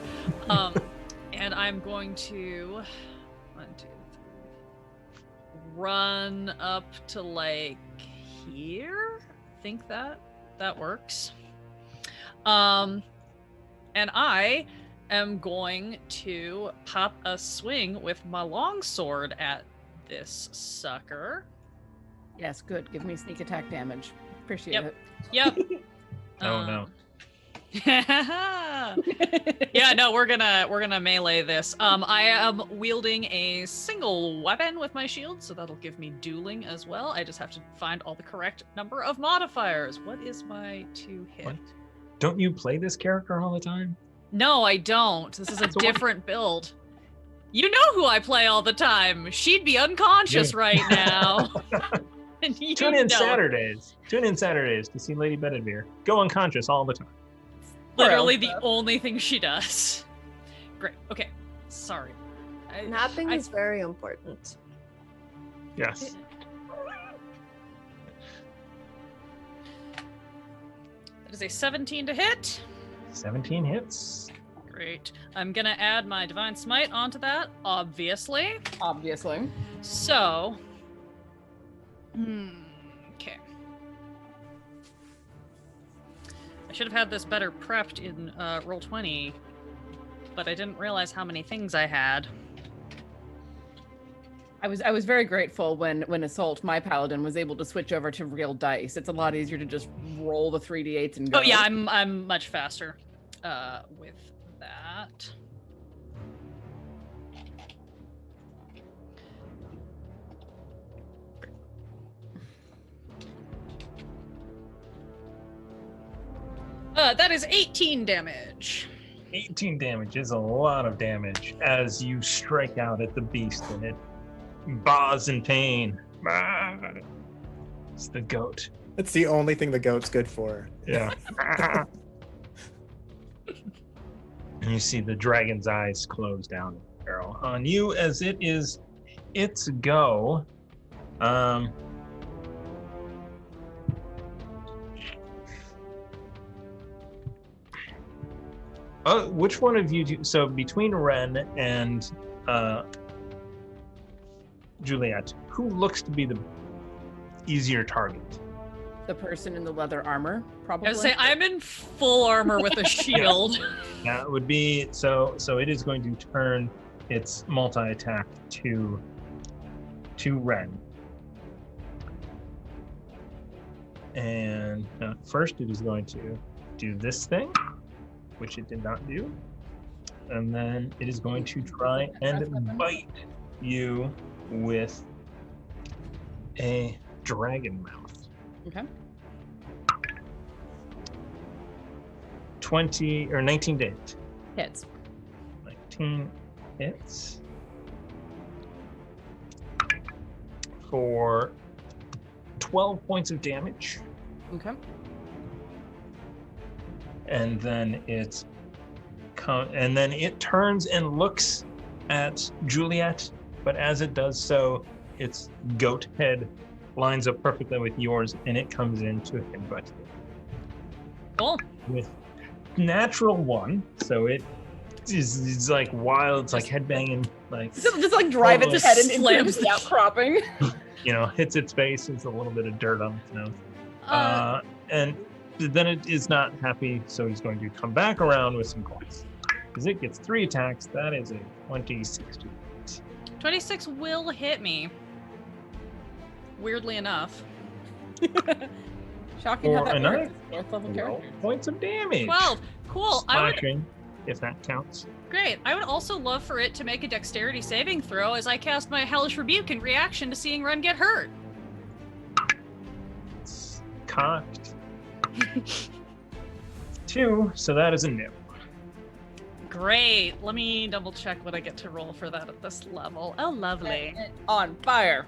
Speaker 3: and I'm going to 1, 2, 3, run up to like here. I think that works. And I am going to pop a swing with my longsword at this sucker.
Speaker 2: Yes, good. Give me sneak attack damage. Appreciate
Speaker 3: Yep.
Speaker 2: it.
Speaker 3: Yep.
Speaker 1: Oh no.
Speaker 3: Yeah, no, we're gonna melee this. I am wielding a single weapon with my shield, so that'll give me dueling as well. I just have to find all the correct number of modifiers. What is my 2 hit?
Speaker 1: What? Don't you play this character all the time?
Speaker 3: No, I don't. This is a
Speaker 1: So what-
Speaker 3: different build. You know who I play all the time. She'd be unconscious
Speaker 1: Yeah.
Speaker 3: right now. And you
Speaker 1: Tune in
Speaker 3: know it.
Speaker 1: Saturdays. Tune in Saturdays to see Lady Bedivere go unconscious all the time.
Speaker 3: Literally the only thing she does. Great. Okay. Sorry.
Speaker 4: Napping is very important.
Speaker 1: Yes.
Speaker 3: That is a 17 to hit.
Speaker 1: 17 hits.
Speaker 3: Great. I'm gonna add my Divine Smite onto that, obviously.
Speaker 2: Obviously.
Speaker 3: So, okay. I should have had this better prepped in Roll20, but I didn't realize how many things I had.
Speaker 2: I was very grateful when Assault, my paladin, was able to switch over to real dice. It's a lot easier to just roll the 3d8s and go.
Speaker 3: Oh yeah, I'm much faster with that. That is 18 damage.
Speaker 1: 18 damage is a lot of damage as you strike out at the beast and it baws in pain. Ah. It's the goat.
Speaker 6: That's the only thing the goat's good for.
Speaker 1: Yeah. And you see the dragon's eyes close down the barrel on you as it is its go. Which one of you do, so between Ren and Juliet, who looks to be the easier target?
Speaker 2: The person in the leather armor, probably.
Speaker 3: I would say I'm in full armor with a shield.
Speaker 1: That would be so it is going to turn its multi-attack to Ren. And first it is going to do this thing, which it did not do. And then it is going to try and bite you with a dragon mouth.
Speaker 2: Okay.
Speaker 1: 20 or 19 to hit.
Speaker 2: Hits.
Speaker 1: 19 hits for 12 points of damage.
Speaker 2: Okay.
Speaker 1: And then it turns and looks at Juliet, but as it does so, its goat head lines up perfectly with yours, and it comes in to headbutt you.
Speaker 3: Cool.
Speaker 1: With natural 1, so it's like wild, it's like headbanging, like
Speaker 2: Just like drive its head into
Speaker 3: slams
Speaker 2: the outcropping.
Speaker 1: hits its face. It's a little bit of dirt on its nose, and then it is not happy, so he's going to come back around with some claws. Because it gets 3 attacks, that is a 26 to hit.
Speaker 3: 26 will hit me. Weirdly enough.
Speaker 2: Shocking how
Speaker 1: For
Speaker 2: that
Speaker 1: another
Speaker 2: works. Fourth level
Speaker 1: 12
Speaker 2: character.
Speaker 1: points of damage.
Speaker 3: 12. Cool.
Speaker 1: Slashing, if that counts.
Speaker 3: Great. I would also love for it to make a dexterity saving throw as I cast my Hellish Rebuke in reaction to seeing Ren get hurt.
Speaker 1: It's cocked. 2, so that is a no.
Speaker 3: Great. Let me double check what I get to roll for that at this level. Oh, lovely.
Speaker 2: On fire.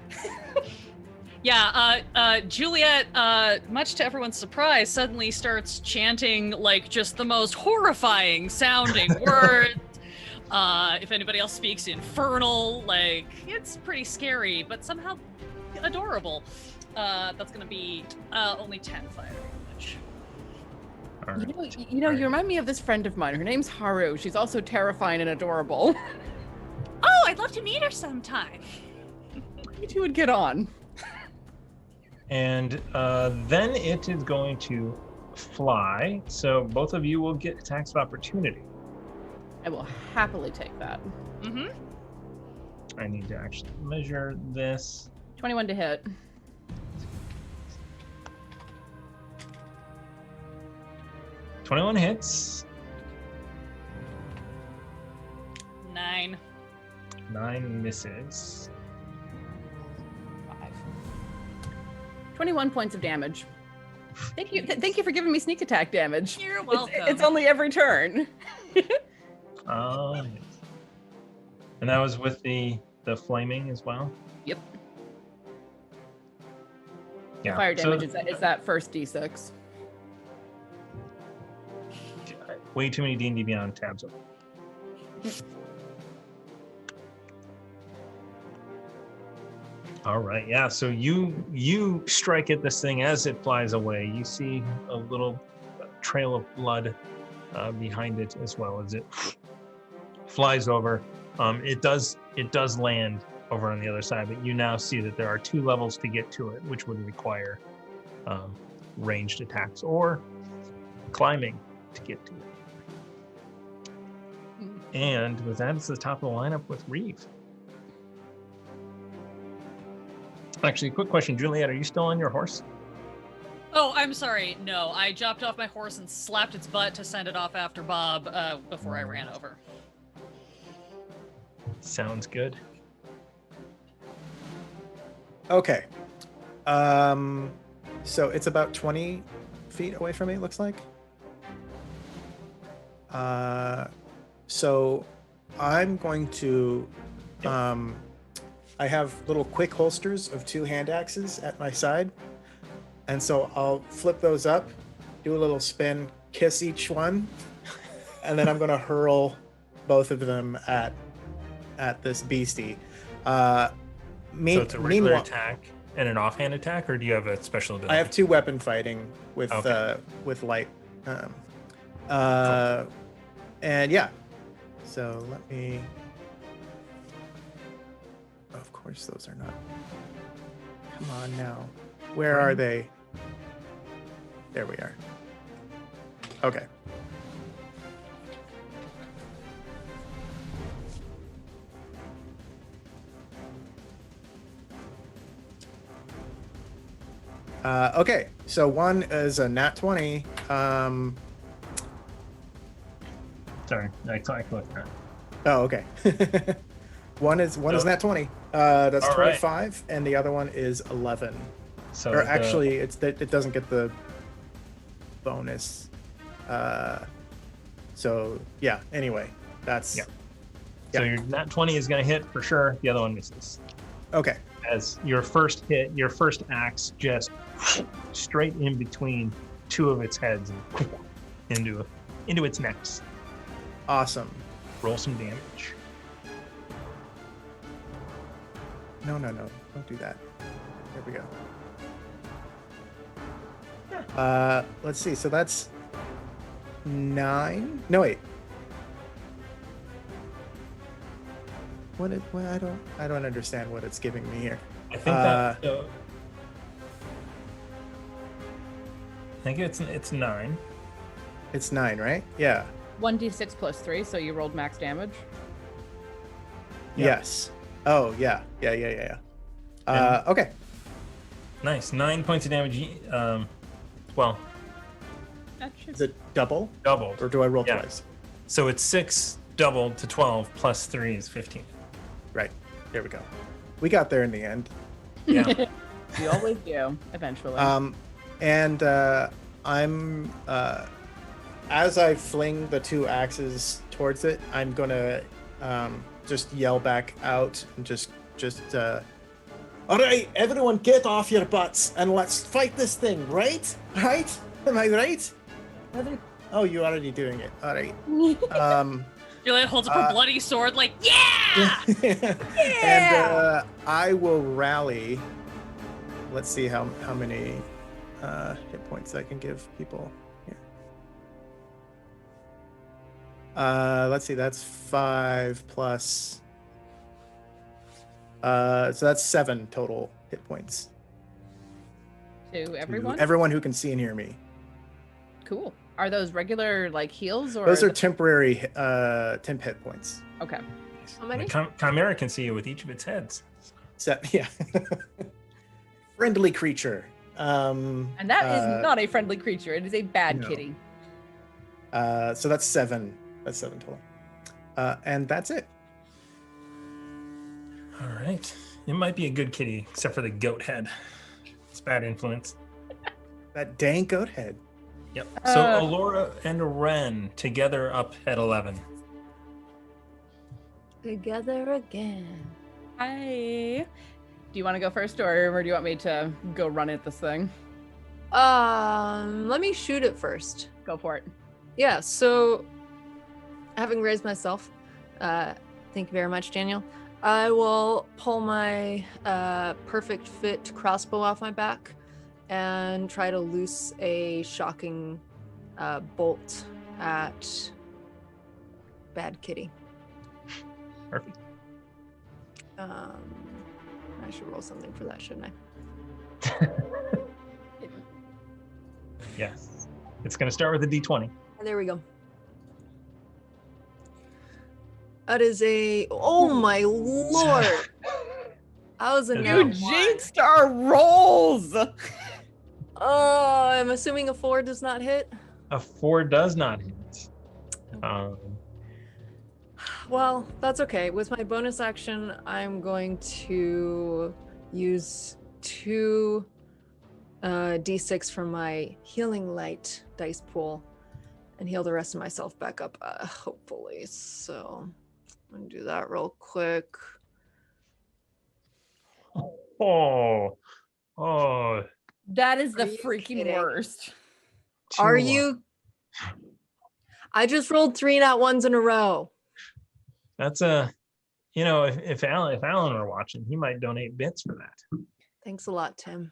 Speaker 3: Yeah, Juliet, much to everyone's surprise, suddenly starts chanting like just the most horrifying sounding words. If anybody else speaks infernal, like it's pretty scary, but somehow adorable. That's gonna be only 10 fire damage.
Speaker 1: All right.
Speaker 2: You remind me of this friend of mine. Her name's Haru. She's also terrifying and adorable.
Speaker 3: Oh, I'd love to meet her sometime.
Speaker 2: You two would get on.
Speaker 1: And then it is going to fly. So both of you will get attacks of opportunity.
Speaker 2: I will happily take that.
Speaker 3: Mm-hmm.
Speaker 1: I need to actually measure this.
Speaker 2: 21 to hit.
Speaker 1: $21 hits.
Speaker 3: 9.
Speaker 1: 9 misses.
Speaker 2: 5. 21 points of damage. Thank you for giving me sneak attack damage.
Speaker 3: You're welcome.
Speaker 2: It's only every turn.
Speaker 1: And that was with the flaming as well.
Speaker 2: Yep.
Speaker 1: Yeah.
Speaker 2: Fire damage
Speaker 1: so,
Speaker 2: is that first d6.
Speaker 1: way too many D&D Beyond tabs open. All right, yeah. So you strike at this thing as it flies away. You see a little trail of blood behind it as well as it flies over. It does land over on the other side, but you now see that there are 2 levels to get to it, which would require ranged attacks or climbing to get to it. And with that, it's the top of the lineup with Reeve. Actually, quick question, Juliet, are you still on your horse?
Speaker 3: Oh, I'm sorry. No, I dropped off my horse and slapped its butt to send it off after Bob before I ran over.
Speaker 1: Sounds good.
Speaker 6: Okay. So it's about 20 feet away from me, it looks like. So I'm going to, I have little quick holsters of 2 hand axes at my side. And so I'll flip those up, do a little spin, kiss each one, and then I'm going to hurl both of them at this beastie.
Speaker 1: So it's a regular
Speaker 6: Meanwhile,
Speaker 1: attack and an offhand attack, or do you have a special ability?
Speaker 6: I have 2 weapon fighting with light. And yeah. So let me. Of course, those are not. Come on now. Where are they? There we are. Okay. Okay, so one is a nat 20.
Speaker 1: Sorry, I clicked that.
Speaker 6: Oh, okay. one is nat 20. That's
Speaker 1: All right.
Speaker 6: 25, and the other one is 11.
Speaker 1: So
Speaker 6: Or actually, it doesn't get the bonus. So yeah. Anyway, that's
Speaker 1: Yeah. So your nat 20 is going to hit for sure. The other one misses.
Speaker 6: okay.
Speaker 1: As your first hit, your first axe just straight in between 2 of its heads and into its necks.
Speaker 6: Awesome.
Speaker 1: Roll some damage.
Speaker 6: No, don't do that. There we go. Let's see. So that's 9. No, wait. What? I don't understand what it's giving me here.
Speaker 1: I think that. I think it's 9.
Speaker 6: It's 9, right? Yeah.
Speaker 2: 1d6 plus 3, so you rolled max damage.
Speaker 1: Yeah.
Speaker 6: Yes. Oh, yeah. Yeah. Okay.
Speaker 1: Nice. 9 points of damage. Well,
Speaker 2: That should
Speaker 6: Is it double,
Speaker 1: doubled.
Speaker 6: or do I roll
Speaker 1: Yeah.
Speaker 6: twice?
Speaker 1: So it's 6 doubled to 12 plus 3 is 15.
Speaker 6: Right. There we go. We got there in the end.
Speaker 1: Yeah.
Speaker 2: You always do, eventually.
Speaker 6: And I'm as I fling the 2 axes towards it, I'm gonna just yell back out and just All right, everyone, get off your butts and let's fight this thing, right? Right? Am I right? Oh, you're already doing it. All right.
Speaker 3: Juliet holds up her bloody sword, like, yeah!
Speaker 6: And I will rally. Let's see how many hit points I can give people here. Let's see, that's 5 plus. So that's 7 total hit points.
Speaker 2: To everyone?
Speaker 6: Everyone who can see and hear me.
Speaker 2: Cool. Are those regular like heals or
Speaker 6: Those are temporary temp hit points.
Speaker 2: okay.
Speaker 4: How many?
Speaker 1: The Chimera can see you with each of its heads.
Speaker 6: Yeah. Friendly creature.
Speaker 2: And that is not a friendly creature. It is a bad
Speaker 6: no.
Speaker 2: kitty.
Speaker 6: So that's 7. That's 7 total. And that's it.
Speaker 1: All right. It might be a good kitty, except for the goat head. It's bad influence.
Speaker 6: That dang goat head.
Speaker 1: Yep. So Alora and Ren together up at 11.
Speaker 4: Together again.
Speaker 2: Hi. Do you want to go first, or do you want me to go run at this thing?
Speaker 4: Let me shoot it first.
Speaker 2: Go for it.
Speaker 4: Yeah, so having raised myself, thank you very much, Daniel. I will pull my perfect fit crossbow off my back and try to loose a shocking bolt at Bad Kitty.
Speaker 1: Perfect.
Speaker 4: I should roll something for that, shouldn't I?
Speaker 1: Yes. It's going to start with a D20.
Speaker 4: There we go. That is a, oh my lord. I was a
Speaker 1: You
Speaker 2: You
Speaker 4: nat one.
Speaker 2: jinxed our rolls.
Speaker 4: Oh, I'm assuming a 4 does not hit.
Speaker 1: A 4 does not hit.
Speaker 4: Well, that's okay. With my bonus action, I'm going to use 2 d6 from my healing light dice pool and heal the rest of myself back up, hopefully. So I'm gonna do that real quick.
Speaker 1: Oh.
Speaker 2: That is the
Speaker 4: Are you
Speaker 2: freaking
Speaker 4: kidding?
Speaker 2: worst.
Speaker 4: Are
Speaker 1: 2.
Speaker 4: you? I just rolled 3 nat ones in a row.
Speaker 1: That's a, if Alan were watching, he might donate bits for that.
Speaker 4: Thanks a lot, Tim.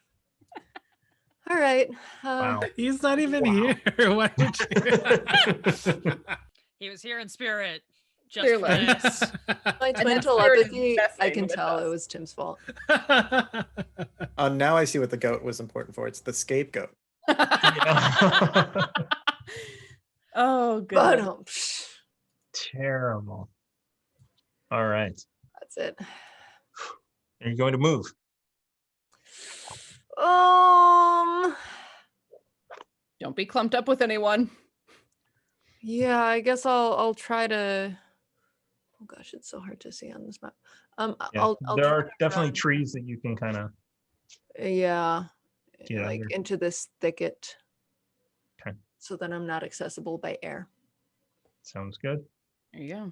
Speaker 4: All right.
Speaker 1: Wow.
Speaker 5: He's not even here. Why would you?
Speaker 3: He was here in spirit. Just
Speaker 2: Clearly.
Speaker 3: for this.
Speaker 4: My
Speaker 2: And
Speaker 4: twin
Speaker 2: then spirit is
Speaker 4: telepathy, I
Speaker 2: messing
Speaker 4: can
Speaker 2: with
Speaker 4: tell
Speaker 2: us.
Speaker 4: it was Tim's fault.
Speaker 6: Now I see what the goat was important for. It's the scapegoat.
Speaker 2: Oh, good.
Speaker 4: But
Speaker 1: Terrible. All right.
Speaker 4: that's it.
Speaker 1: Are you going to move?
Speaker 2: Don't be clumped up with anyone.
Speaker 4: Yeah, I guess I'll try to. Oh gosh, it's so hard to see on this map.
Speaker 1: Yeah,
Speaker 4: I'll
Speaker 1: there
Speaker 4: try
Speaker 1: are
Speaker 4: to
Speaker 1: definitely
Speaker 4: run,
Speaker 1: trees that you can kind of.
Speaker 4: yeah,
Speaker 1: Get
Speaker 4: like
Speaker 1: under.
Speaker 4: into this thicket.
Speaker 1: Okay.
Speaker 4: So that I'm not accessible by air.
Speaker 1: Sounds good.
Speaker 2: There you go.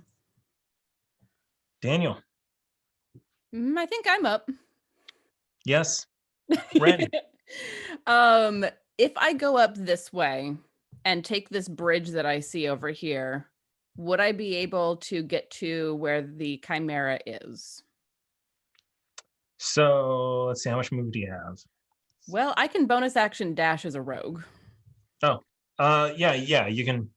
Speaker 1: Daniel.
Speaker 2: I think I'm up.
Speaker 1: Yes. Ren.
Speaker 2: If I go up this way and take this bridge that I see over here, would I be able to get to where the Chimera is?
Speaker 1: So let's see, how much move do you have?
Speaker 2: Well, I can bonus action dash as a rogue.
Speaker 1: Yeah, you can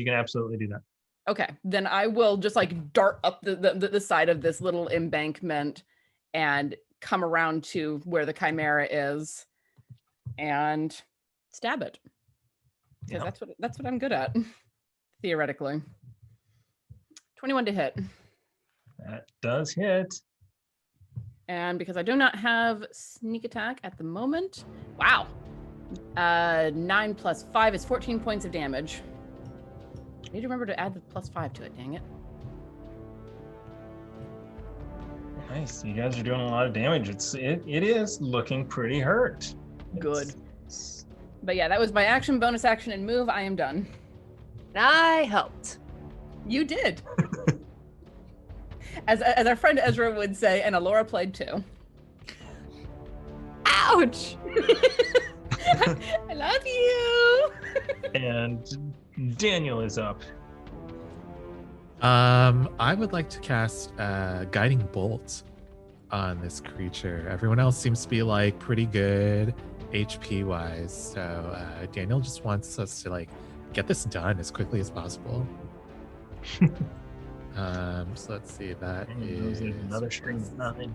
Speaker 1: absolutely do that.
Speaker 2: Okay, then I will just like dart up the side of this little embankment and come around to where the Chimera is and stab it. Because
Speaker 1: Yeah.
Speaker 2: that's what I'm good at, theoretically. 21 to hit.
Speaker 1: That does hit.
Speaker 2: And because I do not have sneak attack at the moment, wow. 9 plus 5 is 14 points of damage. I need to remember to add the plus 5 to it, dang it.
Speaker 1: Nice. You guys are doing a lot of damage. It is looking pretty hurt.
Speaker 2: Good. But yeah, that was my action, bonus action, and move. I am done.
Speaker 4: And I helped.
Speaker 2: You did. As our friend Ezra would say, and Alora played too.
Speaker 4: Ouch.
Speaker 2: I love you.
Speaker 1: And Daniel is up.
Speaker 5: I would like to cast Guiding Bolt on this creature. Everyone else seems to be like pretty good HP wise, so Daniel just wants us to like get this done as quickly as possible. So let's see. That is
Speaker 1: another string of 9.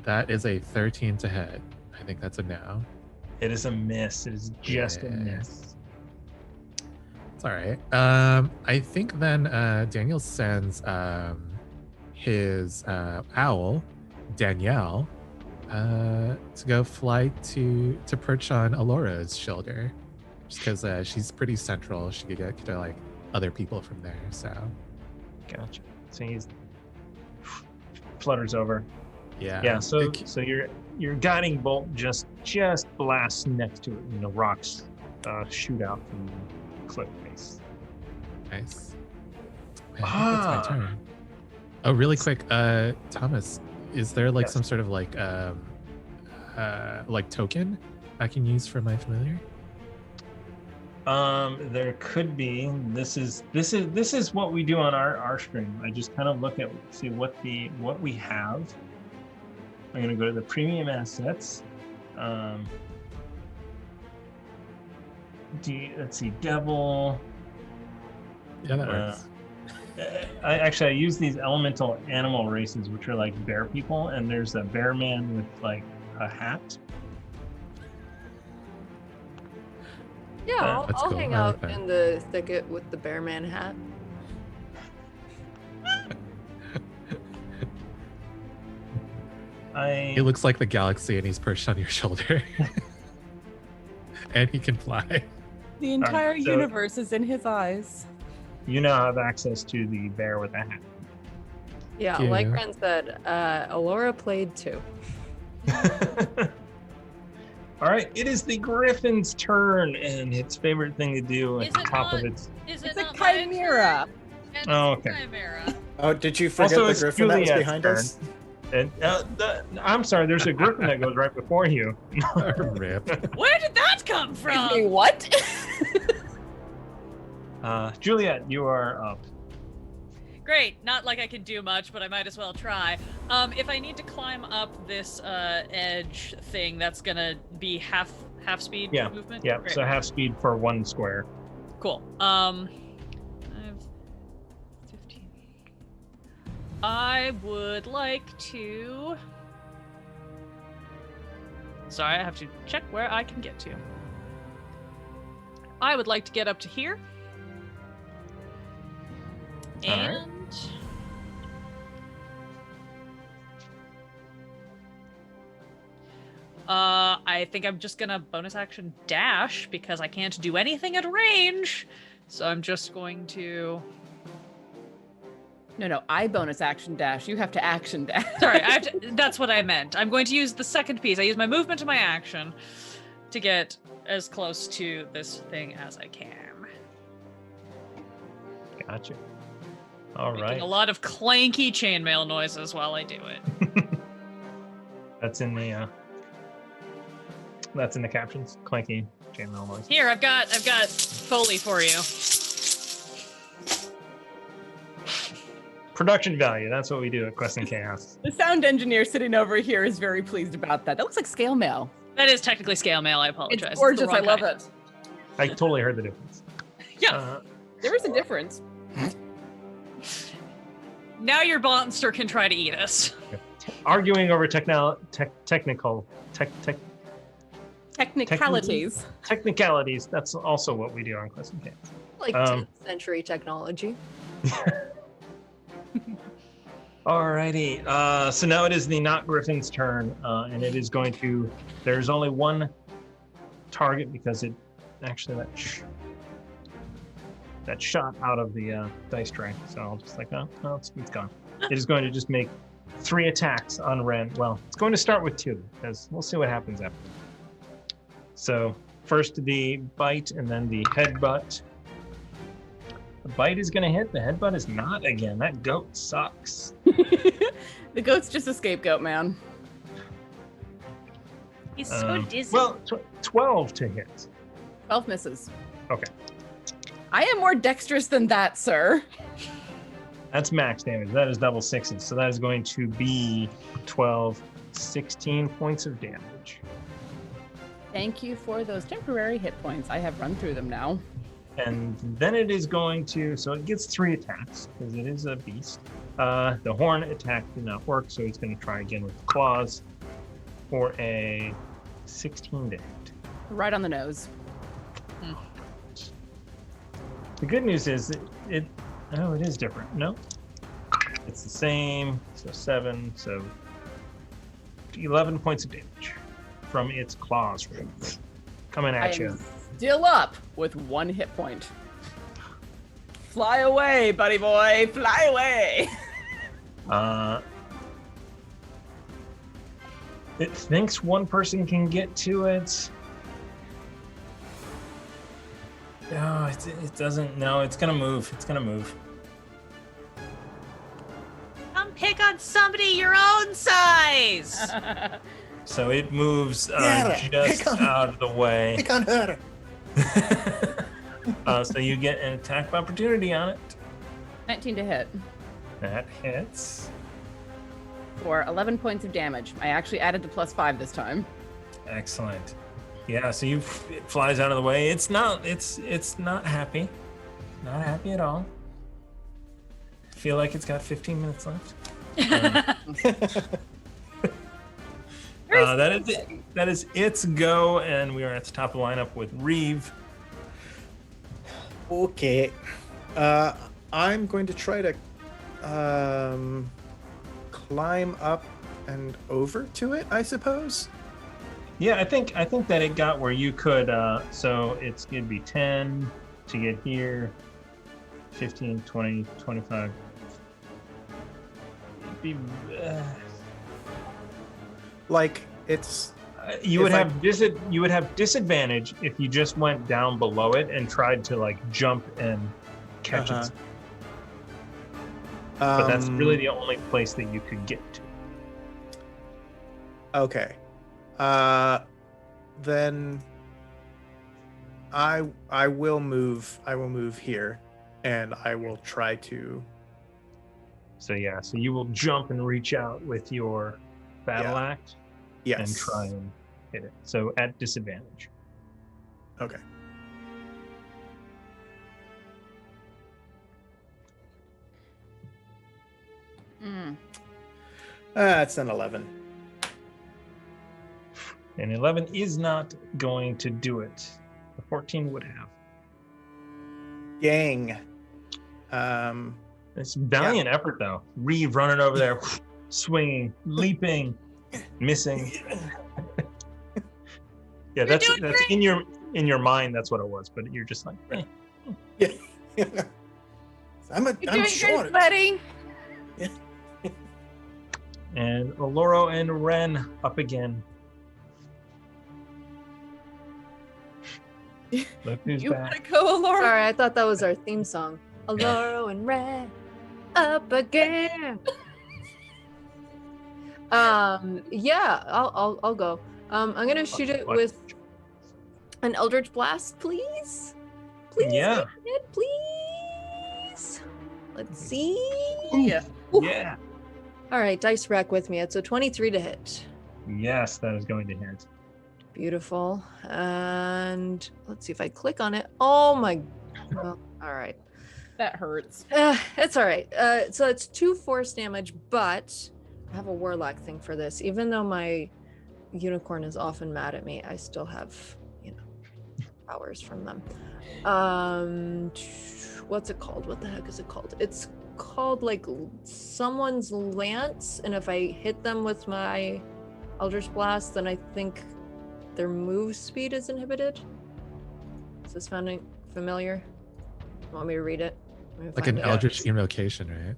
Speaker 5: That is a 13 to hit. I think that's a no.
Speaker 1: It is a miss. It is just a
Speaker 5: Yeah.
Speaker 1: miss.
Speaker 5: It's all right. I think then Daniel sends his owl, Danielle, to go fly to perch on Alora's shoulder, just because she's pretty central. She could get to like other people from there. So
Speaker 1: Gotcha. So he's flutters over.
Speaker 5: yeah,
Speaker 1: Yeah. So
Speaker 5: It-
Speaker 1: so your guiding bolt just blasts next to it. You know, rocks shoot out from the cliff face.
Speaker 5: nice. I think that's my turn. Oh, really quick, Thomas, is there like
Speaker 1: Yes.
Speaker 5: some sort of like token I can use for my familiar?
Speaker 1: There could be. This is what we do on our stream. I just kind of look at see what we have. I'm gonna go to the premium assets. Let's see, devil.
Speaker 5: Yeah, that
Speaker 1: Uh,
Speaker 5: works.
Speaker 1: I use these elemental animal races, which are like bear people, and there's a bear man with like a hat.
Speaker 4: Yeah, I'll,
Speaker 5: That's
Speaker 4: I'll
Speaker 5: cool.
Speaker 4: hang
Speaker 5: I like
Speaker 4: out
Speaker 5: that.
Speaker 4: in the thicket with the bear man hat.
Speaker 5: He looks like the galaxy and he's perched on your shoulder. And he can fly.
Speaker 2: The entire
Speaker 1: so-
Speaker 2: universe is in his eyes.
Speaker 1: You now have access to the bear with a hat.
Speaker 4: Yeah,
Speaker 5: Thank
Speaker 4: like
Speaker 5: you.
Speaker 4: Ren said, Alora played too.
Speaker 1: All right, it is the Griffin's turn, and its favorite thing to do at
Speaker 3: Is
Speaker 1: the
Speaker 3: it
Speaker 1: top of
Speaker 3: not-
Speaker 1: its.
Speaker 3: Is it
Speaker 2: It's a
Speaker 3: not my turn?
Speaker 2: chimera.
Speaker 3: And
Speaker 1: Oh,
Speaker 3: it's a
Speaker 1: okay.
Speaker 3: Chimera.
Speaker 6: Oh, did you forget
Speaker 1: Also,
Speaker 6: the
Speaker 1: it's
Speaker 6: griffin that was
Speaker 1: Juliet's
Speaker 6: behind
Speaker 1: turn.
Speaker 6: us?
Speaker 1: And I'm sorry, there's a Griffin that goes right before you.
Speaker 5: Rip.
Speaker 3: Where did that come
Speaker 2: Excuse me,
Speaker 3: from?
Speaker 2: what?
Speaker 1: Juliet, you are up.
Speaker 3: Great. Not like I can do much, but I might as well try. If I need to climb up this edge thing, that's gonna be half speed
Speaker 1: Yeah,
Speaker 3: movement.
Speaker 1: Yeah,
Speaker 3: Great.
Speaker 1: so half speed for 1 square.
Speaker 3: Cool. I have 15. I would like to. Sorry, I have to check where I can get to. I would like to get up to here.
Speaker 1: All right.
Speaker 3: And I think I'm just gonna bonus action dash because I can't do anything at range. So I'm just going to.
Speaker 2: No, I bonus action dash. You have to action dash.
Speaker 3: Sorry, I have to, that's what I meant. I'm going to use the second piece. I use my movement to my action to get as close to this thing as I can.
Speaker 1: Gotcha. All
Speaker 3: Making
Speaker 1: right.
Speaker 3: a lot of clanky chainmail noises while I do it.
Speaker 1: That's in the captions. Clanky chainmail noise.
Speaker 3: Here, I've got Foley for you.
Speaker 1: Production value. That's what we do at Quest and Chaos.
Speaker 2: The sound engineer sitting over here is very pleased about that. That looks like scale mail.
Speaker 3: That is technically scale mail. I apologize.
Speaker 2: It's
Speaker 3: the
Speaker 2: gorgeous. I
Speaker 3: wrong
Speaker 2: love
Speaker 3: kind.
Speaker 2: it.
Speaker 1: I totally heard the difference.
Speaker 3: Yeah.
Speaker 2: There is a difference.
Speaker 3: Now your monster can try to eat us.
Speaker 1: Arguing over technicalities. Technicalities. That's also what we do on Quest and Chaos.
Speaker 4: Like 10th century technology.
Speaker 1: Alrighty. So now it is the not Griffin's turn, and it is going to. There's only one target because it actually that shot out of the dice tray. So I'll just like, oh, it's gone. It is going to just make 3 attacks on Ren. Well, it's going to start with 2 because we'll see what happens after. So first the bite and then the headbutt. The bite is going to hit. The headbutt is not again. That goat sucks.
Speaker 2: The goat's just a scapegoat, man.
Speaker 3: He's so dizzy.
Speaker 1: Well, 12 to hit.
Speaker 2: 12 misses.
Speaker 1: Okay.
Speaker 2: I am more dexterous than that, sir.
Speaker 1: That's max damage. That is double sixes. So that is going to be 12, 16 points of damage.
Speaker 2: Thank you for those temporary hit points. I have run through them now.
Speaker 1: And then it is going to, so it gets 3 attacks because it is a beast. The horn attack did not work, so it's going to try again with the claws for a 16 to hit.
Speaker 2: Right on the nose.
Speaker 1: The good news is it is different. No, it's the same. So 7, so 11 points of damage from its claws coming
Speaker 2: I
Speaker 1: at you.
Speaker 2: am still up with 1 hit point. Fly away, buddy boy. Fly away.
Speaker 1: It thinks one person can get to it. No, it doesn't. No, it's gonna move. It's gonna move.
Speaker 3: Come pick on somebody your own size.
Speaker 1: So it moves
Speaker 6: Yeah,
Speaker 1: just
Speaker 6: pick on-
Speaker 1: out of the way.
Speaker 6: Pick on her.
Speaker 1: So you get an attack of opportunity on it.
Speaker 2: 19 to hit
Speaker 1: That hits.
Speaker 2: for 11 points of damage. I actually added the +5 this time.
Speaker 1: Excellent. Yeah, so it flies out of the way. It's not happy. Not happy at all. I feel like it's got 15 minutes left. That is it. That is its go, and we are at the top of the lineup with Reeve.
Speaker 6: Okay. I'm going to try to climb up and over to it, I suppose.
Speaker 1: Yeah, I think that it got where you could. So it'd be 10 to get here, 15, 20, 25. It'd be,
Speaker 6: Like it's
Speaker 1: you would
Speaker 6: If
Speaker 1: you would have disadvantage if you just went down below it and tried to like jump and catch it. But that's really the only place that you could get to.
Speaker 6: Okay. Then I will move. I will move here, and I will try to.
Speaker 1: So yeah, so you will jump and reach out with your battle axe
Speaker 6: Yes.
Speaker 1: and try and hit it. So at disadvantage.
Speaker 6: Okay. That's an 11.
Speaker 1: And 11 is not going to do it. The 14 would have.
Speaker 6: Gang.
Speaker 1: It's valiant effort though. Reeve running over there, swinging, leaping, missing. Yeah, that's in your mind. That's what it was. But you're just like, eh.
Speaker 6: I'm
Speaker 2: Doing
Speaker 6: short.
Speaker 2: good, buddy.
Speaker 1: And Oloro and Ren up again. Look who's
Speaker 2: You
Speaker 1: back.
Speaker 2: want to go, Laura?
Speaker 4: Sorry, I thought that was our theme song. Aloro and Red up again. Yeah, I'll go. I'm gonna shoot it with an Eldritch Blast, please. Please,
Speaker 1: Yeah.
Speaker 4: David, please. Let's see.
Speaker 2: Yeah.
Speaker 1: Yeah.
Speaker 4: All right, dice rack with me. It's a 23 to hit.
Speaker 1: Yes, that is going to hit.
Speaker 4: Beautiful. And let's see if I click on it. Oh my. Well, all right.
Speaker 2: That hurts.
Speaker 4: It's all right. So it's 2 force damage, but I have a warlock thing for this. Even though my unicorn is often mad at me, I still have, powers from them. What's it called? What the heck is it called? It's called like someone's lance, and if I hit them with my Eldritch Blast, then I think their move speed is inhibited. Is this sounding familiar? Want me to read it? Let me
Speaker 5: Like
Speaker 4: find
Speaker 5: an
Speaker 4: it.
Speaker 5: eldritch invocation, right?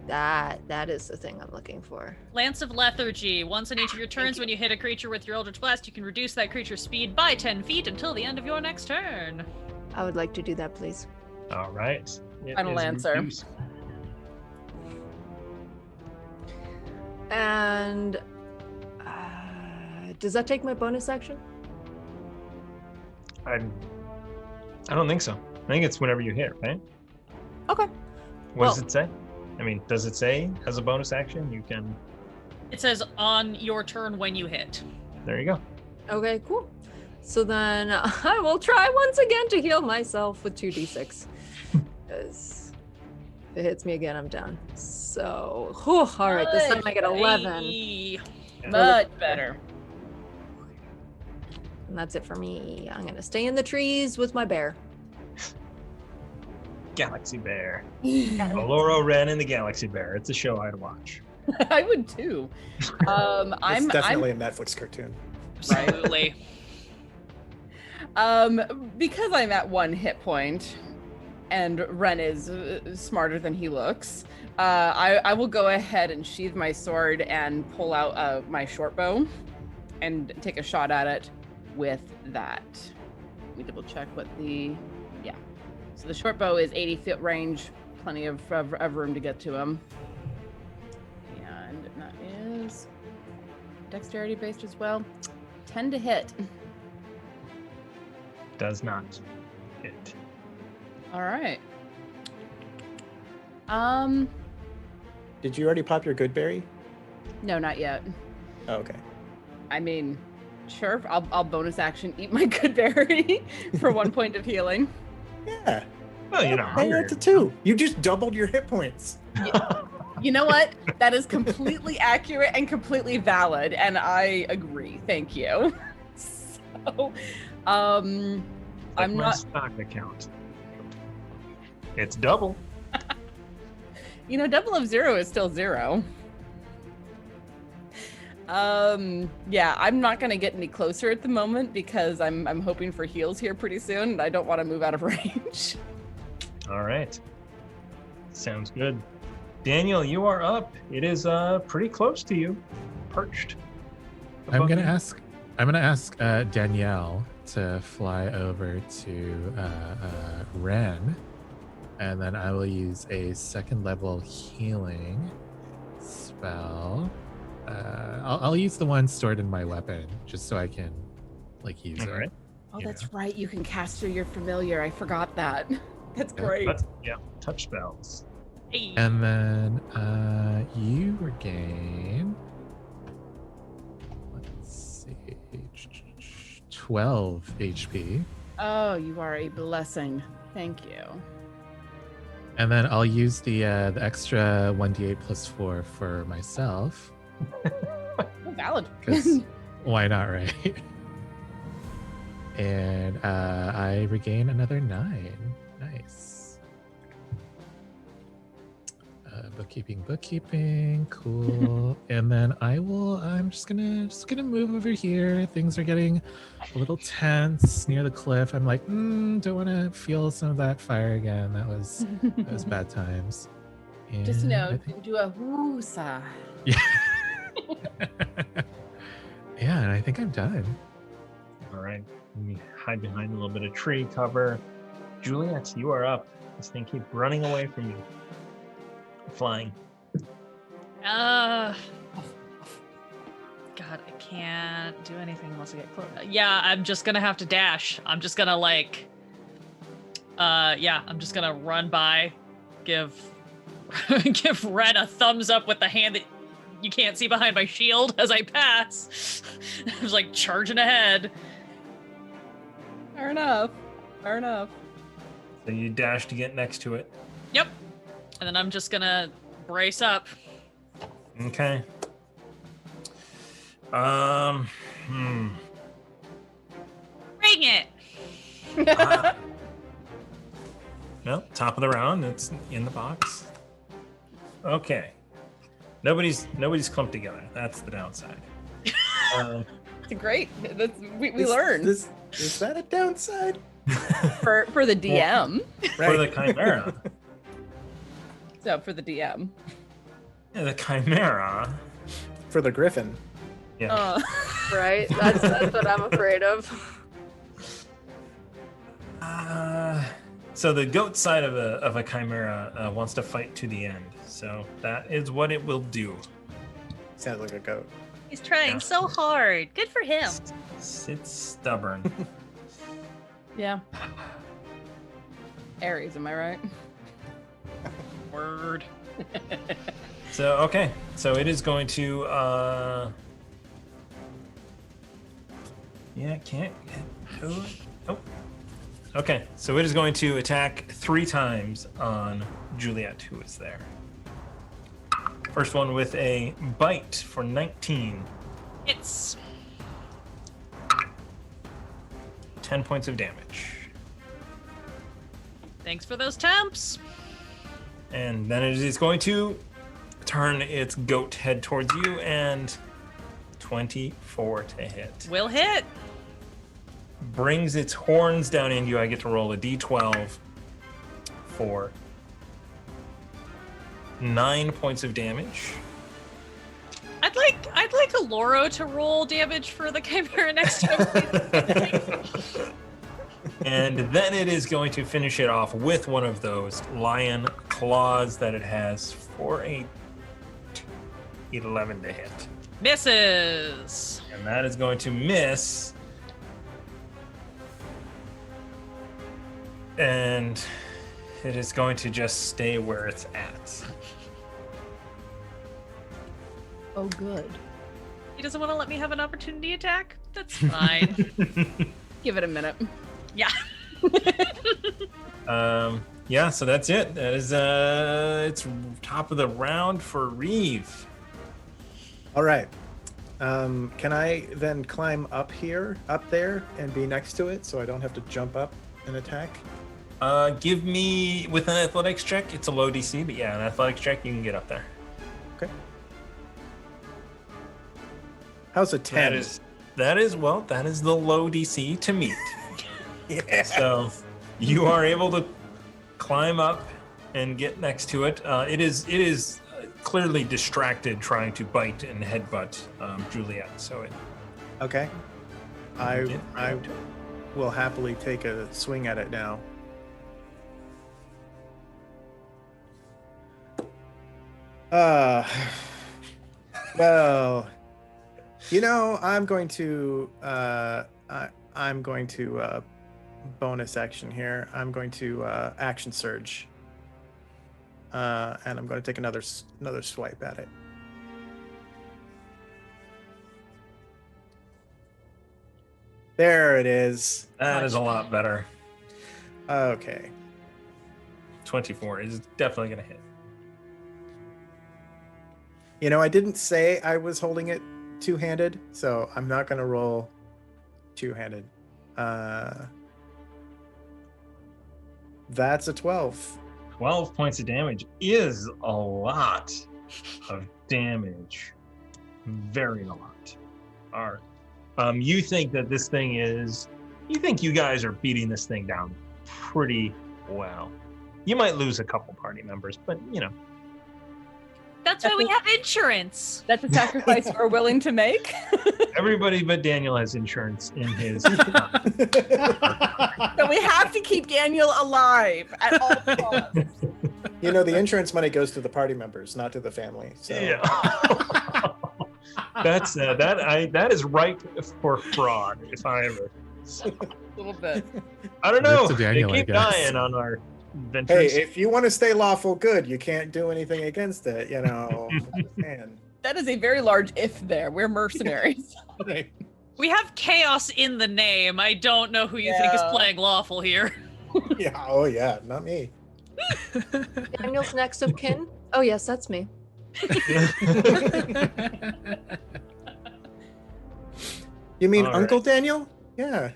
Speaker 4: That is the thing I'm looking for.
Speaker 3: Lance of Lethargy. Once on each of your turns, when you hit a creature with your Eldritch Blast, you can reduce that creature's speed by 10 feet until the end of your next turn.
Speaker 4: I would like to do that, please.
Speaker 1: All right. It
Speaker 2: Final
Speaker 1: is
Speaker 2: answer.
Speaker 1: reduced.
Speaker 4: And does that take my bonus action?
Speaker 1: I don't think so. I think it's whenever you hit, right?
Speaker 4: Okay.
Speaker 1: What does
Speaker 4: Well-
Speaker 1: it say? I mean, does it say as a bonus action you can?
Speaker 3: It says on your turn when you hit.
Speaker 1: There you go.
Speaker 4: Okay, cool. So then I will try once again to heal myself with 2d6. Because if it hits me again, I'm down. So, whew, all right, this time I get 11.
Speaker 3: Hey,
Speaker 2: Much better.
Speaker 4: And that's it for me. I'm going to stay in the trees with my bear.
Speaker 1: Galaxy Bear. Oloro Ren and the Galaxy Bear. It's a show I'd watch.
Speaker 2: I would too.
Speaker 6: It's
Speaker 2: I'm
Speaker 6: definitely a Netflix cartoon.
Speaker 3: Absolutely.
Speaker 2: Because I'm at 1 hit point and Ren is smarter than he looks, I will go ahead and sheathe my sword and pull out my short bow and take a shot at it with that. Let me double check what yeah. So the short bow is 80 foot range, plenty of room to get to him. And that is dexterity based as well. 10 to hit.
Speaker 1: Does not hit.
Speaker 2: All right.
Speaker 6: Did you already pop your good berry?
Speaker 2: No, not yet.
Speaker 6: Oh, okay.
Speaker 2: I mean, sure. I'll bonus action eat my good berry for 1 point of healing.
Speaker 6: Yeah.
Speaker 1: Well, you know,
Speaker 6: Hang that to 2. You just doubled your hit points.
Speaker 2: You know what? That is completely accurate and completely valid, and I agree. Thank you. So,
Speaker 1: like
Speaker 2: I'm
Speaker 1: my
Speaker 2: not.
Speaker 1: stock account. It's double.
Speaker 2: You know, double of 0 is still 0. Yeah, I'm not gonna get any closer at the moment because I'm hoping for heals here pretty soon, and I don't want to move out of range.
Speaker 1: All right. Sounds good. Daniel, you are up. It is pretty close to you. Perched.
Speaker 5: I'm
Speaker 1: above
Speaker 5: gonna
Speaker 1: you.
Speaker 5: ask Danielle to fly over to Ren, and then I will use a 2nd level healing spell. I'll use the one stored in my weapon just so I can use
Speaker 1: All
Speaker 5: it.
Speaker 1: right.
Speaker 2: Oh,
Speaker 1: Yeah.
Speaker 2: that's right. You can cast through your familiar. I forgot that. That's
Speaker 5: Yeah,
Speaker 2: great.
Speaker 1: Yeah, touch spells.
Speaker 3: Hey.
Speaker 5: And then you regain, let's see, 12 HP.
Speaker 2: Oh, you are a blessing. Thank you.
Speaker 5: And then I'll use the extra 1d8 plus 4 for myself.
Speaker 2: Oh, valid.
Speaker 5: Because why not, right? And I regain another 9. Nice. Bookkeeping, cool. And then I'm just gonna move over here. Things are getting a little tense near the cliff. I'm like, don't want to feel some of that fire again. That was bad times.
Speaker 2: Just
Speaker 5: And
Speaker 2: know,
Speaker 5: I think-
Speaker 2: do a woosa.
Speaker 5: yeah, and I think I'm done.
Speaker 1: All right. Let me hide behind a little bit of tree cover. Juliet, you are up. This thing keep running away from you. Flying.
Speaker 3: God, I can't do anything unless I get close. Yeah, I'm just gonna have to dash. I'm just gonna I'm just gonna run by, give give Ren a thumbs up with the hand that you can't see behind my shield as I pass. I was like charging ahead.
Speaker 2: Fair enough. Fair enough.
Speaker 1: So you dash to get next to it.
Speaker 3: Yep. And then I'm just gonna brace up.
Speaker 1: Okay.
Speaker 3: Bring it.
Speaker 1: No, top of the round. It's in the box. Okay. Nobody's clumped together. That's the downside.
Speaker 2: Great. We
Speaker 6: Is-
Speaker 2: learned
Speaker 6: Is that a downside?
Speaker 2: for the DM.
Speaker 1: For the Chimera.
Speaker 2: So for the DM.
Speaker 1: Yeah, the Chimera.
Speaker 6: For the Griffin.
Speaker 1: Yeah.
Speaker 4: Right? That's what I'm afraid of.
Speaker 1: So the goat side of a chimera wants to fight to the end. So that is what it will do.
Speaker 6: Sounds like a goat.
Speaker 3: He's trying
Speaker 1: Yeah.
Speaker 3: so hard. Good for him.
Speaker 1: It's stubborn.
Speaker 2: Yeah. Aries, am I right?
Speaker 3: Word.
Speaker 1: So okay, so it is going to yeah, can't get to it. Oh. Okay, so it is going to attack 3 times on Juliet, who is there. First one with a bite for 19,
Speaker 3: It's
Speaker 1: 10 points of damage.
Speaker 3: thanks for those temps.
Speaker 1: And then it is going to turn its goat head towards you and 24 to hit.
Speaker 3: Will hit.
Speaker 1: Brings its horns down into you. I get to roll a d12 for 9 points of damage.
Speaker 3: I'd like a Loro to roll damage for the chimera next time.
Speaker 1: And then it is going to finish it off with one of those lion claws that it has for a 11 to hit.
Speaker 3: Misses.
Speaker 1: And that is going to miss. And it is going to just stay where it's at.
Speaker 2: Oh, good.
Speaker 3: He doesn't want to let me have an opportunity attack. That's fine.
Speaker 2: Give it a minute.
Speaker 3: Yeah.
Speaker 1: Yeah, so that's it. That is it's top of the round for Reeve.
Speaker 6: All right. Can I then climb up there, and be next to it, so I don't have to jump up and attack?
Speaker 1: Give me with an athletics check. It's a low DC, but yeah, an athletics check, you can get up there.
Speaker 6: Okay. How's a 10?
Speaker 1: That is the low DC to meet.
Speaker 6: Yeah.
Speaker 1: So you are able to climb up and get next to it. It is clearly distracted trying to bite and headbutt Juliet. So it
Speaker 6: Okay. I
Speaker 1: get
Speaker 6: I
Speaker 1: up to it.
Speaker 6: will happily take a swing at it now. Well, I'm going to bonus action here. I'm going to action surge, and I'm going to take another swipe at it. There it is.
Speaker 1: That is a lot better.
Speaker 6: Okay.
Speaker 1: 24 is definitely gonna hit.
Speaker 6: I didn't say I was holding it two-handed, so I'm not going to roll two-handed. That's a 12.
Speaker 1: 12 points of damage is a lot of damage. Very a lot. All right. You think that this thing is... You think you guys are beating this thing down pretty well. You might lose a couple party members, but,
Speaker 3: That's why we have insurance.
Speaker 2: That's a sacrifice we're willing to make.
Speaker 1: everybody but Daniel has insurance in his...
Speaker 2: So we have to keep Daniel alive at all costs.
Speaker 6: The insurance money goes to the party members, not to the family. So.
Speaker 1: Yeah. That is ripe for fraud if I ever...
Speaker 2: A little bit.
Speaker 1: I don't know.
Speaker 5: Rip to Daniel,
Speaker 1: They
Speaker 5: I
Speaker 1: keep
Speaker 5: guess.
Speaker 1: dying on our
Speaker 6: Hey,
Speaker 1: ventures.
Speaker 6: if you want to stay lawful good, you can't do anything against it, Man.
Speaker 2: That is a very large if there. We're mercenaries.
Speaker 6: Right.
Speaker 3: We have chaos in the name. I don't know who you think is
Speaker 2: Yeah.
Speaker 3: playing lawful here.
Speaker 6: Yeah. Oh, yeah. Not me.
Speaker 4: Daniel's next of kin. Oh yes, that's me.
Speaker 6: You mean
Speaker 1: All
Speaker 6: Uncle
Speaker 1: right.
Speaker 6: Daniel? Yeah.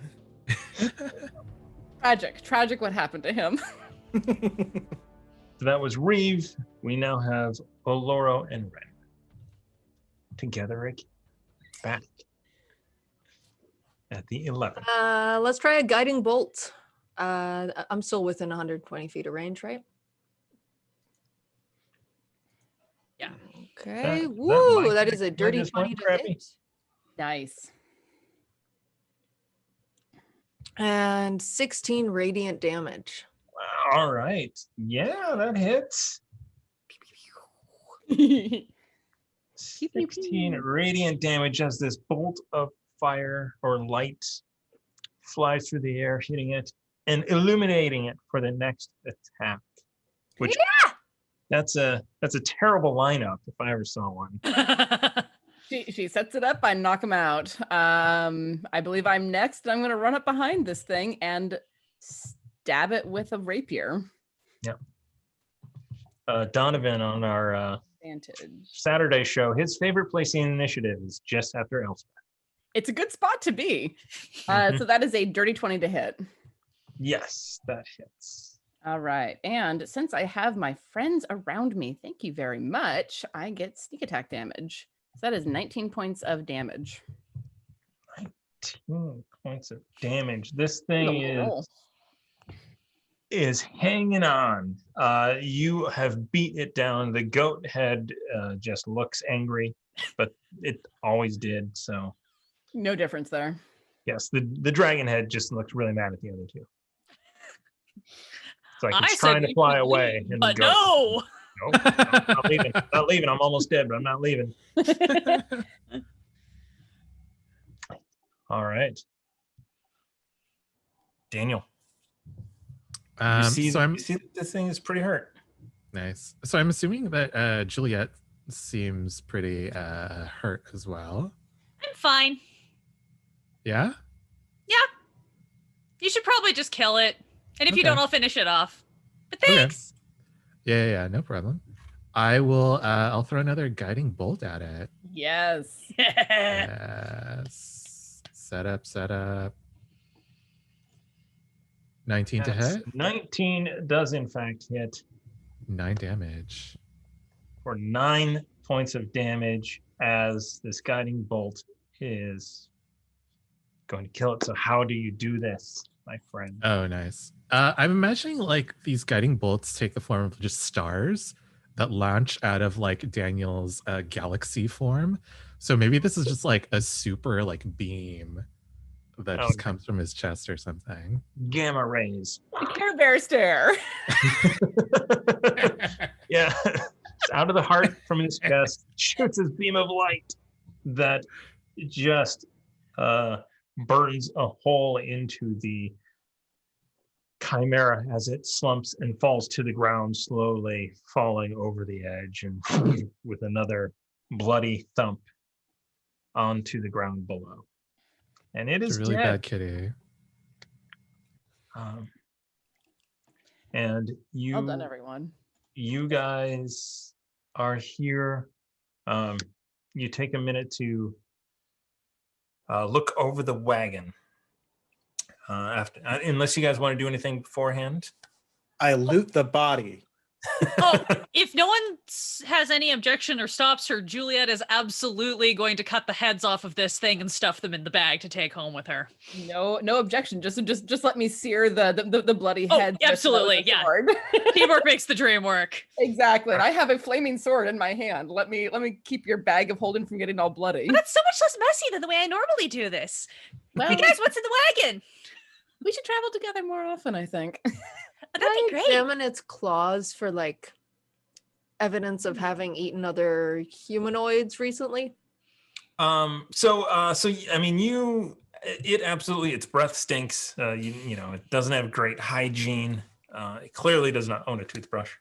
Speaker 2: Tragic what happened to him.
Speaker 1: So that was Reeve. We now have Oloro and Ren. Together again. Back at the 11.
Speaker 4: Let's try a guiding bolt. I'm still within 120 feet of range, right?
Speaker 3: Yeah.
Speaker 4: Okay.
Speaker 1: That
Speaker 4: Woo!
Speaker 1: might
Speaker 4: That
Speaker 1: be
Speaker 4: is a dirty
Speaker 1: minus one
Speaker 4: 20 to
Speaker 1: crappy.
Speaker 4: hit.
Speaker 2: Nice.
Speaker 4: And 16 radiant damage.
Speaker 7: All right. Yeah, that hits.
Speaker 2: pew, pew,
Speaker 7: 16
Speaker 2: pew.
Speaker 7: radiant damage as this bolt of fire or light flies through the air, hitting it and illuminating it for the next attack. Which that's a terrible lineup if I ever saw one.
Speaker 2: She sets it up. I knock him out. I believe I'm next. I'm going to run up behind this thing and stab it with a rapier.
Speaker 7: Donovan on our
Speaker 2: Advantage.
Speaker 7: Saturday show, his favorite place in initiative is just after Elspeth.
Speaker 2: It's a good spot to be. So that is a dirty 20 to hit.
Speaker 7: Yes, that hits.
Speaker 2: All right. And since I have my friends around me, thank you very much, I get sneak attack damage. So that is 19 points of damage.
Speaker 7: 19 points of damage. This thing
Speaker 2: Roll.
Speaker 7: is hanging on. You have beat it down. The goat head just looks angry, but it always did. So
Speaker 2: No difference there.
Speaker 7: yes, the dragon head just looks really mad at the other two. It's like
Speaker 3: I
Speaker 7: it's
Speaker 3: said
Speaker 7: trying to
Speaker 3: we
Speaker 7: fly
Speaker 3: could
Speaker 7: away.
Speaker 3: leave,
Speaker 7: And the
Speaker 3: but
Speaker 7: goat,
Speaker 3: no.
Speaker 7: Nope, I'm not leaving. Not leaving. I'm almost dead, but I'm not leaving. All right. Daniel, you see,
Speaker 5: So I'm
Speaker 7: you see that this thing is pretty hurt.
Speaker 5: nice. So I'm assuming that Juliet seems pretty hurt as well.
Speaker 3: I'm fine.
Speaker 5: Yeah.
Speaker 3: You should probably just kill it. And if you
Speaker 5: Okay.
Speaker 3: don't, I'll finish it off. But
Speaker 5: Okay.
Speaker 3: thanks.
Speaker 5: Yeah, no problem. I will. I'll throw another guiding bolt at it.
Speaker 2: Yes.
Speaker 5: Yes. Set up. 19 to
Speaker 7: That's-
Speaker 5: hit.
Speaker 7: 19 does in fact hit
Speaker 5: 9 damage.
Speaker 7: for 9 points of damage as this guiding bolt is going to kill it. So how do you do this, my friend?
Speaker 5: Oh, nice. I'm imagining like these guiding bolts take the form of just stars that launch out of like Daniel's galaxy form. So maybe this is just like a super like beam that just
Speaker 7: Okay.
Speaker 5: comes from his chest or something.
Speaker 7: Gamma rays.
Speaker 2: The Care Bear stare.
Speaker 7: Yeah. It's out of the heart from his chest, shoots his beam of light that just burns a hole into the chimera as it slumps and falls to the ground, slowly falling over the edge and with another bloody thump onto the ground below. And it
Speaker 5: It's
Speaker 7: is
Speaker 5: a really
Speaker 7: dead.
Speaker 5: bad kitty.
Speaker 7: And you
Speaker 2: Well done, everyone.
Speaker 7: you guys are here. You take a minute to look over the wagon. After, unless you guys want to do anything beforehand.
Speaker 6: I loot the body.
Speaker 3: Oh, if no one has any objection or stops her, Juliet is absolutely going to cut the heads off of this thing and stuff them in the bag to take home with her.
Speaker 2: No objection. Just let me sear the bloody
Speaker 3: Oh,
Speaker 2: head. with
Speaker 3: absolutely,
Speaker 2: the
Speaker 3: yeah.
Speaker 2: sword.
Speaker 3: Teamwork makes the dream work.
Speaker 2: Exactly. And I have a flaming sword in my hand. Let me keep your bag of holding from getting all bloody.
Speaker 3: But that's so much less messy than the way I normally do this.
Speaker 2: Well,
Speaker 3: Hey guys, what's in the wagon?
Speaker 2: we should travel together more often, I think.
Speaker 3: That'd be
Speaker 4: I
Speaker 3: great.
Speaker 4: examine its claws for like evidence of having eaten other humanoids recently.
Speaker 7: So I mean, it absolutely, its breath stinks. You know, it doesn't have great hygiene. It clearly does not own a toothbrush.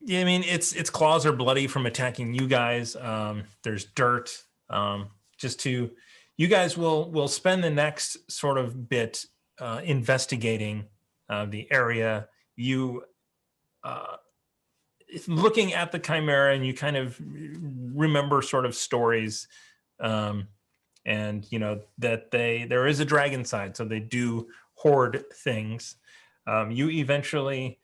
Speaker 7: Yeah, I mean, its claws are bloody from attacking you guys. There's dirt. You guys will spend the next sort of bit investigating the area. You looking at the chimera, and you kind of remember sort of stories, and you know that there is a dragon side, so they do hoard things. You eventually,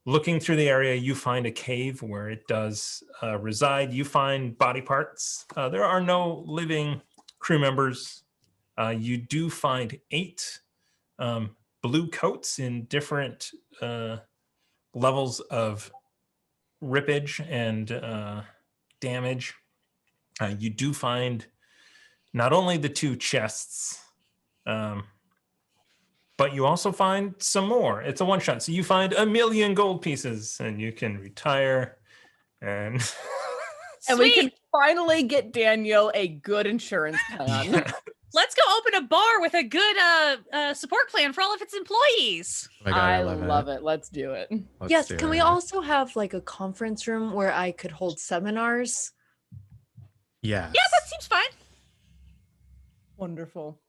Speaker 7: looking through the area, you find a cave where it does reside. You find body parts. There are no living crew members. You do find 8 blue coats in different levels of rippage and damage. You do find not only the 2 chests
Speaker 1: But you also find some more. It's a one shot. So you find 1,000,000 gold pieces and you can retire and
Speaker 2: And we can finally get Daniel a good insurance plan.
Speaker 3: Let's go open a bar with a good support plan for all of its employees.
Speaker 5: Oh my God,
Speaker 2: I
Speaker 5: love
Speaker 2: love it. Let's do it.
Speaker 5: Let's
Speaker 4: Yes,
Speaker 5: do
Speaker 4: can we
Speaker 5: it.
Speaker 4: also have like a conference room where I could hold seminars?
Speaker 5: Yes.
Speaker 3: Yeah, that seems fine.
Speaker 2: Wonderful.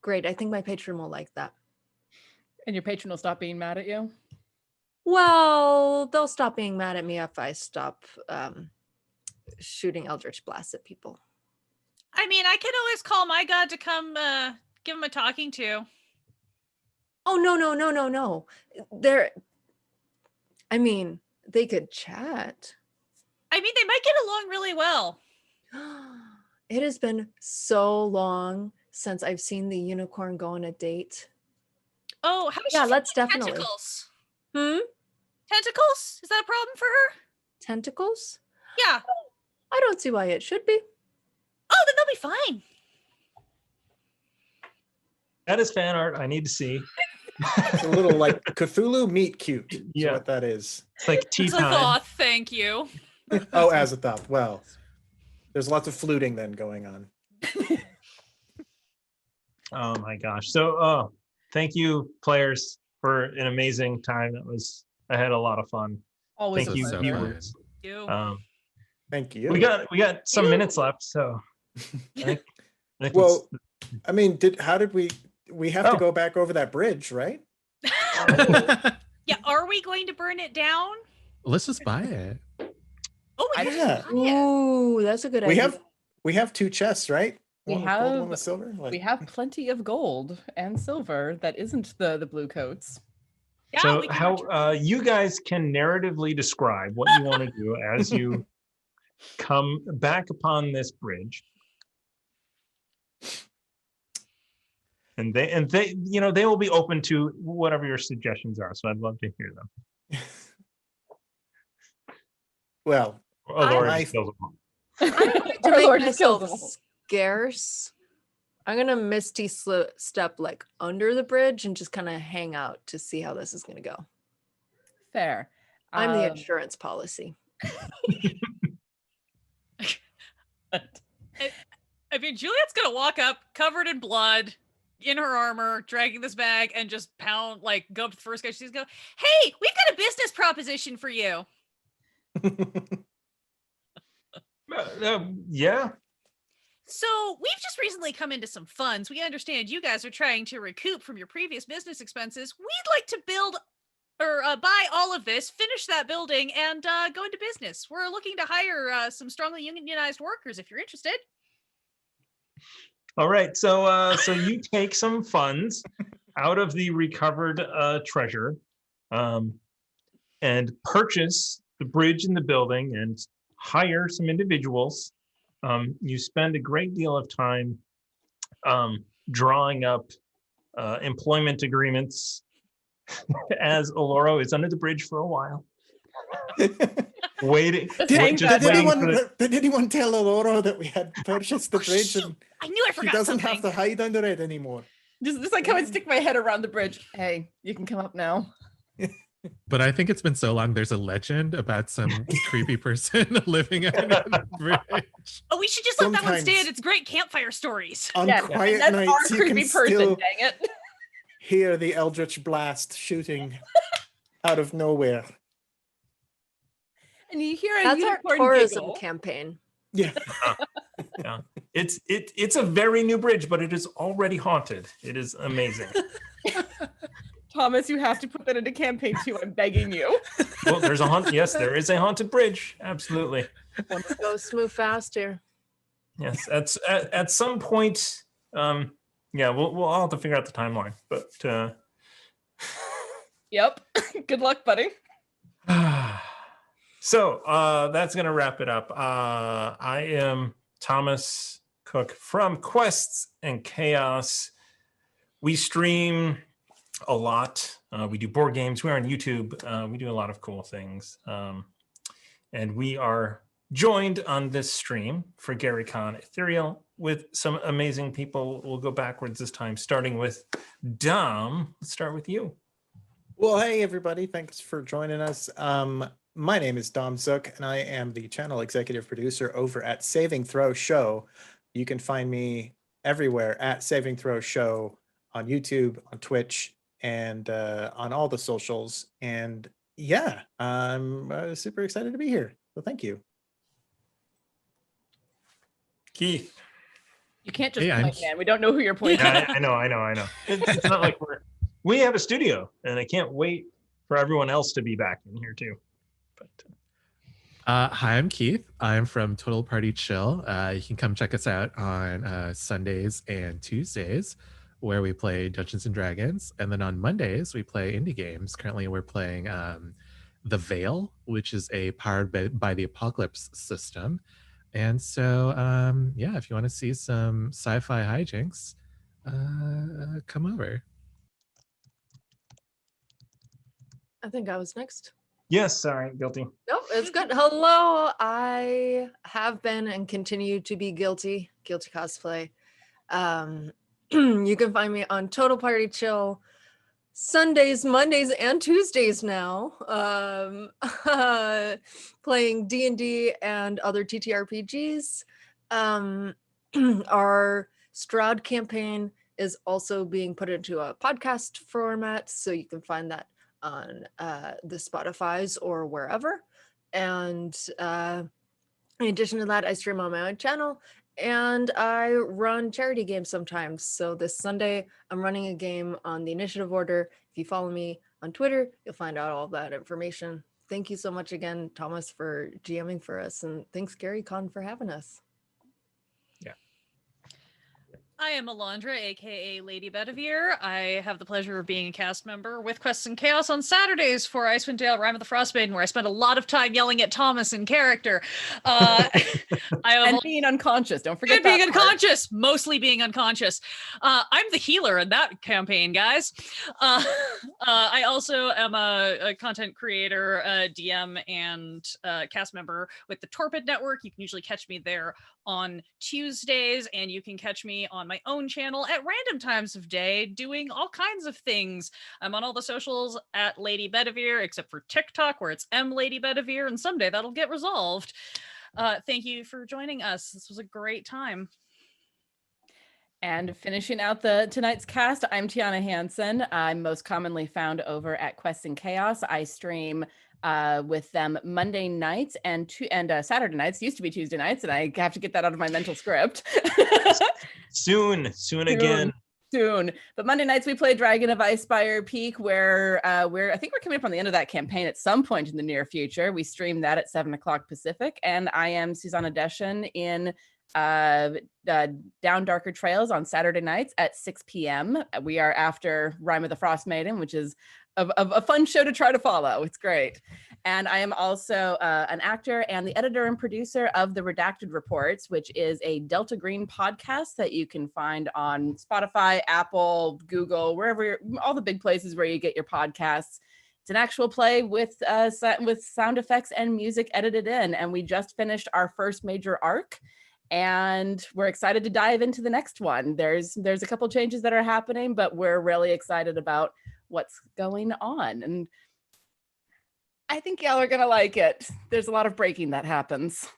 Speaker 4: Great. I think my patron will like that.
Speaker 2: And your patron will stop being mad at you?
Speaker 4: Well, they'll stop being mad at me if I stop shooting Eldritch blasts at people.
Speaker 3: I mean, I could always call my god to come give him a talking to.
Speaker 4: Oh, no. I mean, they could chat.
Speaker 3: I mean, they might get along really well.
Speaker 4: It has been so long since I've seen the unicorn go on a date.
Speaker 3: Oh, how does
Speaker 4: Yeah,
Speaker 3: she
Speaker 4: let's
Speaker 3: feel about
Speaker 4: definitely.
Speaker 3: tentacles?
Speaker 4: Hmm?
Speaker 3: Tentacles? Is that a problem for her?
Speaker 4: Tentacles?
Speaker 3: Yeah.
Speaker 4: I don't see why it should be.
Speaker 3: Oh, then they'll be fine.
Speaker 1: that is fan art. I need to see.
Speaker 6: It's a little like Cthulhu meet cute. Is
Speaker 1: Yeah.
Speaker 6: what that is.
Speaker 1: It's like tea
Speaker 3: It's like,
Speaker 1: time.
Speaker 3: oh, thank you.
Speaker 6: Oh, Azathoth. Well, there's lots of fluting then going on.
Speaker 1: Oh my gosh. So thank you, players, for an amazing time. I had a lot a lot of fun.
Speaker 2: Always
Speaker 1: Thank
Speaker 2: a
Speaker 1: you,
Speaker 5: so
Speaker 2: pleasure.
Speaker 5: fun.
Speaker 1: viewers.
Speaker 3: You.
Speaker 6: Thank you.
Speaker 1: We got some
Speaker 3: You-
Speaker 1: minutes left, so I think
Speaker 6: Well, I mean, how did we have to
Speaker 1: Oh.
Speaker 6: go back over that bridge, right?
Speaker 3: Yeah, are we going to burn it down?
Speaker 5: Let's just buy it.
Speaker 3: Oh, we
Speaker 6: Yeah.
Speaker 3: can buy it.
Speaker 4: Ooh, that's a good idea.
Speaker 6: We have 2 chests, right?
Speaker 2: We
Speaker 6: One with gold, one
Speaker 2: have-
Speaker 6: with silver.
Speaker 2: We
Speaker 6: Like,
Speaker 2: have plenty of gold and silver that isn't the blue coats.
Speaker 3: Yeah,
Speaker 1: so
Speaker 3: we can
Speaker 1: how you guys can narratively describe what you want to do as you come back upon this bridge. And they they will be open to whatever your suggestions are. So I'd love to hear them.
Speaker 6: well,
Speaker 1: Laura
Speaker 6: I-
Speaker 1: just kills them all.
Speaker 4: To
Speaker 2: Our
Speaker 4: make
Speaker 2: Lord just kills
Speaker 4: myself
Speaker 2: them all.
Speaker 4: scarce, I'm gonna misty step like under the bridge and just kind of hang out to see how this is gonna go.
Speaker 2: Fair.
Speaker 4: I'm the
Speaker 2: Um,
Speaker 4: insurance policy.
Speaker 3: I mean, Juliet's gonna walk up covered in blood, in her armor, dragging this bag, and just go up to the first guy. She's go, "Hey, we've got a business proposition for you."
Speaker 1: Yeah.
Speaker 3: So we've just recently come into some funds. We understand you guys are trying to recoup from your previous business expenses. We'd like to build or buy all of this, finish that building, and go into business. We're looking to hire some strongly unionized workers if you're interested.
Speaker 1: All right. So you take some funds out of the recovered treasure and purchase the bridge and the building and hire some individuals. You spend a great deal of time drawing up employment agreements as Oloro is under the bridge for a while, waiting.
Speaker 2: Thank
Speaker 1: just
Speaker 2: God.
Speaker 1: waiting for the-
Speaker 6: Did anyone tell Aurora that we had purchased the
Speaker 3: Oh,
Speaker 6: bridge
Speaker 3: shoot.
Speaker 6: and
Speaker 3: I knew I
Speaker 6: she
Speaker 3: forgot
Speaker 6: doesn't
Speaker 3: something.
Speaker 6: have to hide under it anymore?
Speaker 2: just like come and stick my head around the bridge. Hey, you can come up now.
Speaker 5: But I think it's been so long. There's a legend about some creepy person living under the bridge.
Speaker 3: Oh, we should just let that one
Speaker 6: Sometimes-
Speaker 3: stand. It's great campfire stories.
Speaker 6: On
Speaker 2: Yeah,
Speaker 6: quiet
Speaker 2: that's
Speaker 6: nights,
Speaker 2: our
Speaker 6: you
Speaker 2: creepy
Speaker 6: can
Speaker 2: person.
Speaker 6: still
Speaker 2: Dang it!
Speaker 6: hear the eldritch blast shooting out of nowhere.
Speaker 2: And you hear a
Speaker 4: That's our
Speaker 2: unicorn
Speaker 4: tourism
Speaker 2: giggle.
Speaker 4: campaign.
Speaker 6: Yeah.
Speaker 1: It's a very new bridge, but it is already haunted. It is amazing.
Speaker 2: Thomas, you have to put that into campaign 2. I'm begging you.
Speaker 1: Well, there's a haunt. Yes, there is a haunted bridge. Absolutely.
Speaker 4: Go smooth fast here.
Speaker 1: Yes. At some point. Yeah, we'll all have to figure out the timeline. But
Speaker 2: Yep. Good luck, buddy.
Speaker 1: so that's gonna wrap it up. I am Thomas Cook from Quests and Chaos. We stream a lot. We do board games. We're on YouTube. We do a lot of cool things. And we are joined on this stream for GaryCon Ethereal with some amazing people. We'll go backwards this time, starting with Dom. Let's start with you.
Speaker 6: Well, hey everybody, thanks for joining us. My name is Dom Zook, and I am the channel executive producer over at Saving Throw Show. You can find me everywhere at Saving Throw Show on YouTube, on Twitch, and on all the socials. And yeah, I'm super excited to be here. So thank you.
Speaker 1: Keith.
Speaker 2: You can't just
Speaker 5: Hey, I'm
Speaker 2: point, man. We don't know who you're pointing
Speaker 1: Yeah,
Speaker 2: at.
Speaker 1: I know. It's not like we have a studio, and I can't wait for everyone else to be back in here too. But
Speaker 5: Hi, I'm Keith. I'm from Total Party Chill. You can come check us out on Sundays and Tuesdays, where we play Dungeons and Dragons. And then on Mondays, we play indie games. Currently, we're playing The Veil, which is a powered by the Apocalypse system. And so, yeah, if you want to see some sci-fi hijinks, come over.
Speaker 4: I think I was next.
Speaker 1: yes, sorry, guilty.
Speaker 4: Nope, it's good. Hello, I have been and continue to be guilty cosplay. You can find me on Total Party Chill Sundays, Mondays, and Tuesdays now, playing D&D and other TTRPGs. Our Stroud campaign is also being put into a podcast format, so you can find that on the Spotify's or wherever. And in addition to that, I stream on my own channel and I run charity games sometimes. So this Sunday, I'm running a game on the initiative order. If you follow me on Twitter, you'll find out all that information. Thank you so much again, Thomas, for GMing for us. And thanks, Gary Con, for having us.
Speaker 3: I am Alondra, aka Lady Bedivere. I have the pleasure of being a cast member with Quests and Chaos on Saturdays for Icewind Dale, Rime of the Frostmaiden, where I spend a lot of time yelling at Thomas in character.
Speaker 2: And being unconscious. Don't forget
Speaker 3: And being
Speaker 2: that part.
Speaker 3: unconscious, mostly being unconscious. I'm the healer in that campaign, guys. I also am a content creator, DM, and cast member with the Torpid Network. You can usually catch me there on Tuesdays, and you can catch me on my own channel at random times of day doing all kinds of things. I'm on all the socials at Lady Bedivere, except for TikTok, where it's Lady Bedivere, and someday that'll get resolved. Thank you for joining us. This was a great time.
Speaker 2: And finishing out tonight's cast, I'm Tiana Hansen. I'm most commonly found over at Quests and Chaos. I stream with them Monday nights and Saturday nights. Used to be Tuesday nights, and I have to get that out of my mental script.
Speaker 1: Soon again.
Speaker 2: Soon. But Monday nights we play Dragon of Icespire Peak, where I think we're coming up on the end of that campaign at some point in the near future. We stream that at 7:00 Pacific, and I am Susanna Deschen in Down Darker Trails on Saturday nights at 6 p.m. We are after Rime of the Frostmaiden, which is a fun show to try to follow. It's great. And I am also an actor and the editor and producer of The Redacted Reports, which is a Delta Green podcast that you can find on Spotify, Apple, Google, wherever, all the big places where you get your podcasts. It's an actual play with sound effects and music edited in. And we just finished our first major arc, and we're excited to dive into the next one. There's a couple changes that are happening, but we're really excited about what's going on. And I think y'all are gonna like it. There's a lot of breaking that happens.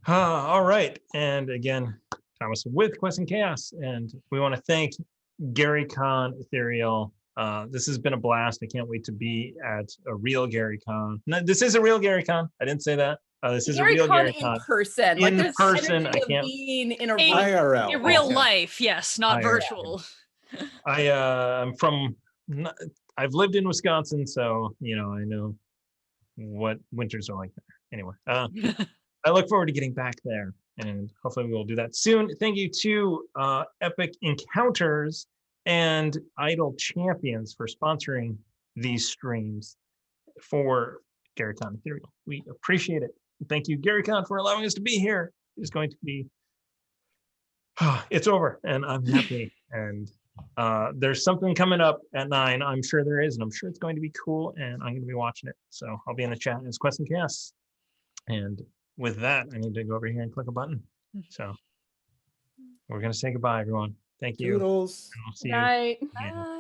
Speaker 1: All right. And again, Thomas with Quests and Chaos. And we want to thank Gary Con Ethereal. This has been a blast. I can't wait to be at a real Gary Con. No, this is a real Gary Con. I didn't say that. This is
Speaker 2: Gary
Speaker 1: a real
Speaker 2: Con
Speaker 1: Gary Con.
Speaker 2: in person.
Speaker 1: In
Speaker 2: there's
Speaker 1: person,
Speaker 2: energy
Speaker 1: I
Speaker 2: of
Speaker 1: can't-
Speaker 2: being in a
Speaker 3: Hey,
Speaker 2: room.
Speaker 6: IRL.
Speaker 3: In real
Speaker 6: Okay.
Speaker 3: life, yes, not
Speaker 1: IRL.
Speaker 3: virtual.
Speaker 1: I'm from, I've lived in Wisconsin, so, I know what winters are like there. Anyway, I look forward to getting back there, and hopefully we will do that soon. Thank you to Epic Encounters and Idle Champions for sponsoring these streams for Gary Con Ethereal. We appreciate it. Thank you, Gary Con, for allowing us to be here. It's going to be, it's over, and I'm happy. And there's something coming up at 9. I'm sure there is, and I'm sure it's going to be cool, and I'm going to be watching it. So I'll be in the chat as Quest and Chaos, and with that, I need to go over here and click a button. So we're gonna say goodbye, everyone. Thank you.
Speaker 6: Toodles.
Speaker 1: And we'll see you.
Speaker 2: Night.
Speaker 1: again.